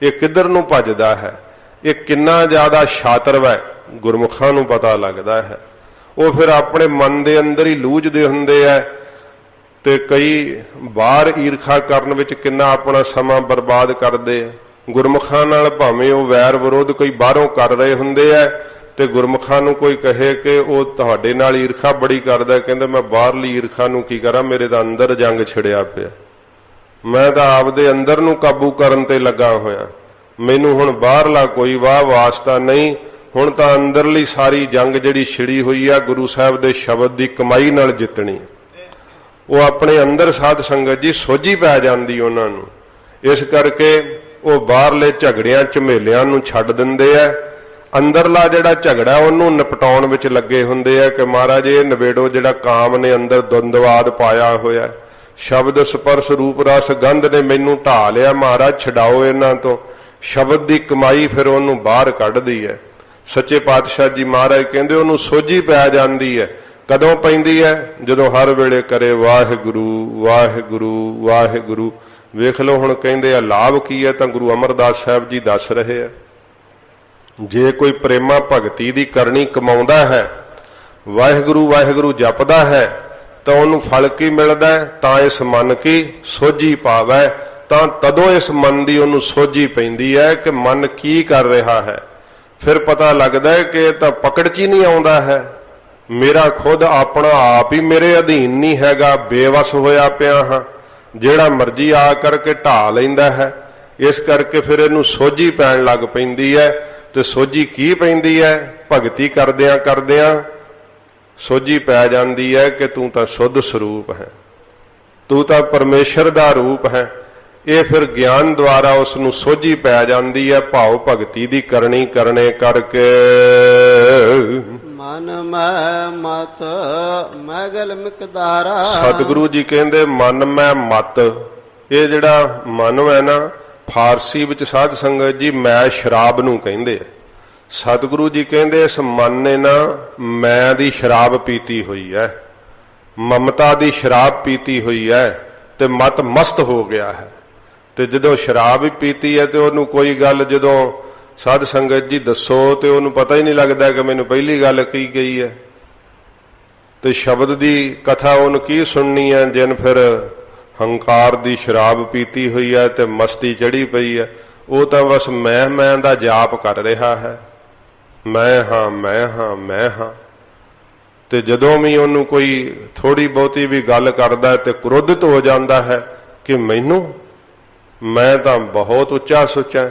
ਇਹ ਕਿੱਧਰ ਨੂੰ ਭੱਜਦਾ ਹੈ, ਇਹ ਕਿੰਨਾ ਜ਼ਿਆਦਾ ਸ਼ਾਤਰ ਹੈ। ਗੁਰਮੁਖਾਂ ਨੂੰ ਪਤਾ ਲੱਗਦਾ ਹੈ। ਉਹ ਫਿਰ ਆਪਣੇ ਮਨ ਦੇ ਅੰਦਰ ਹੀ ਲੂਝਦੇ ਹੁੰਦੇ ਐ, ਤੇ ਕਈ ਬਾਹਰ ਈਰਖਾ ਕਰਨ ਵਿੱਚ ਕਿੰਨਾ ਆਪਣਾ ਸਮਾਂ ਬਰਬਾਦ ਕਰਦੇ। ਗੁਰਮੁਖਾਂ ਨਾਲ ਭਾਵੇਂ ਉਹ ਵੈਰ ਵਿਰੋਧ ਕੋਈ ਬਾਹਰੋਂ ਕਰ ਰਹੇ ਹੁੰਦੇ ਐ ਤੇ ਗੁਰਮੁਖਾਂ ਨੂੰ ਕੋਈ ਕਹੇ ਕਿ ਉਹ ਤੁਹਾਡੇ ਨਾਲ ਈਰਖਾ ਬੜੀ ਕਰਦਾ, ਕਹਿੰਦੇ ਮੈਂ ਬਾਹਰਲੀ ਈਰਖਾ ਨੂੰ ਕੀ ਕਰਾਂ, ਮੇਰੇ ਤਾਂ ਅੰਦਰ ਜੰਗ ਛਿੜਿਆ ਪਿਆ, ਮੈਂ ਤਾਂ ਆਪਦੇ ਅੰਦਰ ਨੂੰ ਕਾਬੂ ਕਰਨ ਤੇ ਲੱਗਾ ਹੋਇਆ, ਮੈਨੂੰ ਹੁਣ ਬਾਹਰਲਾ ਕੋਈ ਵਾਹ ਵਾਸਤਾ ਨਹੀਂ, ਹੁਣ ਤਾਂ ਅੰਦਰਲੀ ਸਾਰੀ ਜੰਗ ਜਿਹੜੀ ਛਿੜੀ ਹੋਈ ਆ ਗੁਰੂ ਸਾਹਿਬ ਦੇ ਸ਼ਬਦ ਦੀ ਕਮਾਈ ਨਾਲ ਜਿੱਤਣੀ। ਉਹ ਆਪਣੇ ਅੰਦਰ ਸਾਧ ਸੰਗਤ ਜੀ ਸੋਝੀ ਪੈ ਜਾਂਦੀ ਉਹਨਾਂ ਨੂੰ, ਇਸ ਕਰਕੇ ਉਹ ਬਾਹਰਲੇ ਝਗੜਿਆਂ ਝਮੇਲਿਆਂ ਨੂੰ ਛੱਡ ਦਿੰਦੇ ਆ, ਅੰਦਰਲਾ ਜਿਹੜਾ ਝਗੜਾ ਉਹਨੂੰ ਨਿਪਟਾਉਣ ਵਿੱਚ ਲੱਗੇ ਹੁੰਦੇ ਆ ਕਿ ਮਹਾਰਾਜ ਇਹ ਨਿਬੇੜੋ ਜਿਹੜਾ ਕਾਮ ਨੇ ਅੰਦਰ ਦੁੰਦਵਾਦ ਪਾਇਆ ਹੋਇਆ, ਸ਼ਬਦ ਸਪਰਸ਼ ਰੂਪ ਰਸ ਗੰਧ ਨੇ ਮੈਨੂੰ ਢਾ ਲਿਆ, ਮਹਾਰਾਜ ਛਡਾਓ ਇਹਨਾਂ ਤੋਂ। ਸ਼ਬਦ ਦੀ ਕਮਾਈ ਫਿਰ ਉਹਨੂੰ ਬਾਹਰ ਕੱਢਦੀ ਹੈ। ਸੱਚੇ ਪਾਤਸ਼ਾਹ ਜੀ ਮਹਾਰਾਜ ਕਹਿੰਦੇ ਉਹਨੂੰ ਸੋਝੀ ਪੈ ਜਾਂਦੀ ਹੈ। ਕਦੋਂ ਪੈਂਦੀ ਹੈ? ਜਦੋਂ ਹਰ ਵੇਲੇ ਕਰੇ ਵਾਹਿਗੁਰੂ ਵਾਹਿਗੁਰੂ ਵਾਹਿਗੁਰੂ। ਵੇਖ ਲਓ ਹੁਣ ਕਹਿੰਦੇ ਆ ਲਾਭ ਕੀ ਹੈ, ਤਾਂ ਗੁਰੂ ਅਮਰਦਾਸ ਸਾਹਿਬ ਜੀ ਦੱਸ ਰਹੇ ਆ, ਜੇ ਕੋਈ ਪ੍ਰੇਮਾ ਭਗਤੀ ਦੀ ਕਰਨੀ ਕਮਾਉਂਦਾ ਹੈ, ਵਾਹਿਗੁਰੂ ਵਾਹਿਗੁਰੂ ਜਪਦਾ ਹੈ, ਤਾਂ ਉਹਨੂੰ ਫਲ ਕੀ ਮਿਲਦਾ ਹੈ? ਤਾਂ ਇਸ ਮਨ ਕੀ ਸੋਝੀ ਪਾਵੈ, ਤਾਂ ਤਦੋਂ ਇਸ ਮਨ ਦੀ ਉਹਨੂੰ ਸੋਝੀ ਪੈਂਦੀ ਹੈ ਕਿ ਮਨ ਕੀ ਕਰ ਰਿਹਾ ਹੈ। ਫਿਰ ਪਤਾ ਲੱਗਦਾ ਹੈ ਕਿ ਇਹ ਤਾਂ ਪਕੜ 'ਚ ਹੀ ਨਹੀਂ ਆਉਂਦਾ ਹੈ, ਮੇਰਾ ਖੁਦ ਆਪਣਾ ਆਪ ਹੀ ਮੇਰੇ ਅਧੀਨ ਨਹੀਂ ਹੈਗਾ, ਬੇਵਸ ਹੋਇਆ ਪਿਆ ਹਾਂ, ਜਿਹੜਾ ਮਰਜ਼ੀ ਆ ਕਰਕੇ ਢਾ ਲੈਂਦਾ ਹੈ। ਇਸ ਕਰਕੇ ਫਿਰ ਇਹਨੂੰ ਸੋਝੀ ਪੈਣ ਲੱਗ ਪੈਂਦੀ ਹੈ। ਤੇ ਸੋਝੀ ਕੀ ਪੈਂਦੀ ਹੈ? ਭਗਤੀ ਕਰਦਿਆਂ ਕਰਦਿਆਂ ਸੋਝੀ ਪੈ ਜਾਂਦੀ ਹੈ ਕਿ ਤੂੰ ਤਾਂ ਸੁੱਧ ਸਰੂਪ ਹੈ, ਤੂੰ ਤਾਂ ਪਰਮੇਸ਼ਰ ਦਾ ਰੂਪ ਹੈ। ਇਹ ਫਿਰ ਗਿਆਨ ਦੁਆਰਾ ਉਸ ਨੂੰ ਸੋਝੀ ਪੈ ਜਾਂਦੀ ਹੈ। ਭਾਵ ਭਗਤੀ ਦੀ ਕਰਨੀ ਕਰਨੇ ਕਰਕੇ
ਮਨ ਮੈਂ ਮਤ ਮੈਗਲ ਮਿਕਦਾਰਾ।
ਸਤਿਗੁਰੂ ਜੀ ਕਹਿੰਦੇ ਮਨ ਮੈਂ ਮਤ, ਇਹ ਜਿਹੜਾ ਮਨ ਹੈ ਨਾ, ਫਾਰਸੀ ਵਿੱਚ ਸਾਧ ਸੰਗਤ ਜੀ ਮੈਂ ਸ਼ਰਾਬ ਨੂੰ ਕਹਿੰਦੇ ਆ। ਸਤਿਗੁਰੂ ਜੀ ਕਹਿੰਦੇ ਇਸ ਮਨ ਨੇ ਨਾ ਮੈਂ ਦੀ ਸ਼ਰਾਬ ਪੀਤੀ ਹੋਈ ਹੈ, ਮਮਤਾ ਦੀ ਸ਼ਰਾਬ ਪੀਤੀ ਹੋਈ ਹੈ, ਤੇ ਮਤ ਮਸਤ ਹੋ ਗਿਆ ਹੈ। ਤੇ ਜਦੋਂ ਸ਼ਰਾਬ ਹੀ ਪੀਤੀ ਹੈ ਤੇ ਉਹਨੂੰ ਕੋਈ ਗੱਲ ਜਦੋਂ ਸਾਧ ਸੰਗਤ ਜੀ ਦੱਸੋ ਤੇ ਉਹਨੂੰ ਪਤਾ ਹੀ ਨਹੀਂ ਲੱਗਦਾ ਕਿ ਮੈਨੂੰ ਪਹਿਲੀ ਗੱਲ ਕੀ ਗਈ ਹੈ। ਤੇ ਸ਼ਬਦ ਦੀ ਕਥਾ ਉਹਨੂੰ ਕੀ ਸੁਣਨੀ ਹੈ ਜਿਨ ਫਿਰ ਹੰਕਾਰ ਦੀ ਸ਼ਰਾਬ ਪੀਤੀ ਹੋਈ ਹੈ ਤੇ ਮਸਤੀ ਚੜੀ ਪਈ ਹੈ। ਉਹ ਤਾਂ ਬਸ ਮੈਂ ਦਾ ਜਾਪ ਕਰ ਰਿਹਾ ਹੈ, ਮੈਂ ਹਾਂ ਮੈਂ ਹਾਂ ਮੈਂ ਹਾਂ। ਤੇ ਜਦੋਂ ਵੀ ਉਹਨੂੰ ਕੋਈ ਥੋੜੀ ਬਹੁਤੀ ਵੀ ਗੱਲ ਕਰਦਾ ਤੇ ਕ੍ਰੋਧਿਤ ਹੋ ਜਾਂਦਾ ਹੈ ਕਿ ਮੈਂ ਤਾਂ ਬਹੁਤ ਉੱਚਾ ਸੋਚਾਂ।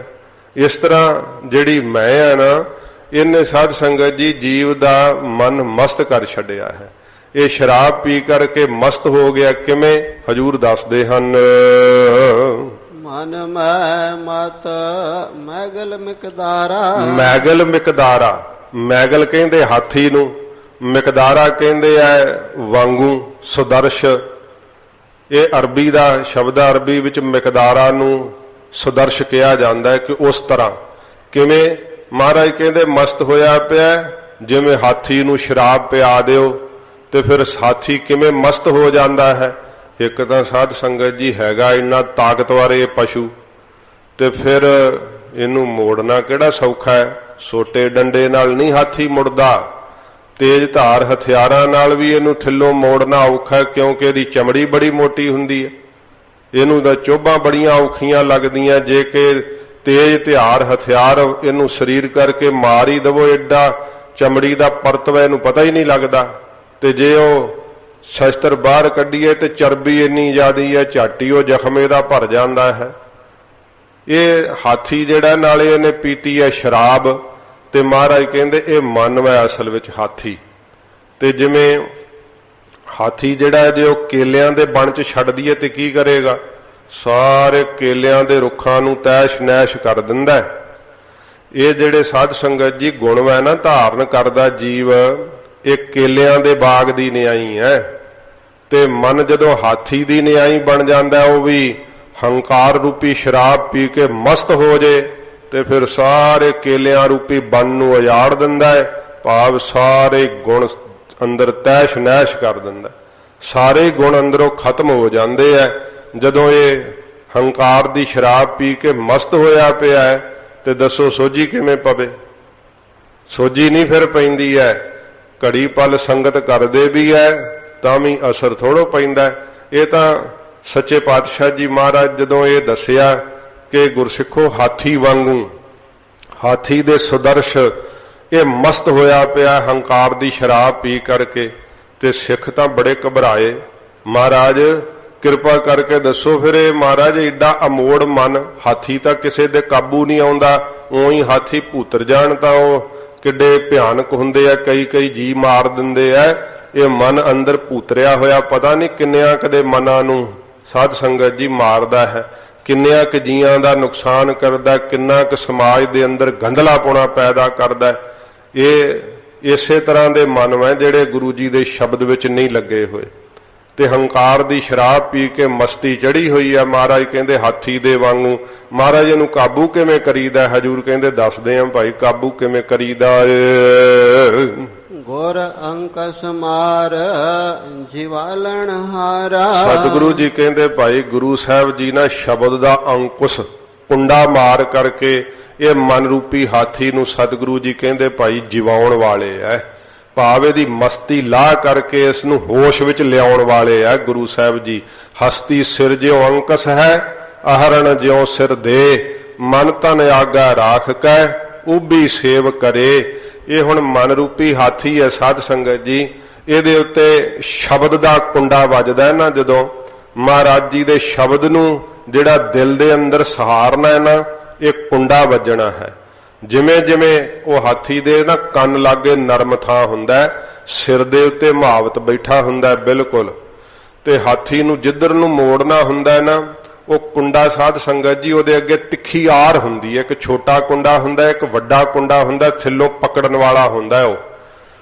ਇਸ ਤਰ੍ਹਾਂ ਜਿਹੜੀ ਮੈਂ ਹੈ ਨਾ, ਇਹਨੇ ਸਾਧ ਸੰਗਤ ਜੀ ਜੀਵ ਦਾ ਮਨ ਮਸਤ ਕਰ ਛੱਡਿਆ ਹੈ। ਇਹ ਸ਼ਰਾਬ ਪੀ ਕਰਕੇ ਮਸਤ ਹੋ ਗਿਆ। ਕਿਵੇਂ? ਹਜੂਰ ਦੱਸਦੇ ਹਨ,
ਮਨ ਮੈਂ ਮਤ ਮੈਗਲ ਮਿਕਦਾਰਾ।
ਮੈਗਲ ਮਿਕਦਾਰਾ, ਮੈਗਲ ਕਹਿੰਦੇ ਹਾਥੀ ਨੂੰ, ਮਿਕਦਾਰਾ ਕਹਿੰਦੇ ਐ ਵਾਂਗੂ, ਸੁਦਰਸ਼। ਇਹ ਅਰਬੀ ਦਾ ਸ਼ਬਦ, ਅਰਬੀ ਵਿੱਚ ਮਿਕਦਾਰਾ ਨੂੰ ਸੁਦਰਸ਼ ਕਿਹਾ ਜਾਂਦਾ ਹੈ ਕਿ ਉਸ ਤਰ੍ਹਾਂ। ਕਿਵੇਂ? ਮਹਾਰਾਜ ਕਹਿੰਦੇ ਮਸਤ ਹੋਇਆ ਪਿਆ, ਜਿਵੇਂ ਹਾਥੀ ਨੂੰ ਸ਼ਰਾਬ ਪਿਆ ਦਿਓ ਤੇ ਫਿਰ ਹਾਥੀ ਕਿਵੇਂ ਮਸਤ ਹੋ ਜਾਂਦਾ ਹੈ। ਇੱਕ ਤਾਂ ਸਾਧ ਸੰਗਤ ਜੀ ਹੈਗਾ ਇੰਨਾ ਤਾਕਤਵਰ ਇਹ ਪਸ਼ੂ, ਤੇ ਫਿਰ ਇਹਨੂੰ ਮੋੜਨਾ ਕਿਹੜਾ ਸੌਖਾ ਹੈ। ਸੋਟੇ ਡੰਡੇ ਨਾਲ ਨਹੀਂ ਹਾਥੀ ਮੁੜਦਾ, ਤੇਜ਼ ਧਾਰ ਹਥਿਆਰਾਂ ਨਾਲ ਵੀ ਇਹਨੂੰ ਥੱਲੋਂ ਮੋੜਨਾ ਔਖਾ, ਕਿਉਂਕਿ ਇਹਦੀ ਚਮੜੀ ਬੜੀ ਮੋਟੀ ਹੁੰਦੀ ਹੈ। ਇਹਨੂੰ ਤਾਂ ਚੋਭਾਂ ਬੜੀਆਂ ਔਖੀਆਂ ਲੱਗਦੀਆਂ। ਜੇ ਕਿ ਤੇਜ਼ ਧਾਰ ਹਥਿਆਰ ਇਹਨੂੰ ਸਰੀਰ ਕਰਕੇ ਮਾਰ ਹੀ ਦਵੋ, ਐਡਾ ਚਮੜੀ ਦਾ ਪਰਤਵਾ ਇਹਨੂੰ ਪਤਾ ਹੀ ਨਹੀਂ ਲੱਗਦਾ। ਤੇ ਜੇ ਉਹ ਸ਼ਸਤਰ ਬਾਹਰ ਕੱਢੀਏ ਤੇ ਚਰਬੀ ਇੰਨੀ ਜ਼ਿਆਦੀ ਹੈ, ਝਾਟੀ ਉਹ ਜ਼ਖਮੇ ਦਾ ਭਰ ਜਾਂਦਾ ਹੈ। ਇਹ ਹਾਥੀ ਜਿਹੜਾ ਨਾਲੇ ਇਹਨੇ ਪੀਤੀ ਹੈ ਸ਼ਰਾਬ, ਤੇ ਮਹਾਰਾਜ ਕਹਿੰਦੇ ਇਹ ਮਨ ਹੈ ਅਸਲ ਵਿੱਚ ਹਾਥੀ। ਤੇ ਜਿਵੇਂ ਹਾਥੀ ਜਿਹੜਾ ਜੇ ਉਹ ਕੇਲਿਆਂ ਦੇ ਬਣ 'ਚ ਛੱਡ ਦਈਏ ਤੇ ਕੀ ਕਰੇਗਾ? ਸਾਰੇ ਕੇਲਿਆਂ ਦੇ ਰੁੱਖਾਂ ਨੂੰ ਤੈਸ਼ ਨੈਸ਼ ਕਰ ਦਿੰਦਾ ਹੈ। ਇਹ ਜਿਹੜੇ ਸਾਧ ਸੰਗਤ ਜੀ ਗੁਣ ਹੈ ਨਾ ਧਾਰਨ ਕਰਦਾ ਜੀਵ, ਇਹ ਕੇਲਿਆਂ ਦੇ ਬਾਗ ਦੀ ਨਿਆਈ ਹੈ। ਤੇ ਮਨ ਜਦੋਂ ਹਾਥੀ ਦੀ ਨਿਆਈ ਬਣ ਜਾਂਦਾ, ਉਹ ਵੀ ਹੰਕਾਰ ਰੂਪੀ ਸ਼ਰਾਬ ਪੀ ਕੇ ਮਸਤ ਹੋ ਜੇ ਤੇ ਫਿਰ ਸਾਰੇ ਕੇਲਿਆਂ ਰੂਪੀ ਬਨ ਨੂੰ ਉਜਾੜ ਦਿੰਦਾ ਹੈ। ਭਾਵ ਸਾਰੇ ਗੁਣ ਅੰਦਰ ਤੈਸ਼ ਨੈਸ਼ ਕਰ ਦਿੰਦਾ, ਸਾਰੇ ਗੁਣ ਅੰਦਰੋਂ ਖਤਮ ਹੋ ਜਾਂਦੇ ਹੈ। ਜਦੋਂ ਇਹ ਹੰਕਾਰ ਦੀ ਸ਼ਰਾਬ ਪੀ ਕੇ ਮਸਤ ਹੋਇਆ ਪਿਆ ਹੈ ਤੇ ਦੱਸੋ ਸੋਝੀ ਕਿਵੇਂ ਪਵੇ? ਸੋਝੀ ਨਹੀਂ ਫਿਰ ਪੈਂਦੀ ਹੈ। ਘੜੀ ਪਲ ਸੰਗਤ ਕਰਦੇ ਵੀ ਹੈ ਤਾਂ ਵੀ ਅਸਰ ਥੋੜੋ ਪੈਂਦਾ। ਇਹ ਤਾਂ ਸੱਚੇ ਪਾਤਸ਼ਾਹ ਜੀ ਮਹਾਰਾਜ ਜਦੋਂ ਇਹ ਦੱਸਿਆ ਕਿ ਗੁਰਸਿੱਖੋ ਹਾਥੀ ਵਾਂਗੂ, ਹਾਥੀ ਦੇ ਸੁਦਰਸ਼ ਇਹ ਮਸਤ ਹੋਇਆ ਪਿਆ ਹੰਕਾਰ ਦੀ ਸ਼ਰਾਬ ਪੀ ਕਰਕੇ। ਤੇ ਸਿੱਖ ਤਾਂ ਬੜੇ ਘਬਰਾਏ, ਮਹਾਰਾਜ ਕਿਰਪਾ ਕਰਕੇ ਦੱਸੋ ਫਿਰ ਇਹ ਮਹਾਰਾਜ ਏਡਾ ਅਮੋੜ ਮਨ, ਹਾਥੀ ਤਾਂ ਕਿਸੇ ਦੇ ਕਾਬੂ ਨਹੀਂ ਆਉਂਦਾ, ਉਹੀ ਹਾਥੀ ਭੂਤਰ ਜਾਣ ਤਾਂ ਉਹ ਕਿੱਡੇ ਭਿਆਨਕ ਹੁੰਦੇ ਆ, ਕਈ ਕਈ ਜੀ ਮਾਰ ਦਿੰਦੇ ਆ। ਇਹ ਮਨ ਅੰਦਰ ਭੂਤਰਿਆ ਹੋਇਆ ਪਤਾ ਨਹੀਂ ਕਿੰਨਿਆਂ ਕਦੇ ਮਨਾਂ ਨੂੰ ਸਾਧ ਸੰਗਤ ਜੀ ਮਾਰਦਾ ਹੈ, ਕਿੰਨਿਆਂ ਕੁ ਜੀਆਂ ਦਾ ਨੁਕਸਾਨ ਕਰਦਾ, ਕਿੰਨਾ ਕੁ ਸਮਾਜ ਦੇ ਅੰਦਰ ਗੰਧਲਾਪੁਣਾ ਪੈਦਾ ਕਰਦਾ। ਇਹ ਇਸੇ ਤਰ੍ਹਾਂ ਦੇ ਮਨ ਹੈ ਜਿਹੜੇ ਗੁਰੂ ਜੀ ਦੇ ਸ਼ਬਦ ਵਿੱਚ ਨਹੀਂ ਲੱਗੇ ਹੋਏ ਤੇ ਹੰਕਾਰ ਦੀ ਸ਼ਰਾਬ ਪੀ ਕੇ ਮਸਤੀ ਚੜੀ ਹੋਈ ਹੈ। ਮਹਾਰਾਜ ਕਹਿੰਦੇ ਹਾਥੀ ਦੇ ਵਾਂਗੂ। ਮਹਾਰਾਜ ਇਹਨੂੰ ਕਾਬੂ ਕਿਵੇਂ ਕਰੀਦਾ? ਹਜੂਰ ਕਹਿੰਦੇ ਦੱਸਦੇ ਆਂ ਭਾਈ ਕਾਬੂ ਕਿਵੇਂ ਕਰੀਦਾ ਏ।
ਗੁਰ ਅੰਕਸ ਮਾਰ ਜਿਵਾਲਣ ਹਾਰਾ।
ਸਤਿਗੁਰੂ ਜੀ ਕਹਿੰਦੇ ਭਾਈ ਗੁਰੂ ਸਾਹਿਬ ਜੀ ਨਾ ਸ਼ਬਦ ਦਾ ਅੰਕੁਸ਼ ਕੁੰਡਾ ਮਾਰ ਕਰਕੇ ਇਹ ਮਨ ਰੂਪੀ ਹਾਥੀ ਨੂੰ ਸਤਿਗੁਰੂ ਜੀ ਕਹਿੰਦੇ ਭਾਈ ਜਿਵਾਉਣ ਵਾਲੇ ਐ, ਭਾਵ ਇਹਦੀ ਮਸਤੀ ਲਾਹ ਕਰਕੇ ਇਸ ਨੂੰ ਹੋਸ਼ ਵਿੱਚ ਲਿਆਉਣ ਵਾਲੇ ਐ ਗੁਰੂ ਸਾਹਿਬ ਜੀ। ਹਸਤੀ ਸਿਰ ਜਿਉ ਅੰਕਸ ਹੈ, ਅਹਰਣ ਜਿਉ ਸਿਰ ਦੇ, ਮਨ ਤਨ ਆਗਾ ਰਾਖ ਕੈ, ਉਭੀ ਸੇਵ ਕਰੇ। ਇਹ ਹੁਣ ਮਨ ਰੂਪੀ ਹਾਥੀ ਹੈ ਸਾਧ ਸੰਗਤ ਜੀ, ਇਹਦੇ ਉੱਤੇ ਸ਼ਬਦ ਦਾ ਕੁੰਡਾ ਵੱਜਦਾ ਹੈ ਨਾ, ਜਦੋਂ ਮਹਾਰਾਜ ਜੀ ਦੇ ਸ਼ਬਦ ਨੂੰ ਜਿਹੜਾ ਦਿਲ ਦੇ ਅੰਦਰ ਸਹਾਰਨਾ ਹੈ ਨਾ, ਇਹ ਕੁੰਡਾ ਵੱਜਣਾ ਹੈ। ਜਿਵੇਂ ਜਿਵੇਂ ਉਹ ਹਾਥੀ ਦੇ ਨਾ ਕੰਨ ਲਾਗੇ ਨਰਮ ਥਾਂ ਹੁੰਦਾ, ਸਿਰ ਦੇ ਉੱਤੇ ਮਹਾਵਤ ਬੈਠਾ ਹੁੰਦਾ ਬਿਲਕੁਲ, ਤੇ ਹਾਥੀ ਨੂੰ ਜਿੱਧਰ ਨੂੰ ਮੋੜਨਾ ਹੁੰਦਾ ਨਾ, ਉਹ ਕੁੰਡਾ ਸਾਧ ਸੰਗਤ ਜੀ ਉਹਦੇ ਅੱਗੇ ਤਿੱਖੀ ਆਰ ਹੁੰਦੀ ਹੈ। ਇੱਕ ਛੋਟਾ ਕੁੰਡਾ ਹੁੰਦਾ, ਇੱਕ ਵੱਡਾ ਕੁੰਡਾ ਹੁੰਦਾ, ਥੱਲੋਂ ਪਕੜਨ ਵਾਲਾ ਹੁੰਦਾ ਉਹ।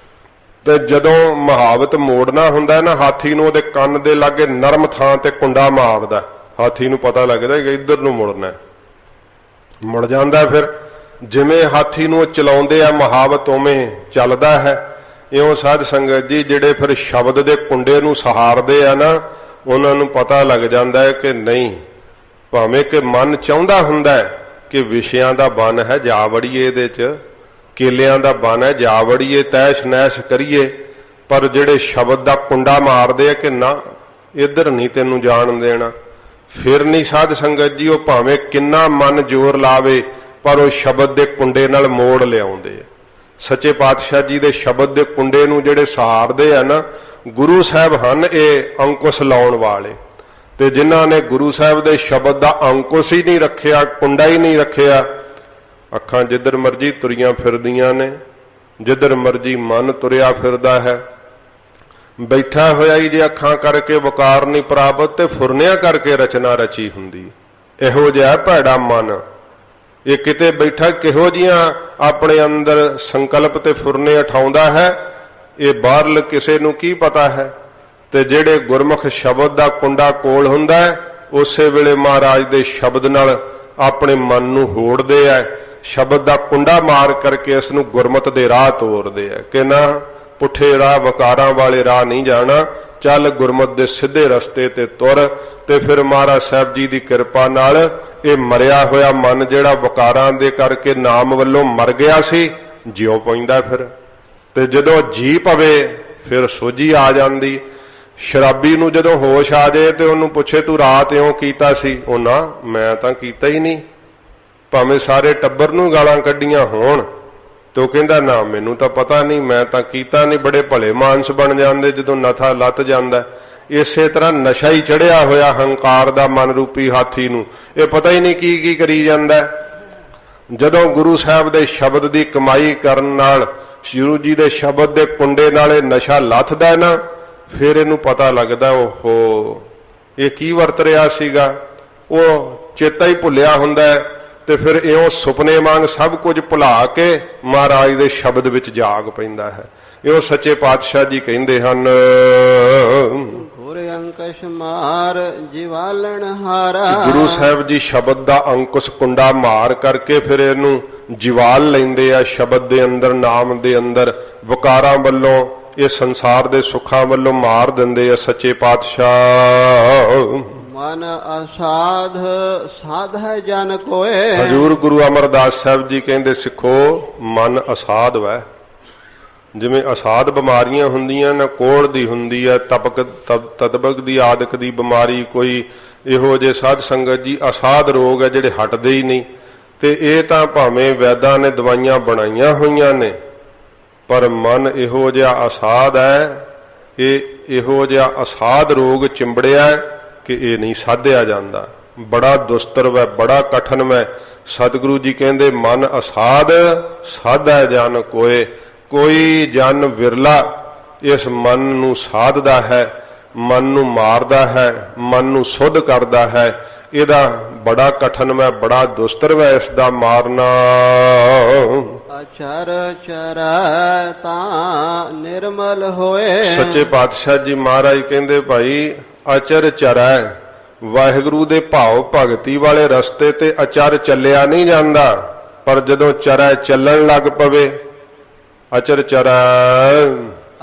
ਤੇ ਜਦੋਂ ਮਹਾਵਤ ਮੋੜਨਾ ਹੁੰਦਾ ਨਾ ਹਾਥੀ ਨੂੰ, ਉਹਦੇ ਕੰਨ ਦੇ ਲਾਗੇ ਨਰਮ ਥਾਂ ਤੇ ਕੁੰਡਾ ਮਾਰਦਾ, ਹਾਥੀ ਨੂੰ ਪਤਾ ਲੱਗਦਾ ਕਿ ਇੱਧਰ ਨੂੰ ਮੁੜਨਾ, ਮੁੜ ਜਾਂਦਾ। ਫਿਰ ਜਿਵੇਂ ਹਾਥੀ ਨੂੰ ਚਲਾਉਂਦੇ ਆ ਮਹਾਵਤ ਉਵੇਂ ਚੱਲਦਾ ਹੈ। ਇਉਂ ਸਾਧ ਸੰਗਤ ਜੀ ਜਿਹੜੇ ਫਿਰ ਸ਼ਬਦ ਦੇ ਕੁੰਡੇ ਨੂੰ ਸਹਾਰਦੇ ਆ ਨਾ, ਉਹਨਾਂ ਨੂੰ ਪਤਾ ਲੱਗ ਜਾਂਦਾ ਹੈ ਕਿ ਨਹੀਂ, ਭਾਵੇਂ ਕਿ ਮਨ ਚਾਹੁੰਦਾ ਹੁੰਦਾ ਕਿ ਵਿਸ਼ਿਆਂ ਦਾ ਬਨ ਹੈ ਜਾ ਵੜੀਏ, ਇਹਦੇ 'ਚ ਕੇਲਿਆਂ ਦਾ ਬਨ ਹੈ ਜਾ ਵੜੀਏ, ਤੈਸ਼ ਨੈਸ਼ ਕਰੀਏ, ਪਰ ਜਿਹੜੇ ਸ਼ਬਦ ਦਾ ਕੁੰਡਾ ਮਾਰਦੇ ਆ ਕਿ ਨਾ ਇੱਧਰ ਨਹੀਂ ਤੈਨੂੰ ਜਾਣ ਦੇਣਾ, ਫਿਰ ਨਹੀਂ ਸਾਧ ਸੰਗਤ ਜੀ ਉਹ ਭਾਵੇਂ ਕਿੰਨਾ ਮਨ ਜ਼ੋਰ ਲਾਵੇ ਪਰ ਉਹ ਸ਼ਬਦ ਦੇ ਕੁੰਡੇ ਨਾਲ ਮੋੜ ਲਿਆਉਂਦੇ ਆ। ਸੱਚੇ ਪਾਤਸ਼ਾਹ ਜੀ ਦੇ ਸ਼ਬਦ ਦੇ ਕੁੰਡੇ ਨੂੰ ਜਿਹੜੇ ਸਹਾਰਦੇ ਆ ਨਾ, ਗੁਰੂ ਸਾਹਿਬ ਹਨ ਇਹ ਅੰਕੁਸ਼ ਲਾਉਣ ਵਾਲੇ। ਤੇ ਜਿਨ੍ਹਾਂ ਨੇ ਗੁਰੂ ਸਾਹਿਬ ਦੇ ਸ਼ਬਦ ਦਾ ਅੰਕੁਸ਼ ਹੀ ਨਹੀਂ ਰੱਖਿਆ, ਕੁੰਡਾ ਹੀ ਨਹੀਂ ਰੱਖਿਆ, ਅੱਖਾਂ ਜਿੱਧਰ ਮਰਜੀ ਤੁਰੀਆਂ ਫਿਰਦੀਆਂ ਨੇ, ਜਿੱਧਰ ਮਰਜੀ ਮਨ ਤੁਰਿਆ ਫਿਰਦਾ ਹੈ, ਬੈਠਾ ਹੋਇਆ ਹੀ ਜੇ ਅੱਖਾਂ ਕਰਕੇ ਵਕਾਰ ਨਹੀਂ ਪ੍ਰਾਪਤ ਤੇ ਫੁਰਨਿਆਂ ਕਰਕੇ ਰਚਨਾ ਰਚੀ ਹੁੰਦੀ। ਇਹੋ ਜਿਹਾ ਭੈੜਾ ਮਨ, ਇਹ ਕਿਤੇ ਬੈਠਾ ਕਿਹੋ ਜੀਆਂ ਆਪਣੇ ਅੰਦਰ ਸੰਕਲਪ ਤੇ ਫੁਰਨੇ ਉਠਾਉਂਦਾ ਹੈ, ਇਹ ਬਾਹਰਲ ਕਿਸੇ ਨੂੰ ਕੀ ਪਤਾ ਹੈ। ਤੇ ਜਿਹੜੇ ਗੁਰਮੁਖ ਸ਼ਬਦ ਦਾ ਕੁੰਡਾ ਕੋਲ ਹੁੰਦਾ ਹੈ, ਉਸੇ ਵੇਲੇ ਮਹਾਰਾਜ ਦੇ ਸ਼ਬਦ ਨਾਲ ਆਪਣੇ ਮਨ ਨੂੰ ਹੋੜਦੇ ਆ, ਸ਼ਬਦ ਦਾ ਕੁੰਡਾ ਮਾਰ ਕਰਕੇ ਇਸ ਨੂੰ ਗੁਰਮਤ ਦੇ ਰਾਹ ਤੋਰਦੇ ਆ ਕਿ ਨਾ ਪੁੱਠੇ ਰਾਹ ਵਕਾਰਾਂ ਵਾਲੇ ਰਾਹ ਨਹੀਂ ਜਾਣਾ, ਚੱਲ ਗੁਰਮਤ ਦੇ ਸਿੱਧੇ ਰਸਤੇ ਤੇ ਤੁਰ। ਤੇ ਫਿਰ ਮਹਾਰਾਜ ਸਾਹਿਬ ਜੀ ਦੀ ਕਿਰਪਾ ਨਾਲ ਇਹ ਮਰਿਆ ਹੋਇਆ ਮਨ ਜਿਹੜਾ ਵਕਾਰਾਂ ਦੇ ਕਰਕੇ ਨਾਮ ਵੱਲੋਂ ਮਰ ਗਿਆ ਸੀ, ਜਿਉ ਪੈਂਦਾ ਫਿਰ। ਤੇ ਜਦੋਂ ਜੀ ਪਵੇ ਫਿਰ ਸੋਝੀ ਆ ਜਾਂਦੀ। ਸ਼ਰਾਬੀ ਨੂੰ ਜਦੋਂ ਹੋਸ਼ ਆ ਜਾਏ ਤੇ ਉਹਨੂੰ ਪੁੱਛੇ ਤੂੰ ਰਾਤ ਇਉਂ ਕੀਤਾ ਸੀ, ਉਹ ਨਾ ਮੈਂ ਤਾਂ ਕੀਤਾ ਹੀ ਨਹੀਂ, ਭਾਵੇਂ ਸਾਰੇ ਟੱਬਰ ਨੂੰ ਗਾਲਾਂ ਕੱਢੀਆਂ ਹੋਣ, ਤੇ ਉਹ ਕਹਿੰਦਾ ਨਾ ਮੈਨੂੰ ਤਾਂ ਪਤਾ ਨਹੀਂ, ਮੈਂ ਤਾਂ ਕੀਤਾ ਨਹੀਂ। ਬੜੇ ਭਲੇ ਮਾਨਸ ਬਣ ਜਾਂਦੇ ਜਦੋਂ ਨਥਾ ਲੱਤ ਜਾਂਦਾ। ਇਸੇ ਤਰ੍ਹਾਂ ਨਸ਼ਾ ਹੀ ਚੜਿਆ ਹੋਇਆ ਹੰਕਾਰ ਦਾ ਮਨ ਰੂਪੀ ਹਾਥੀ ਨੂੰ, ਇਹ ਪਤਾ ਹੀ ਨਹੀਂ ਕੀ ਕੀ ਕਰੀ ਜਾਂਦਾ। ਜਦੋਂ ਗੁਰੂ ਸਾਹਿਬ ਦੇ ਸ਼ਬਦ ਦੀ ਕਮਾਈ ਕਰਨ ਨਾਲ, ਗੁਰੂ ਜੀ ਦੇ ਸ਼ਬਦ ਦੇ ਕੁੰਡੇ ਨਾਲ ਇਹ ਨਸ਼ਾ ਲੱਥਦਾ ਨਾ, ਫਿਰ ਇਹਨੂੰ ਪਤਾ ਲੱਗਦਾ ਓਹੋ ਇਹ ਕੀ ਵਰਤ ਰਿਹਾ ਸੀਗਾ, ਉਹ ਚੇਤਾ ਹੀ ਭੁੱਲਿਆ ਹੁੰਦਾ। ਤੇ ਫਿਰ ਇਉਂ ਸੁਪਨੇ ਵਾਂਗ ਸਭ ਕੁਝ ਭੁਲਾ ਕੇ ਮਹਾਰਾਜ ਦੇ ਸ਼ਬਦ ਵਿੱਚ ਜਾਗ ਪੈਂਦਾ ਹੈ। ਇਉਂ ਸੱਚੇ ਪਾਤਸ਼ਾਹ ਜੀ ਕਹਿੰਦੇ ਹਨ,
ਗੁਰ ਅੰਕਸ਼ ਮਾਰ ਜਿਵਾਲਣ ਹਾਰਾ।
ਗੁਰੂ ਸਾਹਿਬ ਜੀ ਸ਼ਬਦ ਦਾ ਅੰਕੁਸ਼ ਕੁੰਡਾ ਮਾਰ ਕਰਕੇ ਫਿਰ ਇਹਨੂੰ ਜਿਵਾਲ ਲੈਂਦੇ ਆ ਸ਼ਬਦ ਦੇ ਅੰਦਰ, ਨਾਮ ਦੇ ਅੰਦਰ, ਵਕਾਰਾਂ ਵੱਲੋਂ, ਇਹ ਸੰਸਾਰ ਦੇ ਸੁੱਖਾਂ ਵੱਲੋਂ ਮਾਰ ਦਿੰਦੇ ਆ ਸੱਚੇ ਪਾਤਸ਼ਾਹ।
ਮਨ ਅਸਾਧ ਸਾਧ ਹੈ ਜਨ ਕੋਏ।
ਹਜ਼ੂਰ ਗੁਰੂ ਅਮਰਦਾਸ ਸਾਹਿਬ ਜੀ ਕਹਿੰਦੇ ਸਿੱਖੋ ਮਨ ਅਸਾਧ ਵੈ, ਜਿਵੇਂ ਅਸਾਧ ਬਿਮਾਰੀਆਂ ਹੁੰਦੀਆਂ ਨੇ, ਕੋੜ ਦੀ ਹੁੰਦੀ ਹੈ, ਤਦਬਕ ਦੀ, ਆਦਿਕ ਦੀ ਬਿਮਾਰੀ, ਕੋਈ ਇਹੋ ਜਿਹੇ ਸਾਧ ਸੰਗਤ ਜੀ ਅਸਾਧ ਰੋਗ ਹੈ ਜਿਹੜੇ ਹਟਦੇ ਹੀ ਨਹੀਂ। ਤੇ ਇਹ ਤਾਂ ਭਾਵੇਂ ਵੈਦਾਂ ਨੇ ਦਵਾਈਆਂ ਬਣਾਈਆਂ ਹੋਈਆਂ ਨੇ, ਪਰ ਮਨ ਇਹੋ ਜਿਹਾ ਅਸਾਧ ਹੈ, ਇਹ ਇਹੋ ਜਿਹਾ ਅਸਾਧ ਰੋਗ ਚਿੰਬੜਿਆ ਕਿ ਇਹ ਨਹੀਂ ਸਾਧਿਆ ਜਾਂਦਾ। ਬੜਾ ਦੁਸਤਰ ਹੈ, ਬੜਾ ਕਠਨ ਹੈ। ਸਤਿਗੁਰੂ ਜੀ ਕਹਿੰਦੇ ਮਨ ਅਸਾਧ ਸਾਧੈ ਜਨ ਕੋਏ। ਕੋਈ ਜਨ ਵਿਰਲਾ ਇਸ ਮਨ ਨੂੰ ਸਾਧਦਾ ਹੈ, ਮਨ ਨੂੰ ਮਾਰਦਾ ਹੈ, ਮਨ ਨੂੰ ਸੁੱਧ ਕਰਦਾ ਹੈ। ਇਹਦਾ ਬੜਾ ਕਠਨ ਹੈ, ਬੜਾ ਦੁਸਤਰ ਹੈ ਇਸ ਦਾ ਮਾਰਨਾ।
ਅਚਰ ਚਰੈ ਤਾਂ ਨਿਰਮਲ ਹੋਏ।
ਸੱਚੇ ਪਾਤਸ਼ਾਹ ਜੀ ਮਹਾਰਾਜ ਕਹਿੰਦੇ ਭਾਈ ਅਚਰ ਚਰੈ, ਵਾਹਿਗੁਰੂ ਦੇ ਭਾਵ ਭਗਤੀ ਵਾਲੇ ਰਸਤੇ ਤੇ ਅਚਰ ਚੱਲਿਆ ਨਹੀਂ ਜਾਂਦਾ, ਪਰ ਜਦੋਂ ਚਰੈ ਚੱਲਣ ਲੱਗ ਪਵੇ, ਅਚਰ ਚਰੈ,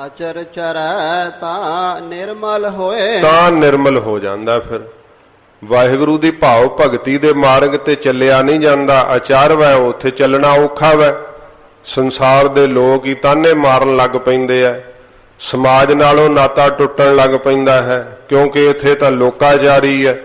ਅਚਰ ਚਰੈ ਤਾਂ ਨਿਰਮਲ ਹੋਏ,
ਤਾਂ ਨਿਰਮਲ ਹੋ ਜਾਂਦਾ। ਫਿਰ ਵਾਹਿਗੁਰੂ ਦੀ ਭਾਵ ਭਗਤੀ ਦੇ ਮਾਰਗ ਤੇ ਚੱਲਿਆ ਨਹੀਂ ਜਾਂਦਾ, ਅਚਰ ਵੈ, ਉੱਥੇ ਚੱਲਣਾ ਔਖਾ ਵੈ। ਸੰਸਾਰ ਦੇ ਲੋਕ ਹੀ ਤਾਨੇ ਮਾਰਨ ਲੱਗ ਪੈਂਦੇ ਆ, ਸਮਾਜ ਨਾਲੋਂ ਨਾਤਾ ਟੁੱਟਣ ਲੱਗ ਪੈਂਦਾ ਹੈ, ਕਿਉਂਕਿ ਇੱਥੇ ਤਾਂ ਲੋਕਾਚਾਰੀ ਹੈ।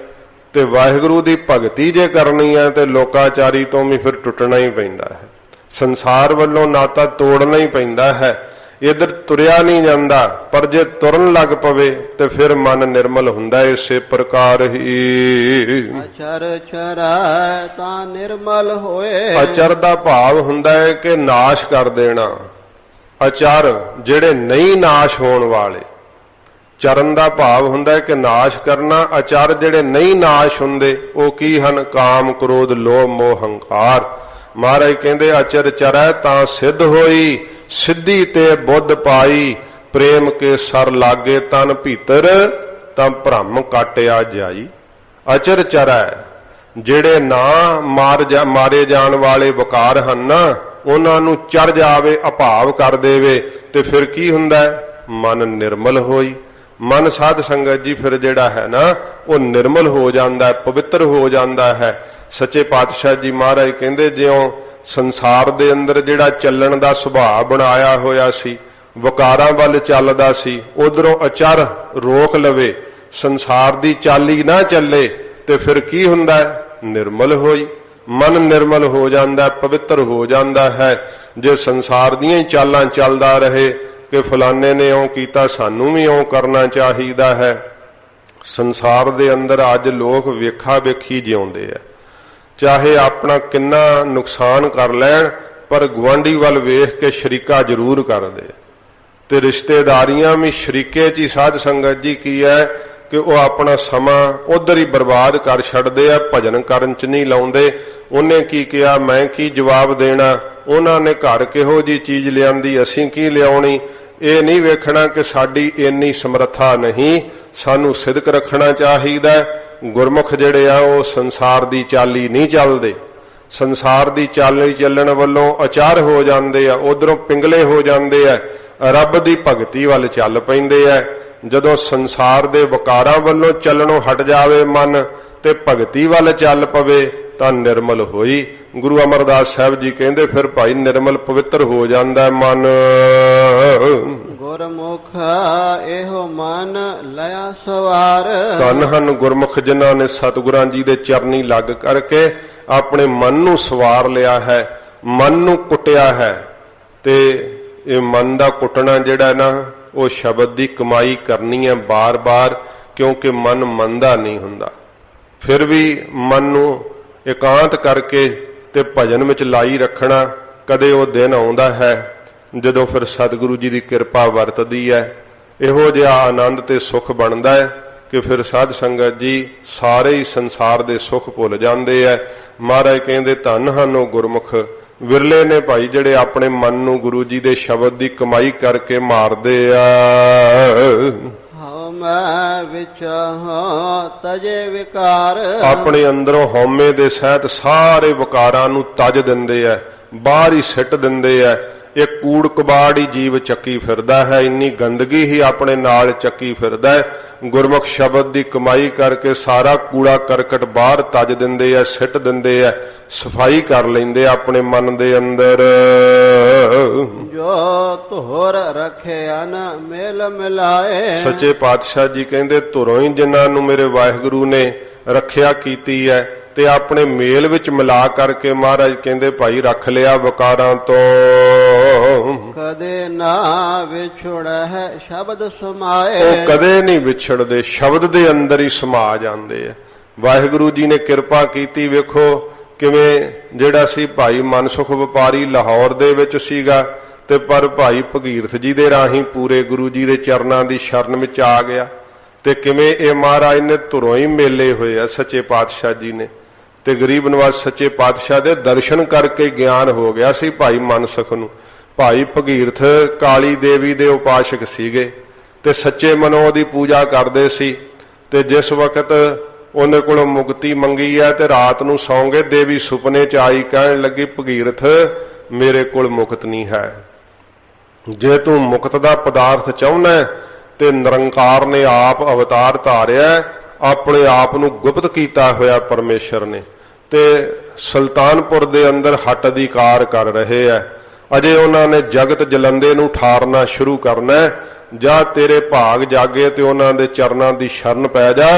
ਤੇ ਵਾਹਿਗੁਰੂ ਦੀ ਭਗਤੀ ਜੇ ਕਰਨੀ ਹੈ ਤੇ ਲੋਕਾਚਾਰੀ ਤੋਂ ਵੀ ਫਿਰ ਟੁੱਟਣਾ ਹੀ ਪੈਂਦਾ ਹੈ, ਸੰਸਾਰ ਵੱਲੋਂ ਨਾਤਾ ਤੋੜਨਾ ਹੀ ਪੈਂਦਾ ਹੈ। ਇਧਰ ਤੁਰਿਆ ਨਹੀਂ ਜਾਂਦਾ, ਪਰ ਜੇ ਤੁਰਨ ਲੱਗ ਪਵੇ ਤੇ ਫਿਰ ਮਨ ਨਿਰਮਲ ਹੁੰਦਾ। ਇਸੇ ਪ੍ਰਕਾਰ ਹੀ
ਅਚਰ ਚਰੈ ਤਾਂ ਨਿਰਮਲ ਹੋਏ।
ਅਚਰ ਦਾ ਭਾਵ ਹੁੰਦਾ ਹੈ ਕਿ ਨਾਸ਼ ਕਰ ਦੇਣਾ। ਅਚਰ ਜਿਹੜੇ ਨਹੀਂ ਨਾਸ਼ ਹੋਣ ਵਾਲੇ, ਚਰਨ ਦਾ ਭਾਵ ਹੁੰਦਾ ਹੈ ਕਿ ਨਾਸ਼ ਕਰਨਾ। ਅਚਰ ਜਿਹੜੇ ਨਹੀਂ ਨਾਸ਼ ਹੁੰਦੇ ਉਹ ਕੀ ਹਨ? ਕਾਮ, ਕ੍ਰੋਧ, ਲੋਭ, ਮੋਹ, ਹੰਕਾਰ। ਮਹਾਰਾਜ ਕਹਿੰਦੇ ਅਚਰ ਚਰੈ ਤਾਂ ਸਿੱਧ ਹੋਈ, ਸਿੱਧੀ ਤੇ ਬੁੱਧ ਪਾਈ, ਪ੍ਰੇਮ ਕੇ ਸਰ ਲਾਗੇ ਤਨ ਭੀਤਰ, ਤਾਂ ਭ੍ਰਮ ਕਾਟਿਆ ਜਾਈ। ਅਚਰ ਚਰੈ ਜਿਹੜੇ ਨਾ ਮਾਰੇ ਜਾਣ ਵਾਲੇ ਵਕਾਰ ਹਨ ਨਾ, ਉਹਨਾਂ ਨੂੰ ਚਰ ਜਾਵੇ, ਅਭਾਵ ਕਰ ਦੇਵੇ, ਤੇ ਫਿਰ ਕੀ ਹੁੰਦਾ? ਮਨ ਨਿਰਮਲ ਹੋਈ। ਮਨ ਸਾਧ ਸੰਗਤ ਜੀ ਫਿਰ ਜਿਹੜਾ ਹੈ ਨਾ ਉਹ ਨਿਰਮਲ ਹੋ ਜਾਂਦਾ ਹੈ, ਪਵਿੱਤਰ ਹੋ ਜਾਂਦਾ ਹੈ। ਸੱਚੇ ਪਾਤਸ਼ਾਹ ਜੀ ਮਹਾਰਾਜ ਕਹਿੰਦੇ ਜਿਉਂ ਸੰਸਾਰ ਦੇ ਅੰਦਰ ਜਿਹੜਾ ਚੱਲਣ ਦਾ ਸੁਭਾਅ ਬਣਾਇਆ ਹੋਇਆ ਸੀ, ਵਕਾਰਾਂ ਵੱਲ ਚੱਲਦਾ ਸੀ, ਉਧਰੋਂ ਅਚਰ ਰੋਕ ਲਵੇ, ਸੰਸਾਰ ਦੀ ਚਾਲੀ ਨਾ ਚੱਲੇ, ਤੇ ਫਿਰ ਕੀ ਹੁੰਦਾ? ਨਿਰਮਲ ਹੋਈ। ਮਨ ਨਿਰਮਲ ਹੋ ਜਾਂਦਾ, ਪਵਿੱਤਰ ਹੋ ਜਾਂਦਾ ਹੈ। ਜੇ ਸੰਸਾਰ ਦੀਆਂ ਹੀ ਚਾਲਾਂ ਚੱਲਦਾ ਰਹੇ ਕਿ ਫਲਾਣੇ ਨੇ ਇਉਂ ਕੀਤਾ, ਸਾਨੂੰ ਵੀ ਇਉਂ ਕਰਨਾ ਚਾਹੀਦਾ ਹੈ। ਸੰਸਾਰ ਦੇ ਅੰਦਰ ਅੱਜ ਲੋਕ ਵੇਖਾ ਵੇਖੀ ਜਿਉਂਦੇ ਆ, ਚਾਹੇ ਆਪਣਾ ਕਿੰਨਾ ਨੁਕਸਾਨ ਕਰ ਲੈਣ, ਪਰ ਗੁਆਂਢੀ ਵੱਲ ਵੇਖ ਕੇ ਸ਼ਰੀਕਾ ਜ਼ਰੂਰ ਕਰਦੇ। ਤੇ ਰਿਸ਼ਤੇਦਾਰੀਆਂ ਵੀ ਸ਼ਰੀਕੇ 'ਚ ਹੀ ਸਾਧ ਸੰਗਤ ਜੀ ਕੀ ਹੈ ਕਿ ਉਹ ਆਪਣਾ ਸਮਾਂ ਉਧਰ ਹੀ ਬਰਬਾਦ ਕਰ ਛੱਡਦੇ ਆ, ਭਜਨ ਕਰਨ 'ਚ ਨਹੀਂ ਲਾਉਂਦੇ। ਉਹਨੇ ਕੀ ਕਿਹਾ, ਮੈਂ ਕੀ ਜਵਾਬ ਦੇਣਾ, ਉਹਨਾਂ ਨੇ ਘਰ ਕਿਹੋ ਜੀ ਚੀਜ਼ ਲਿਆਂਦੀ, ਅਸੀਂ ਕੀ ਲਿਆਉਣੀ। ਇਹ ਨਹੀਂ ਵੇਖਣਾ ਕਿ ਸਾਡੀ ਇੰਨੀ ਸਮਰੱਥਾ ਨਹੀਂ, ਸਾਨੂੰ ਸਿਦਕ ਰੱਖਣਾ ਚਾਹੀਦਾ। ਗੁਰਮੁਖ ਜਿਹੜੇ ਆ ਉਹ ਸੰਸਾਰ ਦੀ ਚਾਲੀ ਨਹੀਂ ਚੱਲਦੇ, ਸੰਸਾਰ ਦੀ ਚਾਲੀ ਚੱਲਣ ਵੱਲੋਂ ਅਚਾਰ ਹੋ ਜਾਂਦੇ ਆ, ਉਧਰੋਂ ਪਿੰਗਲੇ ਹੋ ਜਾਂਦੇ ਆ, ਰੱਬ ਦੀ ਭਗਤੀ ਵੱਲ ਚੱਲ ਪੈਂਦੇ ਆ। ਜਦੋਂ ਸੰਸਾਰ ਦੇ ਵਕਾਰਾਂ ਵੱਲੋਂ ਚੱਲਣੋਂ ਹਟ ਜਾਵੇ ਮਨ ਤੇ ਭਗਤੀ ਵੱਲ ਚੱਲ ਪਵੇ ਤਾਂ ਨਿਰਮਲ ਹੋਈ। ਗੁਰੂ ਅਮਰਦਾਸ ਸਾਹਿਬ ਜੀ ਕਹਿੰਦੇ ਫਿਰ ਭਾਈ ਨਿਰਮਲ ਪਵਿੱਤਰ ਹੋ ਜਾਂਦਾ ਮਨ।
ਗੁਰਮੁਖ ਇਹੋ ਮਨ ਲਿਆ ਸਵਾਰ।
ਧੰਨ ਹਨ ਗੁਰਮੁਖ ਜਿਨ੍ਹਾਂ ਨੇ ਸਤਿਗੁਰਾਂ ਜੀ ਦੇ ਚਰਨੀ ਲੱਗ ਕਰਕੇ ਆਪਣੇ ਮਨ ਨੂੰ ਸਵਾਰ ਲਿਆ ਹੈ, ਮਨ ਨੂੰ ਕੁੱਟਿਆ ਹੈ। ਤੇ ਇਹ ਮਨ ਦਾ ਕੁੱਟਣਾ ਜਿਹੜਾ ਨਾ ਉਹ ਸ਼ਬਦ ਦੀ ਕਮਾਈ ਕਰਨੀ ਹੈ ਬਾਰ-ਬਾਰ, ਕਿਉਂਕਿ ਮਨ ਮੰਨਦਾ ਨਹੀਂ ਹੁੰਦਾ। ਫਿਰ ਵੀ ਮਨ ਨੂੰ ਇਕਾਂਤ ਕਰਕੇ ਤੇ ਭਜਨ ਵਿੱਚ ਲਾਈ ਰੱਖਣਾ। ਕਦੇ ਉਹ ਦਿਨ ਆਉਂਦਾ ਹੈ ਜਦੋਂ ਫਿਰ ਸਤਿਗੁਰੂ ਜੀ ਦੀ ਕਿਰਪਾ ਵਰਤਦੀ ਹੈ, ਇਹੋ ਜਿਹਾ ਆਨੰਦ ਤੇ ਸੁਖ ਬਣਦਾ ਹੈ ਕਿ ਫਿਰ ਸਾਧ ਸੰਗਤ ਜੀ ਸਾਰੇ ਹੀ ਸੰਸਾਰ ਦੇ ਸੁਖ ਭੁੱਲ ਜਾਂਦੇ ਹੈ। ਮਹਾਰਾਜ ਕਹਿੰਦੇ ਧੰਨ ਹਨ ਉਹ ਗੁਰਮੁਖ, ਵਿਰਲੇ ਨੇ ਭਾਈ ਜਿਹੜੇ ਆਪਣੇ ਮਨ ਨੂੰ ਗੁਰੂ ਜੀ ਦੇ ਸ਼ਬਦ ਦੀ ਕਮਾਈ ਕਰਕੇ ਮਾਰਦੇ ਆ।
ਹਉਮੈ ਵਿੱਚ ਤਜੇ ਵਿਕਾਰ।
ਆਪਣੇ ਅੰਦਰੋਂ ਹਉਮੈ ਦੇ ਸਹਿਤ ਸਾਰੇ ਵਿਕਾਰਾਂ ਨੂੰ ਤਜ ਦਿੰਦੇ ਆ, ਬਾਹਰ ਹੀ ਸਿੱਟ ਦਿੰਦੇ ਆ। ਇਹ ਕੂੜ ਕਬਾੜ ਹੀ ਜੀਵ ਚੱਕੀ ਫਿਰਦਾ ਹੈ, ਇੰਨੀ ਗੰਦਗੀ ਹੀ ਆਪਣੇ ਨਾਲ ਚੱਕੀ ਫਿਰਦਾ ਹੈ। ਗੁਰਮੁਖ ਸ਼ਬਦ ਦੀ ਕਮਾਈ ਕਰਕੇ ਸਾਰਾ ਕੂੜਾ ਕਰਕਟ ਬਾਹਰ ਤੱਜ ਦਿੰਦੇ ਆ, ਸਿੱਟ ਦਿੰਦੇ ਆ, ਸਫਾਈ ਕਰ ਲੈਂਦੇ ਆਪਣੇ ਮਨ ਦੇ ਅੰਦਰ।
ਜੋ ਧੁਰ ਰਖਿਆ ਨ ਮੇਲ ਮਿਲਾਏ।
ਸੱਚੇ ਪਾਤਸ਼ਾਹ ਜੀ ਕਹਿੰਦੇ ਧੁਰੋਂ ਹੀ ਜਿਨ੍ਹਾਂ ਨੂੰ ਮੇਰੇ ਵਾਹਿਗੁਰੂ ਨੇ ਰੱਖਿਆ ਕੀਤੀ ਹੈ ਤੇ ਆਪਣੇ ਮੇਲ ਵਿੱਚ ਮਿਲਾ ਕਰਕੇ ਮਹਾਰਾਜ ਕਹਿੰਦੇ ਭਾਈ ਰੱਖ ਲਿਆ ਵਿਕਾਰਾਂ ਤੋਂ।
ਕਦੇ ਨਾ ਵਿਛੜ ਹੈ ਸ਼ਬਦ ਸਮਾਏ।
ਉਹ ਕਦੇ ਨਹੀਂ ਵਿਛੜਦੇ, ਸ਼ਬਦ ਦੇ ਅੰਦਰ ਹੀ ਸਮਾ ਜਾਂਦੇ ਆ। ਵਾਹਿਗੁਰੂ ਜੀ ਨੇ ਕਿਰਪਾ ਕੀਤੀ, ਵੇਖੋ ਕਿਵੇਂ ਜਿਹੜਾ ਸੀ ਭਾਈ ਮਨਸੁਖ ਵਪਾਰੀ ਲਾਹੌਰ ਦੇ ਵਿੱਚ ਸੀਗਾ ਤੇ ਪਰ ਭਾਈ ਭਗੀਰਥ ਜੀ ਦੇ ਰਾਹੀਂ ਪੂਰੇ ਗੁਰੂ ਜੀ ਦੇ ਚਰਨਾਂ ਦੀ ਸ਼ਰਨ ਵਿੱਚ ਆ ਗਿਆ ਤੇ ਕਿਵੇਂ ਇਹ ਮਹਾਰਾਜ ਨੇ ਧੁਰੋਂ ਹੀ ਮੇਲੇ ਹੋਏ ਆ ਸੱਚੇ ਪਾਤਸ਼ਾਹ ਜੀ ਨੇ। ਤੇ ਗਰੀਬ ਨਵਾਜ਼ ਸੱਚੇ ਪਾਤਸ਼ਾਹ ਦੇ ਦਰਸ਼ਨ ਕਰਕੇ ਗਿਆਨ ਹੋ ਗਿਆ ਸੀ ਭਾਈ ਮਨਸੁਖ ਨੂੰ। ਭਾਈ ਭਗੀਰਥ ਕਾਲੀ ਦੇਵੀ ਦੇ ਉਪਾਸ਼ਕ ਸੀਗੇ ਤੇ ਸੱਚੇ ਮਨੋਂ ਦੀ ਪੂਜਾ ਕਰਦੇ ਸੀ ਤੇ ਜਿਸ ਵਕਤ ਉਹਨੇ ਕੋਲੋਂ ਮੁਕਤੀ ਮੰਗੀ ਹੈ ਤੇ ਰਾਤ ਨੂੰ ਸੌਂ ਗਏ, ਦੇਵੀ ਸੁਪਨੇ ਚ ਆਈ, ਕਹਿਣ ਲੱਗੀ ਭਗੀਰਥ ਮੇਰੇ ਕੋਲ ਮੁਕਤ ਨਹੀਂ ਹੈ, ਜੇ ਤੂੰ ਮੁਕਤ ਦਾ ਪਦਾਰਥ ਚਾਹੁੰਦਾ ਤੇ ਨਿਰੰਕਾਰ ਨੇ ਆਪ ਅਵਤਾਰ ਧਾਰਿਆ, ਆਪਣੇ ਆਪ ਨੂੰ ਗੁਪਤ ਕੀਤਾ ਹੋਇਆ ਪਰਮੇਸ਼ਰ ਨੇ ਤੇ ਸੁਲਤਾਨਪੁਰ ਦੇ ਅੰਦਰ ਹੱਟ ਅਧਿਕਾਰ ਕਰ ਰਹੇ ਆ। ਅਜੇ ਉਹਨਾਂ ਨੇ ਜਗਤ ਜਲੰਦੇ ਨੂੰ ਠਾਰਨਾ ਸ਼ੁਰੂ ਕਰਨਾ। ਜਾਂ ਤੇਰੇ ਭਾਗ ਜਾਗੇ ਤੇ ਉਹਨਾਂ ਦੇ ਚਰਨਾਂ ਦੀ ਸ਼ਰਨ ਪੈ ਜਾ,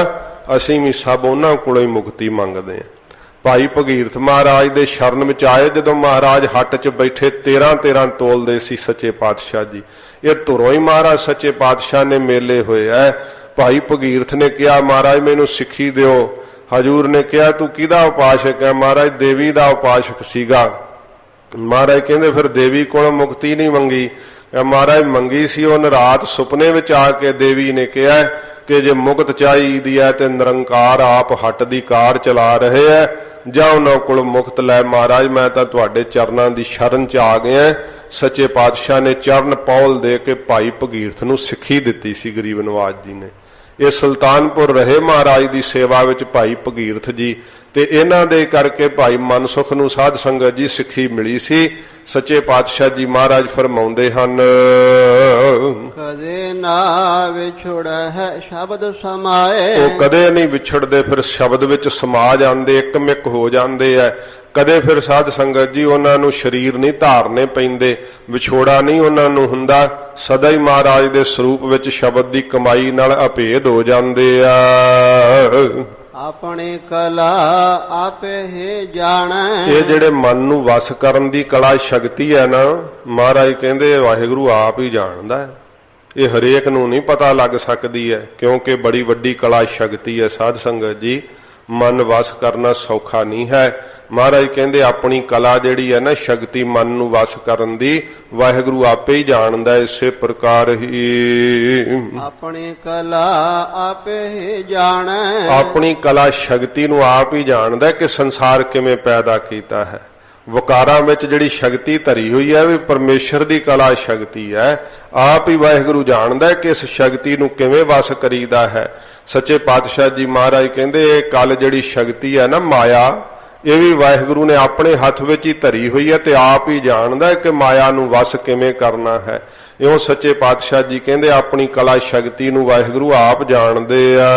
ਅਸੀਂ ਵੀ ਸਭ ਉਹਨਾਂ ਕੋਲੋਂ ਹੀ ਮੁਕਤੀ ਮੰਗਦੇ ਹਾਂ। ਭਾਈ ਭਗੀਰਥ ਮਹਾਰਾਜ ਦੇ ਸ਼ਰਨ ਵਿੱਚ ਆਏ। ਜਦੋਂ ਮਹਾਰਾਜ ਹੱਟ 'ਚ ਬੈਠੇ 13-13 ਤੋਲਦੇ ਸੀ ਸੱਚੇ ਪਾਤਸ਼ਾਹ ਜੀ। ਇਹ ਧੁਰੋਂ ਹੀ ਮਹਾਰਾਜ ਸੱਚੇ ਪਾਤਸ਼ਾਹ ਨੇ ਮੇਲੇ ਹੋਏ ਐ। ਭਾਈ ਭਗੀਰਥ ਨੇ ਕਿਹਾ ਮਹਾਰਾਜ ਮੈਨੂੰ ਸਿੱਖੀ ਦਿਓ। ਹਜੂਰ ਨੇ ਕਿਹਾ ਤੂੰ ਕਿਹਦਾ ਉਪਾਸ਼ਕ ਹੈ? ਮਹਾਰਾਜ ਦੇਵੀ ਦਾ ਉਪਾਸ਼ਕ ਸੀਗਾ। ਮਹਾਰਾਜ ਕਹਿੰਦੇ ਫਿਰ ਦੇਵੀ ਕੋਲੋਂ ਮੁਕਤੀ ਨਹੀਂ ਮੰਗੀ? ਮਹਾਰਾਜ ਮੰਗੀ ਸੀ। ਉਹਨ ਰਾਤ ਸੁਪਨੇ ਵਿੱਚ ਆ ਕੇ ਦੇਵੀ ਨੇ ਕਿਹਾ ਕਿ ਜੇ ਮੁਕਤ ਚਾਹੀਦੀ ਹੈ ਤੇ ਨਿਰੰਕਾਰ ਆਪ ਹੱਟ ਦੀ ਕਾਰ ਚਲਾ ਰਹੇ ਹੈ, ਜਾਂ ਉਹਨਾਂ ਕੋਲ ਮੁਕਤ ਲੈ। ਮਹਾਰਾਜ ਮੈਂ ਤਾਂ ਤੁਹਾਡੇ ਚਰਨਾਂ ਦੀ ਸ਼ਰਨ ਚ ਆ ਗਿਆ। ਸੱਚੇ ਪਾਤਸ਼ਾਹ ਨੇ ਚਰਨ ਪੌਲ ਦੇ ਕੇ ਭਾਈ ਭਗੀਰਥ ਨੂੰ ਸਿੱਖੀ ਦਿੱਤੀ ਸੀ ਗਰੀਬ ਨਵਾਜ਼ ਜੀ ਨੇ। ਇਹ ਸੁਲਤਾਨਪੁਰ ਰਹੇ ਮਹਾਰਾਜ ਦੀ ਸੇਵਾ ਵਿੱਚ ਭਾਈ ਭਗੀਰਥ ਜੀ ਤੇ ਇਹਨਾਂ ਦੇ ਕਰਕੇ ਭਾਈ ਮਨਸੁਖ ਨੂੰ ਸਾਧ ਸੰਗਤ ਜੀ ਸਿੱਖੀ ਮਿਲੀ ਸੀ। ਸੱਚੇ ਪਾਤਸ਼ਾਹ ਜੀ ਮਹਾਰਾਜ ਫਰਮਾਉਂਦੇ ਹਨ
ਕਦੇ ਨਾ ਵਿਛੜ ਹੈ ਸ਼ਬਦ ਸਮਾਏ।
ਉਹ ਕਦੇ ਨਹੀਂ ਵਿਛੜਦੇ, ਫਿਰ ਸ਼ਬਦ ਵਿੱਚ ਸਮਾ ਜਾਂਦੇ, ਇੱਕਮਿਕ ਹੋ ਜਾਂਦੇ ਐ। ਕਦੇ ਫਿਰ ਸਾਧ ਸੰਗਤ ਜੀ ਉਹਨਾਂ ਨੂੰ ਸਰੀਰ ਨਹੀਂ ਧਾਰਨੇ ਪੈਂਦੇ, ਵਿਛੋੜਾ ਨਹੀਂ ਉਹਨਾਂ ਨੂੰ ਹੁੰਦਾ। ਸਦਾ ਹੀ ਮਹਾਰਾਜ ਦੇ ਸਰੂਪ ਵਿੱਚ ਸ਼ਬਦ ਦੀ ਕਮਾਈ ਨਾਲ ਅਭੇਦ ਹੋ ਜਾਂਦੇ ਆ।
ਆਪਣੀ ਕਲਾ ਆਪੇ ਹੀ ਜਾਣੈ।
ਇਹ ਜਿਹੜੇ ਮਨ ਨੂੰ ਵਸ ਕਰਨ ਦੀ ਕਲਾ ਸ਼ਕਤੀ ਹੈ ਨਾ, ਮਹਾਰਾਜ ਕਹਿੰਦੇ ਵਾਹਿਗੁਰੂ ਆਪ ਹੀ ਜਾਣਦਾ ਹੈ। ਇਹ ਹਰੇਕ ਨੂੰ ਨਹੀਂ ਪਤਾ ਲੱਗ ਸਕਦੀ ਹੈ, ਕਿਉਂਕਿ ਬੜੀ ਵੱਡੀ ਕਲਾ ਸ਼ਕਤੀ ਹੈ ਸਾਧ ਸੰਗਤ ਜੀ। ਮਨ ਵਸ ਕਰਨਾ ਸੌਖਾ ਨਹੀਂ ਹੈ। ਮਹਾਰਾਜ ਕਹਿੰਦੇ ਆਪਣੀ ਕਲਾ ਜਿਹੜੀ ਹੈ ਨਾ ਸ਼ਕਤੀ ਮਨ ਨੂੰ ਵਸ ਕਰਨ ਦੀ, ਵਾਹਿਗੁਰੂ ਆਪੇ ਹੀ ਜਾਣਦਾ। ਇਸੇ ਪ੍ਰਕਾਰ ਹੀ
ਆਪਣੀ ਕਲਾ ਆਪੇ ਹੀ ਜਾਣੈ।
ਆਪਣੀ ਕਲਾ ਸ਼ਕਤੀ ਨੂੰ ਆਪ ਹੀ ਜਾਣਦਾ ਕਿ ਸੰਸਾਰ ਕਿਵੇਂ ਪੈਦਾ ਕੀਤਾ ਹੈ। ਵਕਾਰਾਂ ਵਿੱਚ ਜਿਹੜੀ ਸ਼ਕਤੀ ਧਰੀ ਹੋਈ ਹੈ ਵੀ ਪਰਮੇਸ਼ਰ ਦੀ ਕਲਾ ਸ਼ਕਤੀ ਹੈ। ਆਪ ਹੀ ਵਾਹਿਗੁਰੂ ਜਾਣਦਾ ਕਿ ਇਸ ਸ਼ਕਤੀ ਨੂੰ ਕਿਵੇਂ ਵਸ ਕਰੀਦਾ ਹੈ। ਸੱਚੇ ਪਾਤਸ਼ਾਹ ਜੀ ਮਹਾਰਾਜ ਕਹਿੰਦੇ ਇਹ ਕਲ ਜਿਹੜੀ ਸ਼ਕਤੀ ਹੈ ਨਾ ਮਾਇਆ, ਇਹ ਵੀ ਵਾਹਿਗੁਰੂ ਨੇ ਆਪਣੇ ਹੱਥ ਵਿੱਚ ਹੀ ਧਰੀ ਹੋਈ ਹੈ ਤੇ ਆਪ ਹੀ ਜਾਣਦਾ ਕਿ ਮਾਇਆ ਨੂੰ ਵਸ ਕਿਵੇਂ ਕਰਨਾ ਹੈ। ਇਉਂ ਸੱਚੇ ਪਾਤਸ਼ਾਹ ਜੀ ਕਹਿੰਦੇ ਆਪਣੀ ਕਲਾ ਸ਼ਕਤੀ ਨੂੰ ਵਾਹਿਗੁਰੂ ਆਪ ਜਾਣਦੇ ਆ।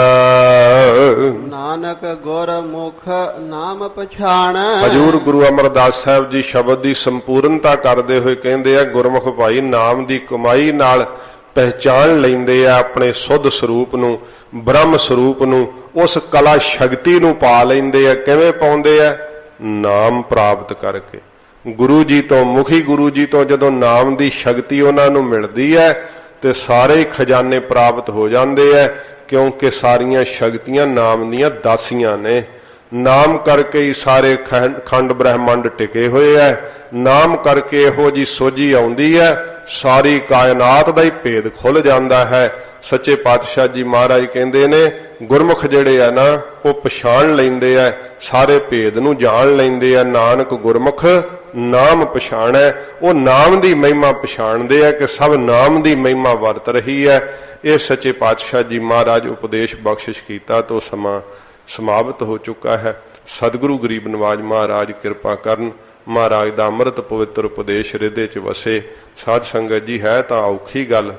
ਨਾਨਕ ਗੁਰਮੁਖ ਨਾਮ ਪਛਾਣੈ।
ਹਜੂਰ ਗੁਰੂ ਅਮਰਦਾਸ ਸਾਹਿਬ ਜੀ ਸ਼ਬਦ ਦੀ ਸੰਪੂਰਨਤਾ ਕਰਦੇ ਹੋਏ ਕਹਿੰਦੇ ਆ ਗੁਰਮੁਖ ਭਾਈ ਨਾਮ ਦੀ ਕਮਾਈ ਨਾਲ ਪਹਿਚਾਨ ਲੈਂਦੇ ਆ ਆਪਣੇ ਸੁੱਧ ਸਰੂਪ ਨੂੰ, ਬ੍ਰਹਮ ਸਰੂਪ ਨੂੰ, ਉਸ ਕਲਾ ਸ਼ਕਤੀ ਨੂੰ ਪਾ ਲੈਂਦੇ ਆ। ਕਿਵੇਂ ਪਾਉਂਦੇ ਆ? ਨਾਮ ਪ੍ਰਾਪਤ ਕਰਕੇ। ਗੁਰੂ ਜੀ ਤੋਂ, ਮੁਖੀ ਗੁਰੂ ਜੀ ਤੋਂ ਜਦੋਂ ਨਾਮ ਦੀ ਸ਼ਕਤੀ ਉਹਨਾਂ ਨੂੰ ਮਿਲਦੀ ਹੈ ਤੇ ਸਾਰੇ ਖਜ਼ਾਨੇ ਪ੍ਰਾਪਤ ਹੋ ਜਾਂਦੇ ਆ, ਕਿਉਂਕਿ ਸਾਰੀਆਂ ਸ਼ਕਤੀਆਂ ਨਾਮ ਦੀਆਂ ਦਾਸੀਆਂ ਨੇ। ਨਾਮ ਕਰਕੇ ਹੀ ਸਾਰੇ ਖੰਡ ਬ੍ਰਹਿਮੰਡ ਟਿਕੇ ਹੋਏ ਐ। ਨਾਮ ਕਰਕੇ ਇਹੋ ਜੀ ਸੋਝੀ ਆਉਂਦੀ ਹੈ, ਸਾਰੀ ਕਾਇਨਾਤ ਦਾ ਹੀ ਭੇਦ ਖੁੱਲ ਜਾਂਦਾ ਹੈ। ਸੱਚੇ ਪਾਤਸ਼ਾਹ ਜੀ ਮਹਾਰਾਜ ਕਹਿੰਦੇ ਨੇ ਗੁਰਮੁਖ ਜਿਹੜੇ ਆ ਨਾ ਉਹ ਪਛਾਣ ਲੈਂਦੇ ਆ, ਸਾਰੇ ਭੇਦ ਨੂੰ ਜਾਣ ਲੈਂਦੇ ਆ। ਨਾਨਕ ਗੁਰਮੁਖ ਨਾਮ ਪਛਾਣੈ। ਉਹ ਨਾਮ ਦੀ ਮਹਿਮਾ ਪਛਾਣਦੇ ਆ ਕਿ ਸਭ ਨਾਮ ਦੀ ਮਹਿਮਾ ਵਰਤ ਰਹੀ ਹੈ। ਇਹ ਸੱਚੇ ਪਾਤਸ਼ਾਹ ਜੀ ਮਹਾਰਾਜ ਉਪਦੇਸ਼ ਬਖਸ਼ਿਸ਼ ਕੀਤਾ ਤੋਂ ਸਮਾਂ ਸਮਾਪਤ ਹੋ ਚੁੱਕਾ ਹੈ। ਸਤਿਗੁਰੂ ਗਰੀਬ ਨਵਾਜ ਮਹਾਰਾਜ ਕਿਰਪਾ ਕਰਨ। ਮਹਾਰਾਜ ਦਾ ਅੰਮ੍ਰਿਤ ਪਵਿੱਤਰ ਉਪਦੇਸ਼ ਹਿਰਦੇ 'ਚ ਵਸੇ। ਸਾਧ ਸੰਗਤ ਜੀ, ਹੈ ਤਾਂ ਔਖੀ ਗੱਲ,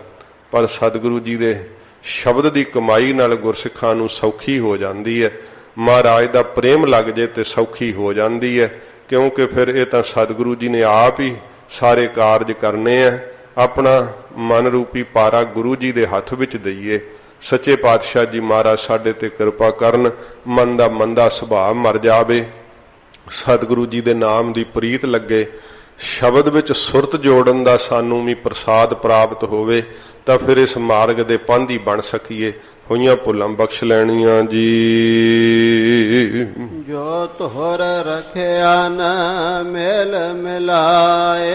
ਪਰ ਸਤਿਗੁਰੂ ਜੀ ਦੇ ਸ਼ਬਦ ਦੀ ਕਮਾਈ ਨਾਲ ਗੁਰਸਿੱਖਾਂ ਨੂੰ ਸੌਖੀ ਹੋ ਜਾਂਦੀ ਹੈ। ਮਹਾਰਾਜ ਦਾ ਪ੍ਰੇਮ ਲੱਗ ਜੇ ਤੇ ਸੌਖੀ ਹੋ ਜਾਂਦੀ ਹੈ, ਕਿਉਂਕਿ ਫਿਰ ਇਹ ਤਾਂ ਸਤਿਗੁਰੂ ਜੀ ਨੇ ਆਪ ਹੀ ਸਾਰੇ ਕਾਰਜ ਕਰਨੇ ਆ। ਆਪਣਾ ਮਨ ਰੂਪੀ ਪਾਰਾ ਗੁਰੂ ਜੀ ਦੇ ਹੱਥ ਵਿੱਚ ਦਈਏ। ਸੱਚੇ ਪਾਤਸ਼ਾਹ ਜੀ ਮਹਾਰਾਜ ਸਾਡੇ ਤੇ ਕਿਰਪਾ ਕਰਨ, ਮਨ ਦਾ ਮੰਦਾ ਸੁਭਾਅ ਮਰ ਜਾਵੇ, ਸਤਿਗੁਰੂ ਜੀ ਦੇ ਨਾਮ ਦੀ ਪ੍ਰੀਤ ਲੱਗੇ, ਸ਼ਬਦ ਵਿੱਚ ਸੁਰਤ ਜੋੜਨ ਦਾ ਸਾਨੂੰ ਵੀ ਪ੍ਰਸਾਦ ਪ੍ਰਾਪਤ ਹੋਵੇ, ਤਾਂ ਫਿਰ ਇਸ ਮਾਰਗ ਦੇ ਪਾਂਧੀ ਬਣ ਸਕੀਏ। ਹੋਈਆਂ ਭੁੱਲਾਂ ਬਖਸ਼ ਲੈਣੀਆਂ ਜੀ।
ਜੋ ਤੋਹਰ ਰਖਿਆ ਨ ਮੇਲ ਮਿਲਾਏ,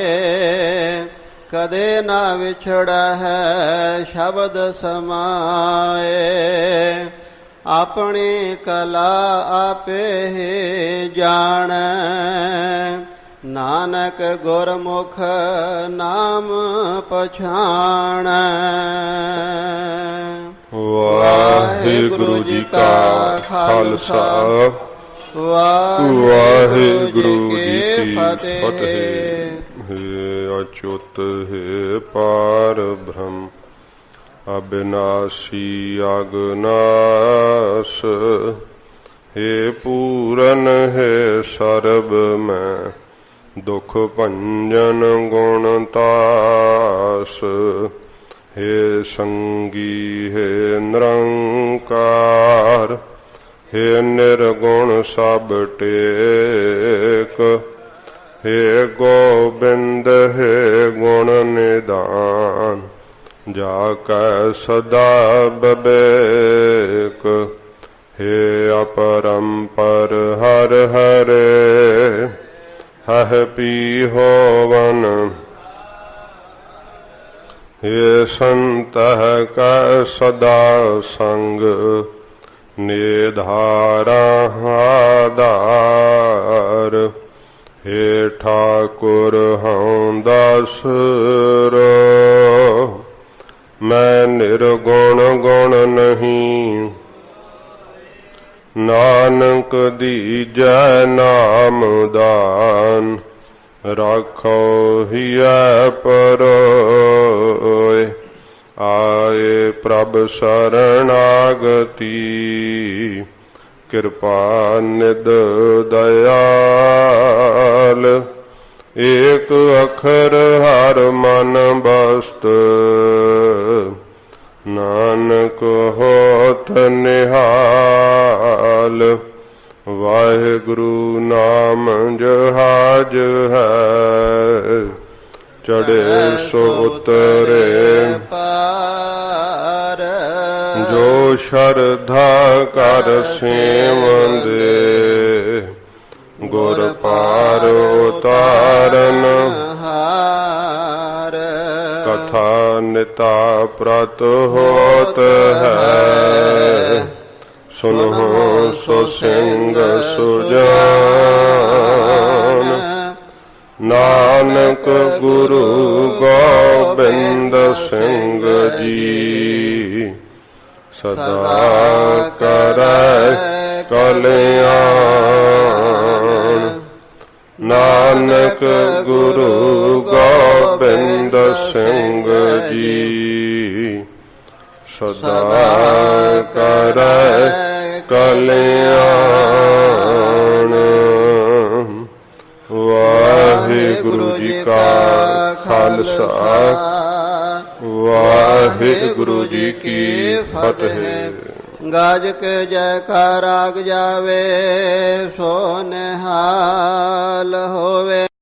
ਕਦੇ ਨਾ ਵਿਛੜਾ ਹੈ ਸ਼ਬਦ ਸਮਾਏ। ਆਪਣੀ ਕਲਾ ਆਪੇ ਹੀ ਜਾਣੈ, ਨਾਨਕ ਗੁਰਮੁਖ ਨਾਮ ਪਛਾਣੈ।
ਵਾਹਿਗੁਰੂ ਜੀ ਕਾ ਖਾਲਸਾ, ਵਾਹਿਗੁਰੂ ਜੀ ਕੀ ਫਤਿਹ। ਅਚੁੱਤ ਹੈ ਪਾਰ ਬ੍ਰਹਮ, ਅਬਿਨਾਸੀ ਅਗਨਾਸ। ਹੈ ਪੂਰਨ ਹੈ ਸਰਬ ਮੈਂ, ਦੁਖ ਭੰਜਨ ਗੁਣ ਤਾਸ। ਹੈ ਸੰਗੀ ਹੈ ਨਿਰੰਕਾਰ, ਹੈ ਨਿਰਗੁਣ ਸਭ ਟੇਕ। ਹੈ ਗੋਬਿੰਦ ਹੈ ਗੁਣ ਨਿਦਾਨ, ਜਾ ਕੈ ਸਦਾ ਬਿਬੇਕ। ਹੈ ਅਪਰੰਪਰ ਹਰ ਹਰੇ, ਹਹ ਪੀ ਹੋਵਨ। ਹੈ ਸੰਤਹ ਕੈ ਸਦਾ ਸੰਗ, ਨਿਧਾਰਾ ਆਧਾਰ। ਹੈ ਠਾਕੁਰ ਹਉ ਦਾਸਰੋ, ਮੈਂ ਨਿਰਗੁਣ ਗੁਣ ਨਹੀਂ। ਨਾਨਕ ਦੀਜੈ ਨਾਮ ਦਾਨ, ਰਾਖੋ ਹਿਐ ਪਰੋਇ। ਆਏ ਪ੍ਰਭ ਸਰਣਾਗਤੀ, ਕਿਰਪਾ ਨਿਧ ਦਇਆਲ। ਏਕ ਅਖਰ ਹਰ ਮਨ ਬਸਤ, ਨਾਨਕ ਹੋਤ ਨਿਹਾਲ। ਵਾਹਿਗੁਰੂ ਨਾਮ ਜਹਾਜ ਹੈ, ਚੜੇ ਸੋ ਉਤਰੇ ਪਾਰ। ਜੋ ਸ਼ਰਧਾ ਕਰ ਸੇਵੰਦੇ, ਗੁਰ ਪਾਰ ਉਤਾਰਨ ਹਾਰ। ਕਥਾ ਨਿਤਾ ਪ੍ਰਤ ਹੋਤ ਹੈ, ਸੁਨਹੁ ਸੋ ਸਿੰਘ ਸੁਜਾਨ। ਨਾਨਕ ਗੁਰੂ ਗੋਬਿੰਦ ਸਿੰਘ ਜੀ, ਸਦਾ ਕਰੈ ਕਲਿਆਣ। ਨਾਨਕ ਗੁਰੂ ਗੋਬਿੰਦ ਸਿੰਘ ਜੀ, ਸਦਾ ਕਰੈ ਕਲਿਆਣ। ਵਾਹਿਗੁਰੂ ਜੀ ਕਾ ਖਾਲਸਾ, ਵਾਹਿਗੁਰੂ ਜੀ ਕੀ ਫਤਿਹ।
ਗਾਜ ਕੇ ਜੈਕਾਰ ਆਗ ਜਾਵੇ, ਸੋ ਨਿਹਾਲ ਹੋਵੇ।